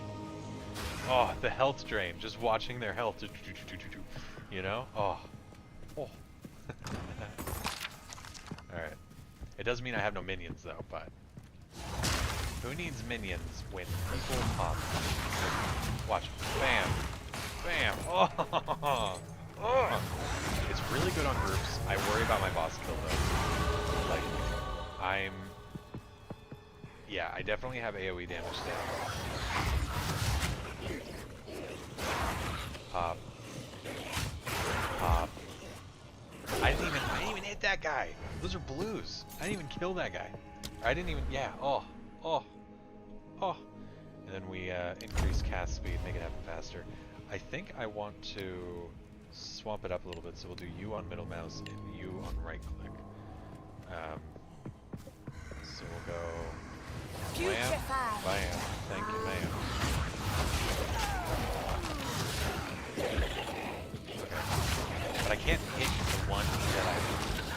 [SPEAKER 1] the health drain. Just watching their health, you know. Oh. All right. It does mean I have no minions though, but who needs minions when people pop? Watch. Bam. Bam. Oh. Oh. It's really good on groups. I worry about my boss kill though. Like, yeah, I definitely have AoE damage down. Pop. Pop. I didn't even hit that guy. Those are blues. I didn't even kill that guy. I didn't even, yeah, oh. And then we increase cast speed, make it happen faster. I think I want to swamp it up a little bit, so we'll do you on middle mouse and you on right click. So we'll go bam, bam, thank you ma'am. Okay. But I can't hit the one that I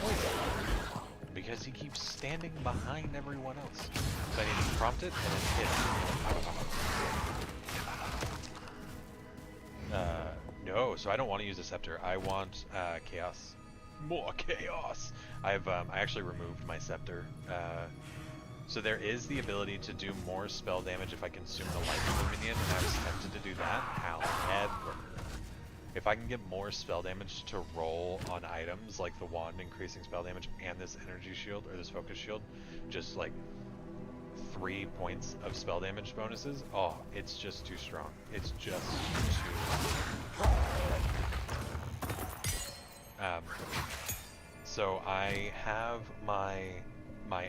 [SPEAKER 1] poisoned because he keeps standing behind everyone else. So I need to prompt it and then hit him. No, so I don't want to use a scepter. I want chaos. More chaos. I actually removed my scepter. So there is the ability to do more spell damage if I consume the life of the minion, and I was tempted to do that. However, if I can get more spell damage to roll on items like the wand increasing spell damage and this energy shield or this focus shield, just like 3 points of spell damage bonuses, oh, it's just too strong. It's just too... So I have my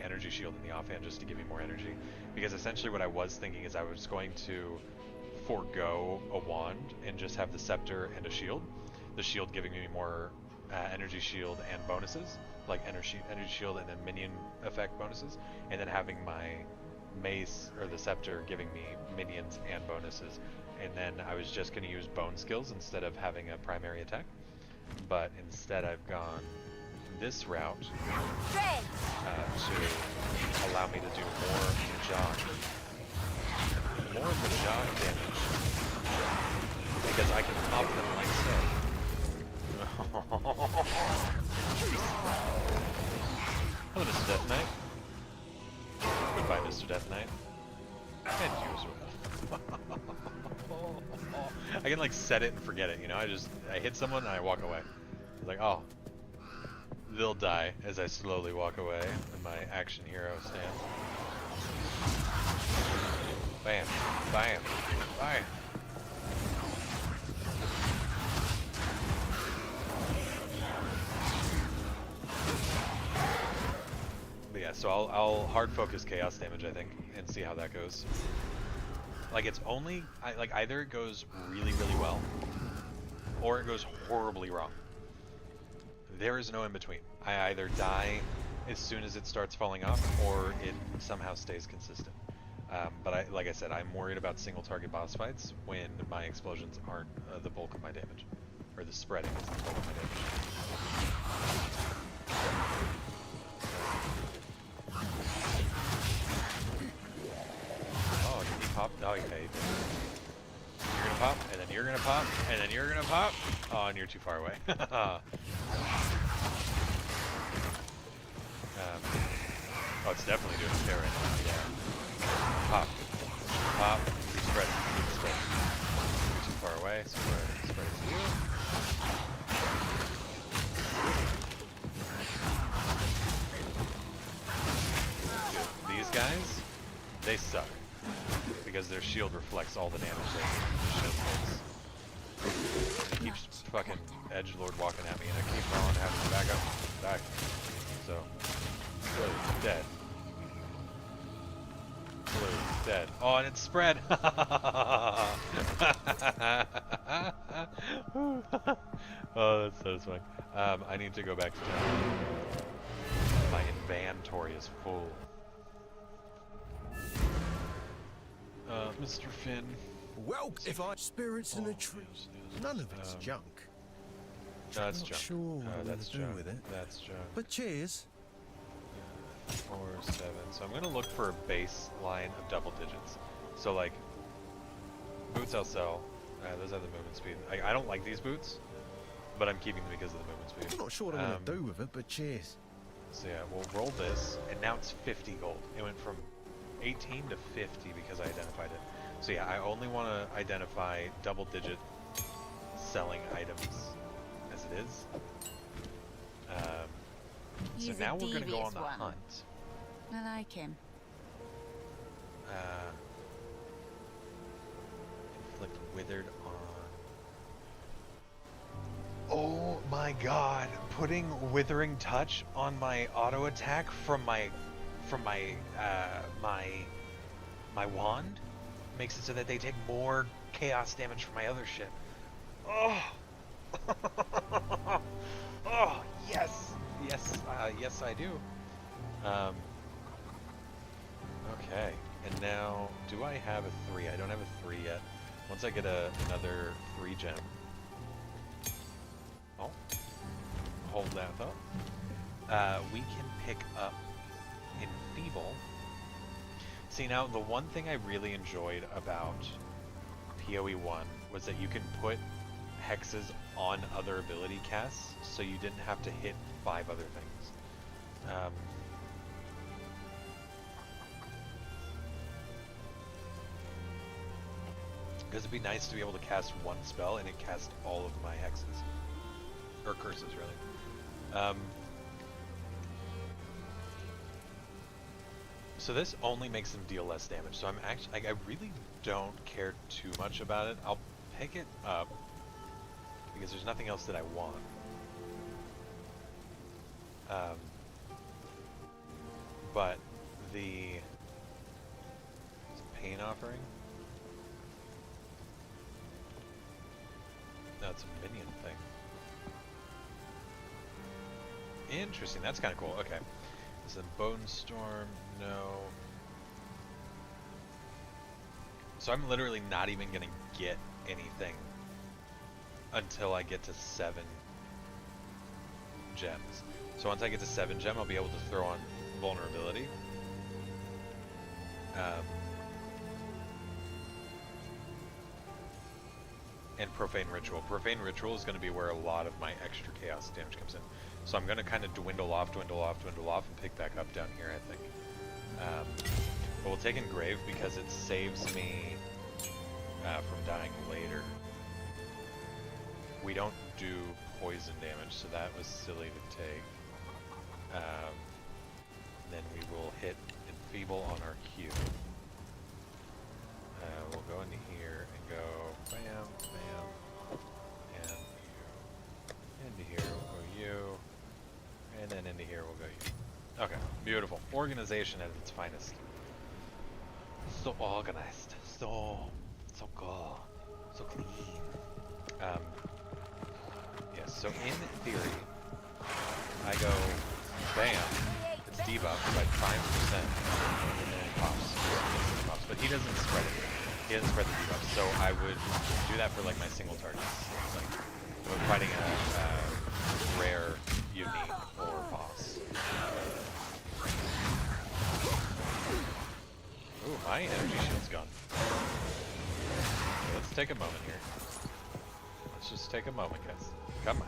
[SPEAKER 1] energy shield in the offhand just to give me more energy, because essentially what I was thinking is I was going to forego a wand and just have the scepter and a shield. The shield giving me more energy shield and bonuses, like energy shield and then minion effect bonuses, and then having my mace or the scepter giving me minions and bonuses, and then I was just going to use bone skills instead of having a primary attack. But instead I've gone this route to allow me to do more Majog damage, because I can pop them like so. Hello, Mr. Death Knight. Goodbye, Mr. Death Knight. And you as well. I can like set it and forget it, you know? I hit someone and I walk away. It's like, oh, they'll die as I slowly walk away in my action hero stance. Bam, bam, bam. But yeah, so I'll hard focus chaos damage, I think, and see how that goes. Like, it's only, like, either it goes really, really well, or it goes horribly wrong. There is no in between. I either die as soon as it starts falling off, or it somehow stays consistent. But like I said, I'm worried about single target boss fights when my explosions aren't the bulk of my damage, or the spreading is the bulk of my damage. Oh, yeah, you did. You're gonna pop, and then you're gonna pop, and then you're gonna pop. Oh, and you're too far away. Oh, it's definitely doing a tear right now. Yeah. Pop. Pop. Spread it. Spread it. You're too far away. Spread it. Spread it to you. Dude, these guys, they suck. Because their shield reflects all the damage that the shield takes. It keeps fucking edgelord walking at me, and I keep on having to back up. Back. So, blue, dead. Blue, dead. Oh, and it's spread! Oh, that's satisfying. I need to go back to town. My inventory is full. Mr. Finn.
[SPEAKER 3] Well, if I spirits in a tree,
[SPEAKER 1] yes.
[SPEAKER 3] none of it's junk.
[SPEAKER 1] No, that's
[SPEAKER 3] Not
[SPEAKER 1] junk.
[SPEAKER 3] sure what I'm
[SPEAKER 1] That's
[SPEAKER 3] gonna do
[SPEAKER 1] junk.
[SPEAKER 3] with it.
[SPEAKER 1] That's junk.
[SPEAKER 3] But cheers.
[SPEAKER 1] 4, 7. So I'm gonna look for a baseline of double digits. So like, boots I'll sell. Those have the movement speed. I don't like these boots, but I'm keeping them because of the movement speed.
[SPEAKER 3] I'm not sure what I'm gonna do with it, but cheers.
[SPEAKER 1] So yeah, we'll roll this, and now it's 50 gold. It went from 18 to 50 because I identified it. So yeah, I only want to identify double-digit selling items as it is. So
[SPEAKER 4] He's
[SPEAKER 1] now
[SPEAKER 4] a
[SPEAKER 1] we're gonna go on
[SPEAKER 4] devious
[SPEAKER 1] the
[SPEAKER 4] one.
[SPEAKER 1] hunt.
[SPEAKER 4] I like him.
[SPEAKER 1] Inflict withered on. Oh my god! Putting withering touch on my auto attack from my wand makes it so that they take more chaos damage from my other shit. Oh! Oh yes, yes I do. Okay, and now do I have a 3? I don't have a 3 yet. Once I get another 3 gem. Oh, hold that thought. We can pick up Enfeeble. See, now the one thing I really enjoyed about PoE 1 was that you can put hexes on other ability casts, so you didn't have to hit 5 other things. Because it'd be nice to be able to cast one spell and it casts all of my hexes. Or curses, really. So this only makes them deal less damage. So I'm actually, I really don't care too much about it. I'll pick it up because there's nothing else that I want. But the pain offering. No, it's a minion thing. Interesting. That's kind of cool. Okay. Is it Bone Storm? No. So I'm literally not even gonna get anything until I get to 7 gems. So once I get to 7 gem, I'll be able to throw on vulnerability. And Profane Ritual. Profane Ritual is going to be where a lot of my extra chaos damage comes in. So I'm going to kind of dwindle off, and pick back up down here, I think. But we'll take Engrave because it saves me from dying later. We don't do poison damage, so that was silly to take. Then we will hit Enfeeble on our Q. We'll go into here and go bam, bam, and you. Into here we'll go you, and then into here we'll go you. Okay, beautiful. Organization at its finest. So organized, so good, so clean. Yes, so in theory, I go bam, it's debuffed by 5%, and then it pops. But he doesn't spread it. He doesn't spread the debuff, so I would do that for like my single targets. Like when fighting a rare, unique, or boss. Ooh, my energy shield's gone. just take a moment here. Let's just take a moment, guys. Come on.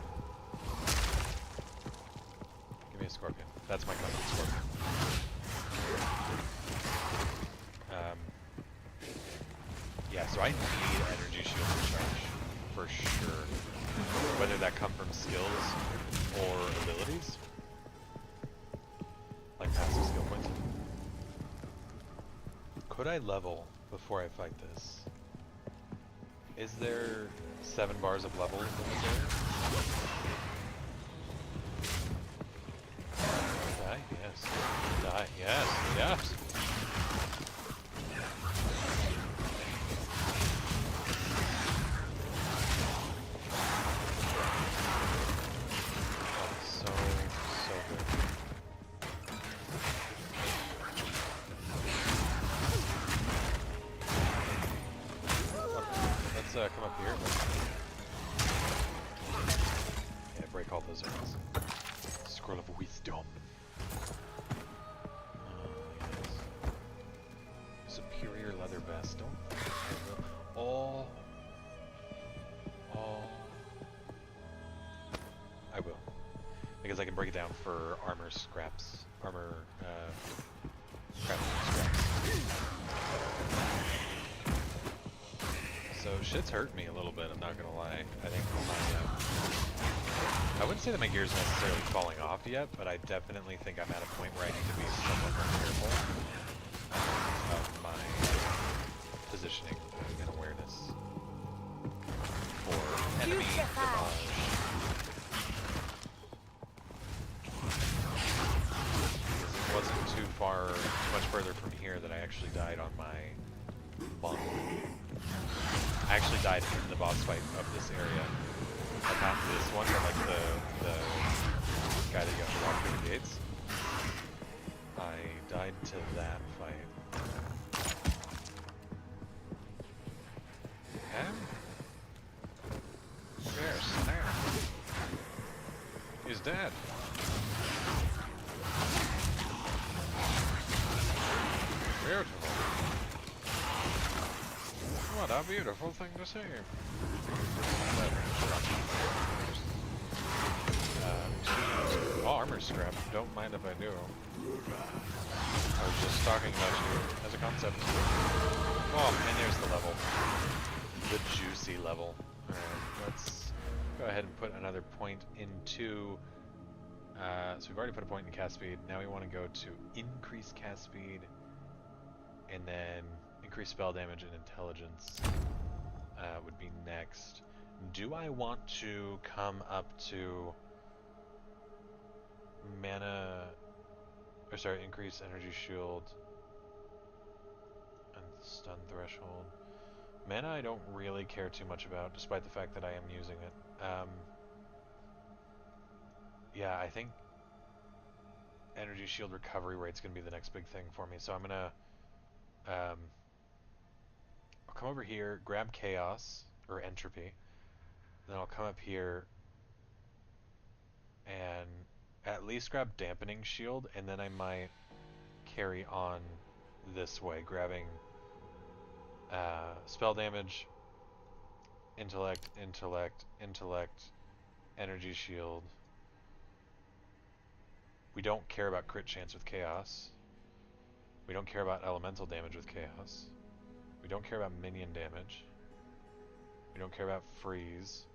[SPEAKER 1] Give me a scorpion. That's my comfort scorpion. Yeah, so I need energy shield recharge for sure. Whether that come from skills or abilities. Like passive skill points. Could I level before I fight this? Is there 7 bars of level in this area? Die, yes. Die, yes, yes! Oh, so good. Let's come up here. Yeah, break all those areas. Scroll of Wisdom. Yes. Superior leather vest. Don't. Oh. I will. Because I can break it down for armor scraps. Crafting scraps. So shit's hurt me a little bit, I'm not gonna lie. I think I wouldn't say that my gear's necessarily falling off yet, but I definitely think I'm at a point where I need to be somewhat more careful of my positioning and awareness for enemy damage. It wasn't too much further from here that I actually died on my monk. I actually died in the boss fight of this area. But not this one, but like the guy that you have to walk through the gates. I died to that fight. Okay. Yes, there. He's dead. Beautiful. What a beautiful thing to see. Armor scrap. Don't mind if I do. I was just talking about you as a concept. Oh, and there's the level. The juicy level. Alright, let's go ahead and put another point into... so we've already put a point in cast speed. Now we want to go to increase cast speed. And then increase spell damage and intelligence would be next. Do I want to come up to mana, or sorry, increase energy shield and stun threshold? Mana I don't really care too much about, despite the fact that I am using it. Yeah, I think energy shield recovery rate's gonna be the next big thing for me, so I'm gonna I'll come over here, grab chaos or entropy, then I'll come up here and at least grab dampening shield, and then I might carry on this way, grabbing spell damage, intellect, energy shield. We don't care about crit chance with chaos. We don't care about elemental damage with chaos. We don't care about minion damage. We don't care about freeze.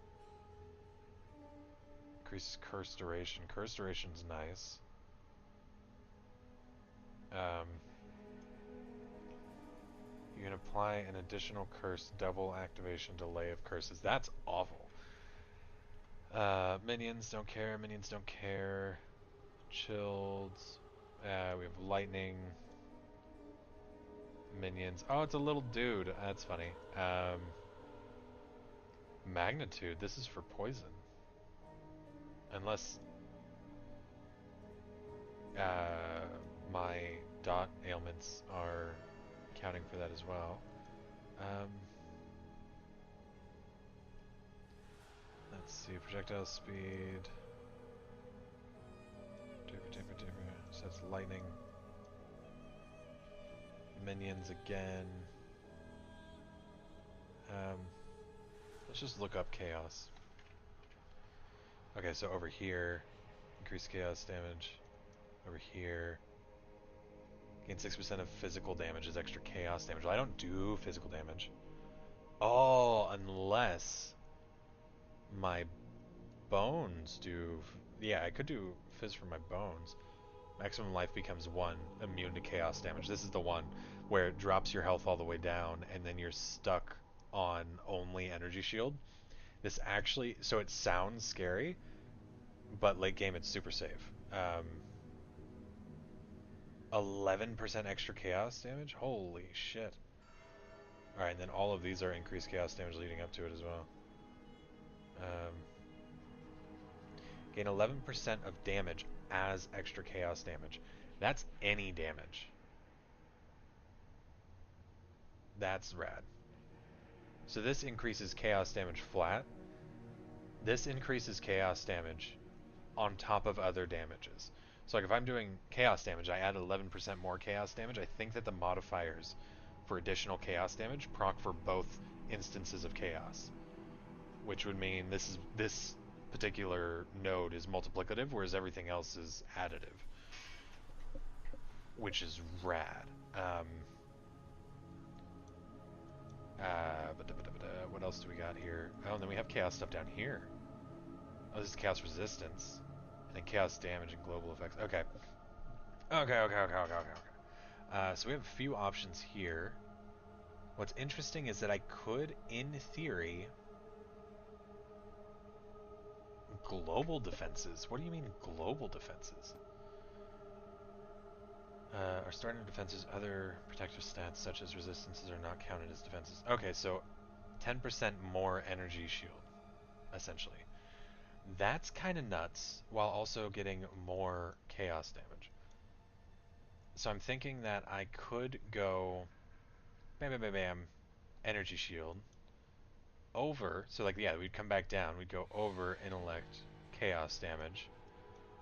[SPEAKER 1] Increases curse duration. Curse duration's nice. You can apply an additional curse, double activation delay of curses. That's awful. Minions don't care. Minions don't care. Chilled. We have lightning. Minions. Oh, it's a little dude. That's funny. Magnitude. This is for poison. Unless my dot ailments are counting for that as well. Let's see. Projectile speed. So that's lightning. Minions again. Let's just look up chaos. Okay, so over here, increase chaos damage. Over here, gain 6% of physical damage is extra chaos damage. Well, I don't do physical damage. Oh, unless my bones do. Yeah, I could do fizz for my bones. Maximum life becomes 1, immune to chaos damage. This is the one where it drops your health all the way down and then you're stuck on only energy shield. This actually, so it sounds scary, but late game it's super safe. 11% extra chaos damage? Holy shit. Alright, and then all of these are increased chaos damage leading up to it as well. Gain 11% of damage as extra chaos damage. That's any damage. That's rad. So this increases chaos damage flat. This increases chaos damage on top of other damages. So like if I'm doing chaos damage, I add 11% more chaos damage. I think that the modifiers for additional chaos damage proc for both instances of chaos, which would mean this particular node is multiplicative, whereas everything else is additive, which is rad. What else do we got here? Oh, and then we have chaos stuff down here. Oh, this is chaos resistance, and then chaos damage and global effects. Okay. So we have a few options here. What's interesting is that I could, in theory, global defenses. What do you mean global defenses? Our starting defenses, other protective stats such as resistances are not counted as defenses. Okay, so 10% more energy shield, essentially. That's kind of nuts, while also getting more chaos damage. So I'm thinking that I could go bam, bam, bam, bam, energy shield, over, so like, yeah, we'd come back down, we'd go over intellect, chaos damage,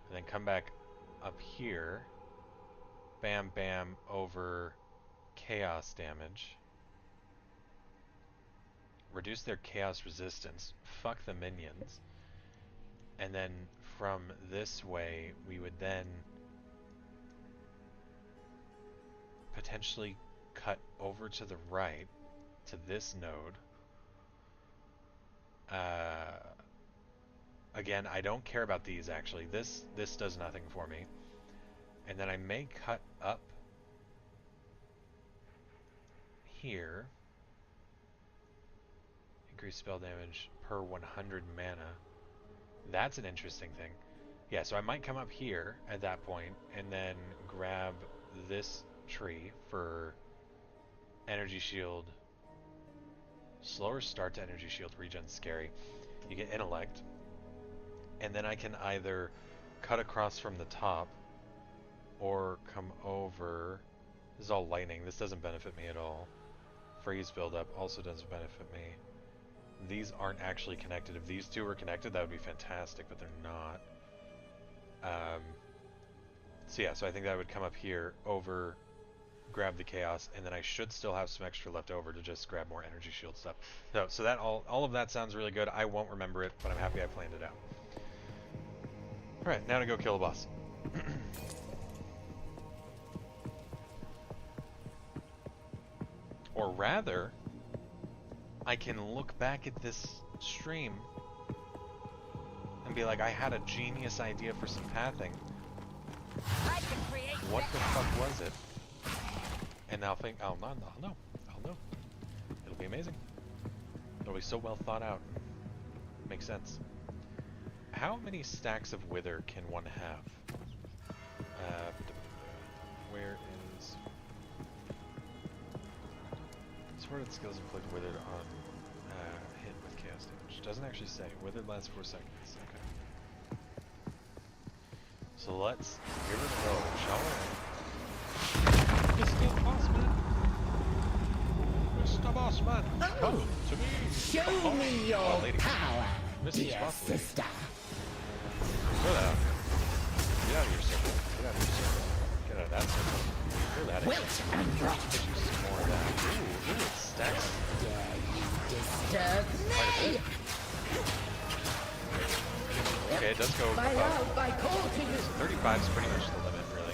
[SPEAKER 1] and then come back up here, bam, bam, over chaos damage, reduce their chaos resistance, fuck the minions, and then from this way, we would then potentially cut over to the right, to this node. Again, I don't care about these actually. This does nothing for me. And then I may cut up here. Increase spell damage per 100 mana. That's an interesting thing. Yeah, so I might come up here at that point and then grab this tree for energy shield. Slower start to energy shield regen scary. You get intellect, and then I can either cut across from the top or come over. This is all lightning. This doesn't benefit me at all. Freeze buildup also doesn't benefit me. These aren't actually connected. If these two were connected, that would be fantastic, but they're not. So yeah, so I think that I would come up here, over, grab the chaos, and then I should still have some extra left over to just grab more energy shield stuff. So that all of that sounds really good. I won't remember it, but I'm happy I planned it out. Alright, now to go kill a boss. Or rather, I can look back at this stream and be like, I had a genius idea for some pathing. What the fuck was it? And I'll think, I'll know. It'll be amazing. It'll be so well thought out. Makes sense. How many stacks of wither can one have? Where is... Supported skills inflict withered on hit with chaos damage. Doesn't actually say. Withered lasts 4 seconds. Okay. So let's give it a go, shall we? Mr. Bossman! Mr. Bossman! Come to me!
[SPEAKER 6] Show me your power,
[SPEAKER 1] Mrs.
[SPEAKER 6] dear
[SPEAKER 1] Boss Lady.
[SPEAKER 6] sister.
[SPEAKER 1] Get out of here. Get out of your circle. Get out of your circle. Get out of that circle. Feel that again.
[SPEAKER 6] Wilt and rot.
[SPEAKER 1] Get you some more of that. Ooh, it stacks.
[SPEAKER 6] Dare you disturb
[SPEAKER 1] Quite a
[SPEAKER 6] me?
[SPEAKER 1] bit. Okay, it does go
[SPEAKER 6] My
[SPEAKER 1] above.
[SPEAKER 6] love, I call to you.
[SPEAKER 1] 35 is pretty much the limit, really.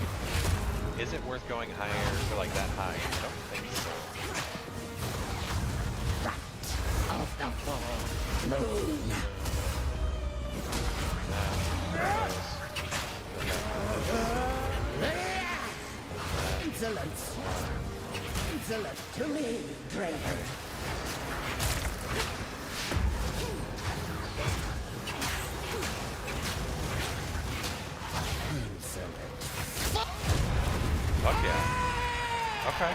[SPEAKER 1] Is it worth going higher for like that high? I don't think so.
[SPEAKER 6] Of the full moon. Insolence. Insolent to me, Draven. Insolent.
[SPEAKER 1] Fuck yeah. Okay.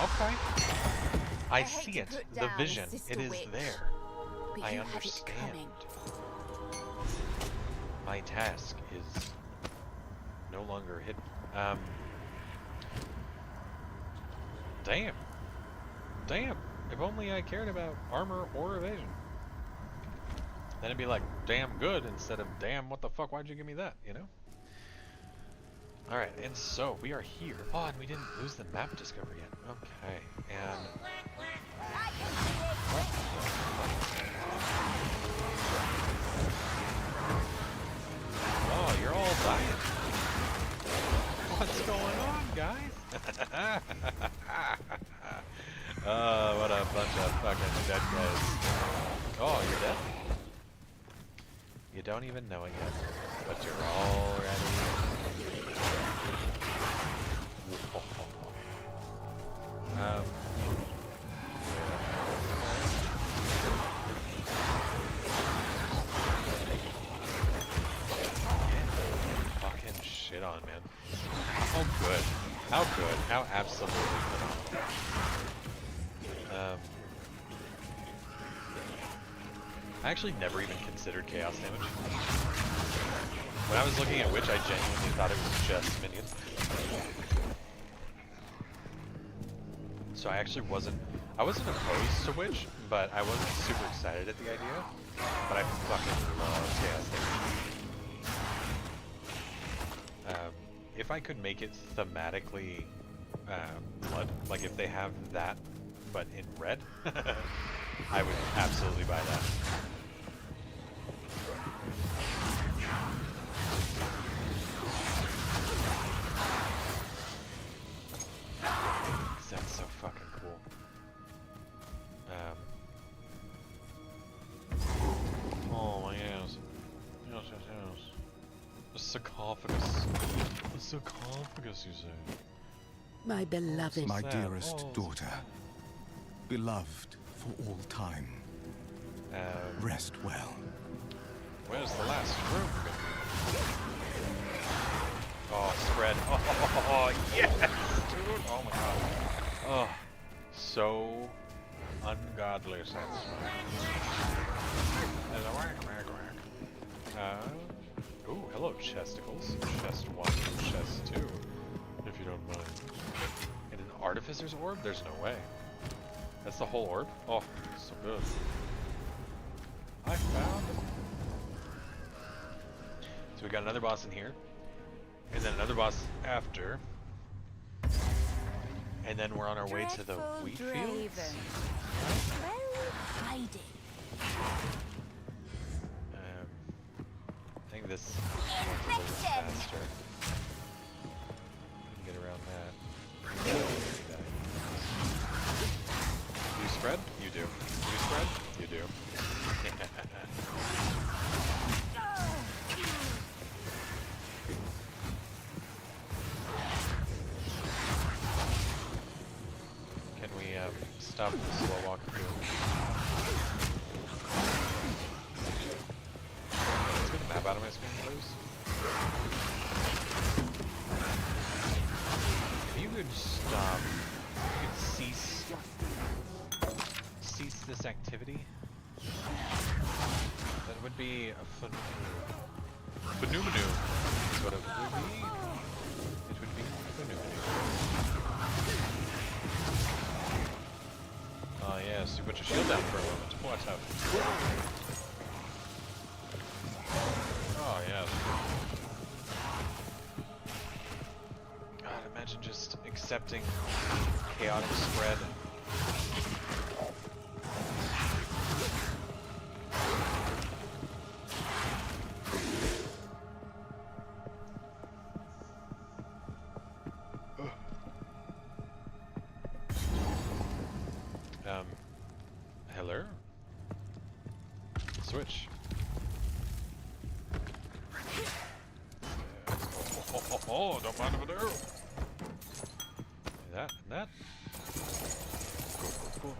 [SPEAKER 1] Okay. I
[SPEAKER 4] hate
[SPEAKER 1] see
[SPEAKER 4] to
[SPEAKER 1] it.
[SPEAKER 4] put
[SPEAKER 1] The
[SPEAKER 4] down a
[SPEAKER 1] vision.
[SPEAKER 4] sister
[SPEAKER 1] It is
[SPEAKER 4] witch,
[SPEAKER 1] there.
[SPEAKER 4] but
[SPEAKER 1] I
[SPEAKER 4] you have it
[SPEAKER 1] understand.
[SPEAKER 4] coming.
[SPEAKER 1] My task is no longer hidden. Damn. Damn. If only I cared about armor or evasion. Then it'd be like, damn good, instead of, damn, what the fuck, why'd you give me that, you know? Alright, and so, we are here. Oh, and we didn't lose the map discovery yet. Okay, and... Oh, you're all dying. What's going on, guys? Oh, what a bunch of fucking dead guys. Oh, you're dead? You don't even know it yet, but you're already... Fucking shit on, man. How good. How good. How absolutely phenomenal. I actually never even considered chaos damage. When I was looking at Witch, I genuinely thought it was just minions. So I actually wasn't opposed to Witch, but I wasn't super excited at the idea. But I fucking love chaos damage. If I could make it thematically blood, like if they have that, but in red, I would absolutely buy that. That's so fucking cool. Oh my yes. Yes, yes, yes. The sarcophagus. The sarcophagus, you say?
[SPEAKER 6] My beloved.
[SPEAKER 7] My
[SPEAKER 1] sad.
[SPEAKER 7] dearest
[SPEAKER 1] Oh,
[SPEAKER 7] daughter, beloved for all time, rest well.
[SPEAKER 1] Where's the last room? Oh, spread. Oh, yes, dude. Oh my god. Oh, so ungodly satisfying. Ooh, hello, chesticles. Chest 1, chest 2, if you don't mind. And an artificer's orb? There's no way. That's the whole orb? Oh, so good. I found it. So we got another boss in here. And then another boss after. And then we're on our way to the
[SPEAKER 4] Dreadful
[SPEAKER 1] wheat
[SPEAKER 4] Draven.
[SPEAKER 1] fields.
[SPEAKER 4] Well hiding.
[SPEAKER 1] I think this one's a little
[SPEAKER 4] Infection.
[SPEAKER 1] faster. We can get around that. You spread? You do. You spread? You do. Can we stop the slow walk through? Let's get the map out of my screen, please. If you could stop, if you could cease this activity, that would be a phenomenon. Is what it would be. It would be phenomenon. Oh yes, you put your shield down for a moment. Watch out. Oh yes. God, accepting chaotic spread. Hello? Switch. Oh, don't mind over there. That, and that. Gold.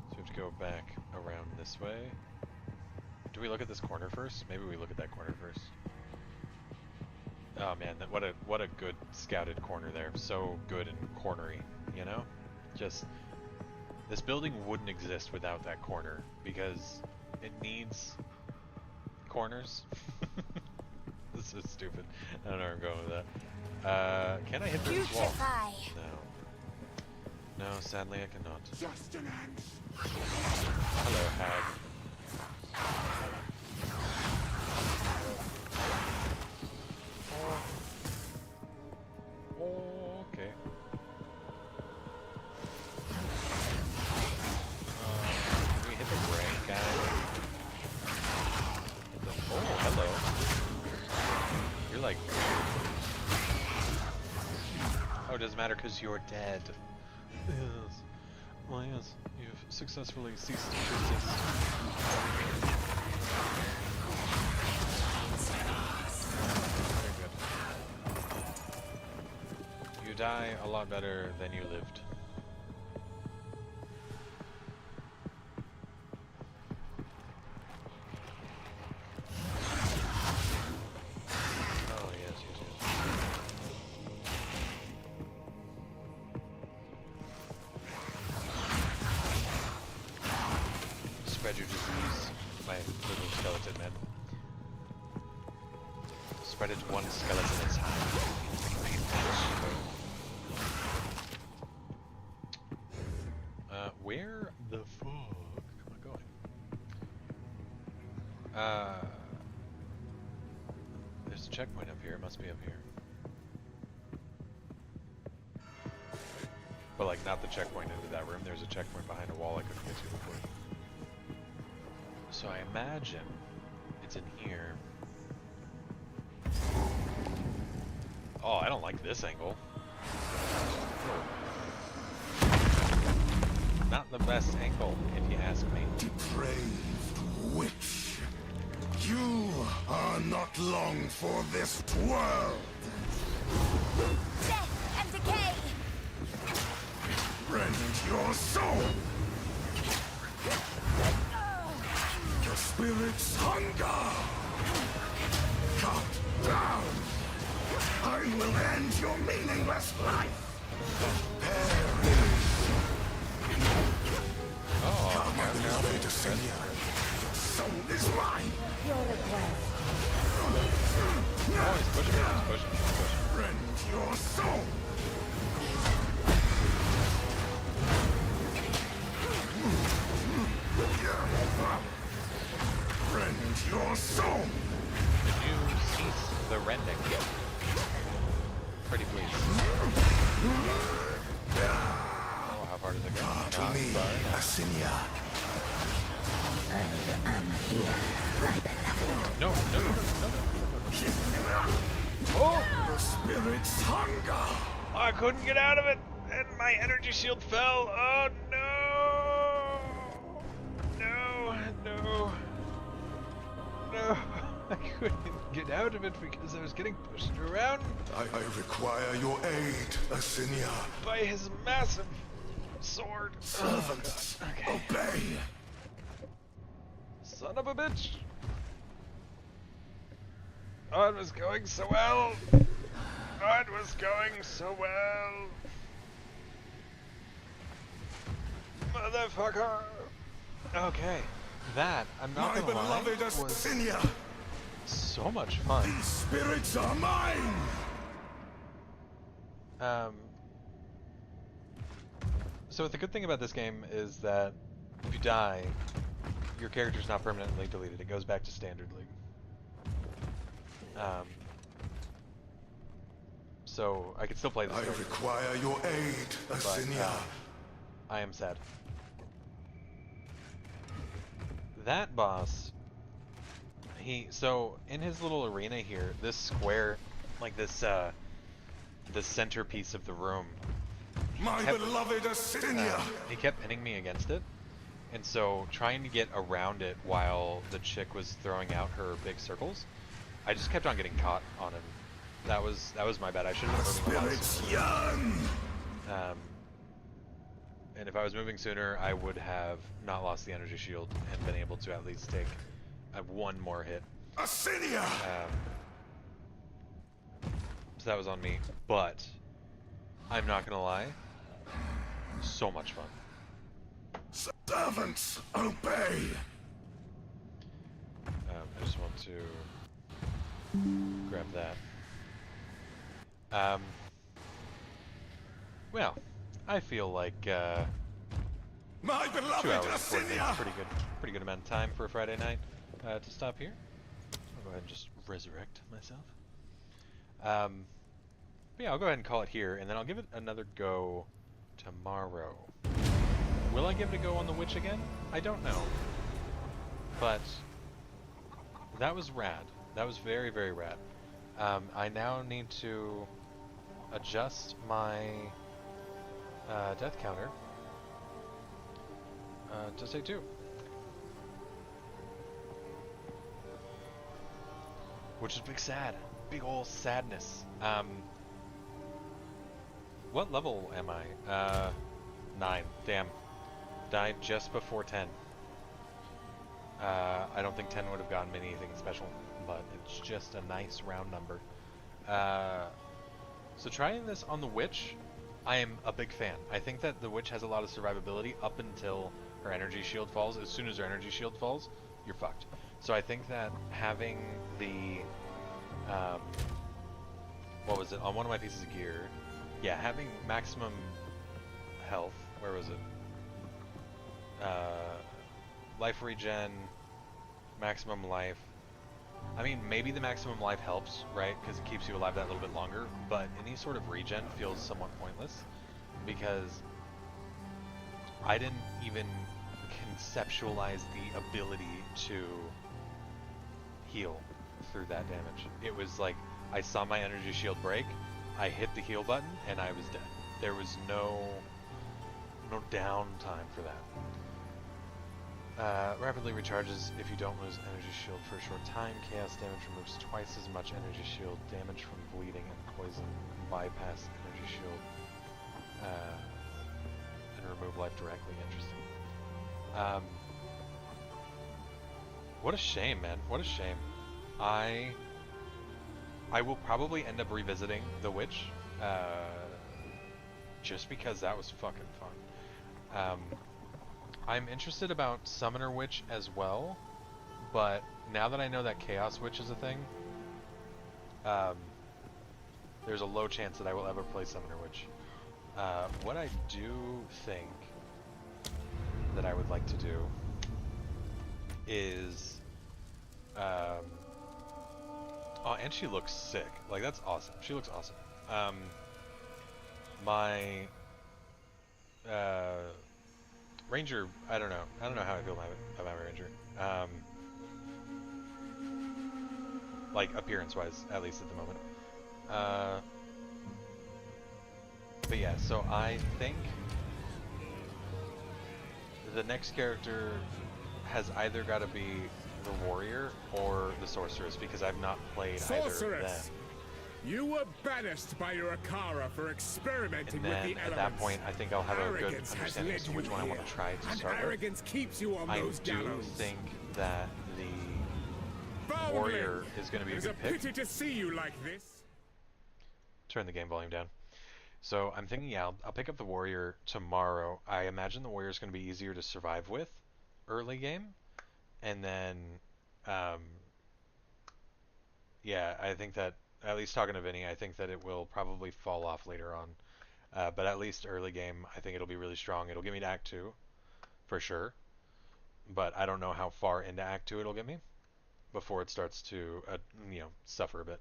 [SPEAKER 1] So we have to go back around this way. Do we look at this corner first? Maybe we look at that corner first. Oh man, what a good scouted corner there. So good and cornery, you know? Just this building wouldn't exist without that corner because it needs corners. This is stupid. I don't know where I'm going with that. Can I hit this wall? No. No, sadly I cannot.
[SPEAKER 2] Just an ant.
[SPEAKER 1] Hello, hag. Oh, okay. Can we hit the brain guy? Oh, hello. You're like... Oh, it doesn't matter because you're dead. Yes. Well, yes. You've successfully ceased to exist. Very good. You die a lot better than you lived. Oh, yes. Spread your disease, my little skeleton man. Spread it one skeleton at a time. Where the fuck am I going? There's a checkpoint up here. It must be up here. But like not the checkpoint into that room. There's a checkpoint behind a wall I couldn't get to before. So I imagine it's in here. Oh, I don't like this angle. Not the best angle, if you ask me.
[SPEAKER 3] Depraved witch. You are not long for this world.
[SPEAKER 4] Death and decay!
[SPEAKER 3] Rend your soul. Your spirit's hunger. Cut down. I will end your meaningless life. Perish.
[SPEAKER 1] Oh,
[SPEAKER 3] My beloved Asenia. Soul is mine.
[SPEAKER 6] Your request.
[SPEAKER 1] oh, he's pushing.
[SPEAKER 3] Rend your soul. Rend your soul.
[SPEAKER 1] Could you cease the rending? Pretty please. Oh, how far does it go?
[SPEAKER 3] To me, Asenia.
[SPEAKER 6] I am here, my beloved.
[SPEAKER 1] No. Oh!
[SPEAKER 3] The spirit's hunger.
[SPEAKER 1] I couldn't get out of it, and my energy shield fell. Oh no! I couldn't get out of it because I was getting pushed around
[SPEAKER 3] I require your aid, Asenia.
[SPEAKER 1] by his massive sword.
[SPEAKER 3] Servants,
[SPEAKER 1] Okay.
[SPEAKER 3] obey.
[SPEAKER 1] Son of a bitch! Oh, it was going so well! Motherfucker! Okay, that, I'm not
[SPEAKER 3] My
[SPEAKER 1] gonna lie,
[SPEAKER 3] beloved
[SPEAKER 1] was
[SPEAKER 3] Asenia.
[SPEAKER 1] so much fun.
[SPEAKER 3] These spirits are mine.
[SPEAKER 1] So the good thing about this game is that if you die, your character's not permanently deleted. It goes back to standard league. So I can still play this
[SPEAKER 3] I
[SPEAKER 1] character,
[SPEAKER 3] require your aid,
[SPEAKER 1] but
[SPEAKER 3] Asinia.
[SPEAKER 1] I am sad. That boss, so in his little arena here, this square, like this centerpiece of the room,
[SPEAKER 3] My beloved Asinia!
[SPEAKER 1] he kept pinning me against it, and so trying to get around it while the chick was throwing out her big circles, I just kept on getting caught on him. That was my bad. I should have been moving a lot
[SPEAKER 3] Spirits
[SPEAKER 1] sooner.
[SPEAKER 3] yearn!
[SPEAKER 1] And if I was moving sooner, I would have not lost the energy shield and been able to at least take one more hit.
[SPEAKER 3] Asinia!
[SPEAKER 1] So that was on me, but I'm not gonna lie, so much fun.
[SPEAKER 3] Servants, obey!
[SPEAKER 1] I just want to grab that. Well, I feel like
[SPEAKER 3] My
[SPEAKER 1] 2
[SPEAKER 3] beloved
[SPEAKER 1] hours is
[SPEAKER 3] Asinia!
[SPEAKER 1] pretty good amount of time for a Friday night to stop here. I'll go ahead and just resurrect myself. But yeah, I'll go ahead and call it here, and then I'll give it another go tomorrow. Will I give it a go on the Witch again? I don't know. But that was rad. That was very, very rad. I now need to adjust my death counter to say 2. Which is big sad. Big ol' sadness. What level am I? 9. Damn. Died just before 10. I don't think 10 would have gotten me anything special, but it's just a nice round number. So trying this on the Witch, I am a big fan. I think that the Witch has a lot of survivability up until her energy shield falls. As soon as her energy shield falls, you're fucked. So I think that having the what was it, on one of my pieces of gear, yeah, having maximum health, where was it, life regen, maximum life. I mean, maybe the maximum life helps, right, because it keeps you alive that little bit longer, but any sort of regen feels somewhat pointless, because I didn't even conceptualize the ability to heal through that damage. It was like, I saw my energy shield break, I hit the heal button, and I was dead. There was no downtime for that. Rapidly recharges if you don't lose energy shield for a short time. Chaos damage removes twice as much energy shield damage from bleeding and poison. Bypass energy shield and remove life directly. Interesting. What a shame, man. What a shame. I will probably end up revisiting The Witch, just because that was fucking fun. I'm interested about Summoner Witch as well, but now that I know that Chaos Witch is a thing, there's a low chance that I will ever play Summoner Witch. What I do think that I would like to do is, oh, and she looks sick. Like, that's awesome. She looks awesome. My Ranger, I don't know how I feel about my Ranger. Like, appearance-wise, at least at the moment. But yeah, so I think the next character has either got to be the Warrior or the Sorceress, because I've not played either of them.
[SPEAKER 2] You were banished by your Akara for experimenting
[SPEAKER 1] And then
[SPEAKER 2] with the elements.
[SPEAKER 1] at that point, I think I'll have a good
[SPEAKER 2] Arrogance has
[SPEAKER 1] understanding as
[SPEAKER 2] led
[SPEAKER 1] to
[SPEAKER 2] you
[SPEAKER 1] which one I want
[SPEAKER 2] here,
[SPEAKER 1] to try to
[SPEAKER 2] and
[SPEAKER 1] start with.
[SPEAKER 2] arrogance keeps you on
[SPEAKER 1] I
[SPEAKER 2] those
[SPEAKER 1] do
[SPEAKER 2] gallows.
[SPEAKER 1] think that the
[SPEAKER 2] Foundling,
[SPEAKER 1] Warrior is going to be a
[SPEAKER 2] it is
[SPEAKER 1] good pick.
[SPEAKER 2] pity to see you like this.
[SPEAKER 1] Turn the game volume down. So I'm thinking, yeah, I'll pick up the Warrior tomorrow. I imagine the Warrior is going to be easier to survive with early game. And then, yeah, I think that, at least talking to Vinny, I think that it will probably fall off later on. But at least early game, I think it'll be really strong. It'll get me to Act 2, for sure. But I don't know how far into Act 2 it'll get me. before it starts to suffer a bit.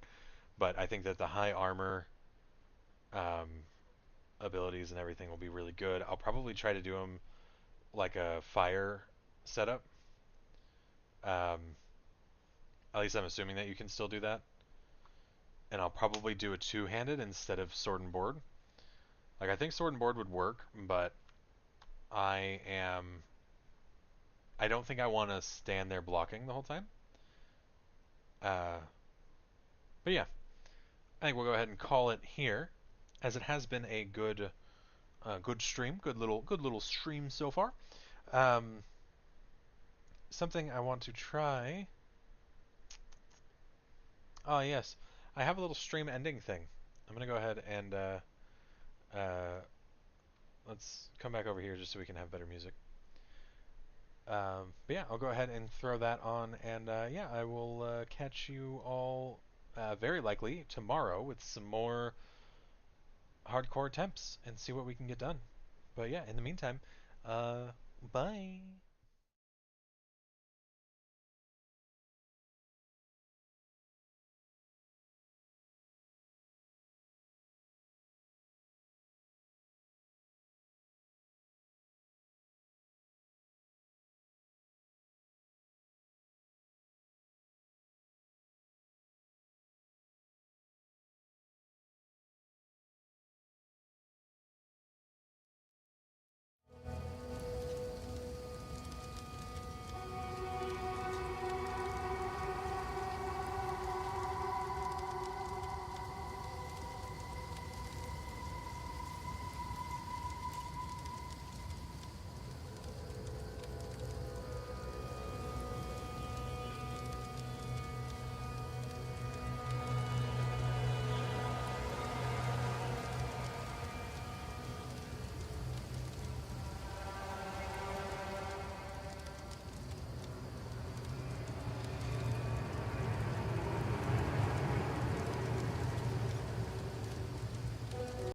[SPEAKER 1] But I think that the high armor abilities and everything will be really good. I'll probably try to do them like a fire setup. At least I'm assuming that you can still do that. And I'll probably do a two-handed instead of sword and board. Like, I think sword and board would work, but I don't think I want to stand there blocking the whole time. But yeah, I think we'll go ahead and call it here, as it has been a good stream, good little stream so far. Something I want to try. Oh yes, I have a little stream ending thing. I'm gonna go ahead and let's come back over here just so we can have better music. But yeah, I'll go ahead and throw that on, and yeah, I will catch you all very likely tomorrow with some more hardcore attempts and see what we can get done. But yeah, in the meantime, bye.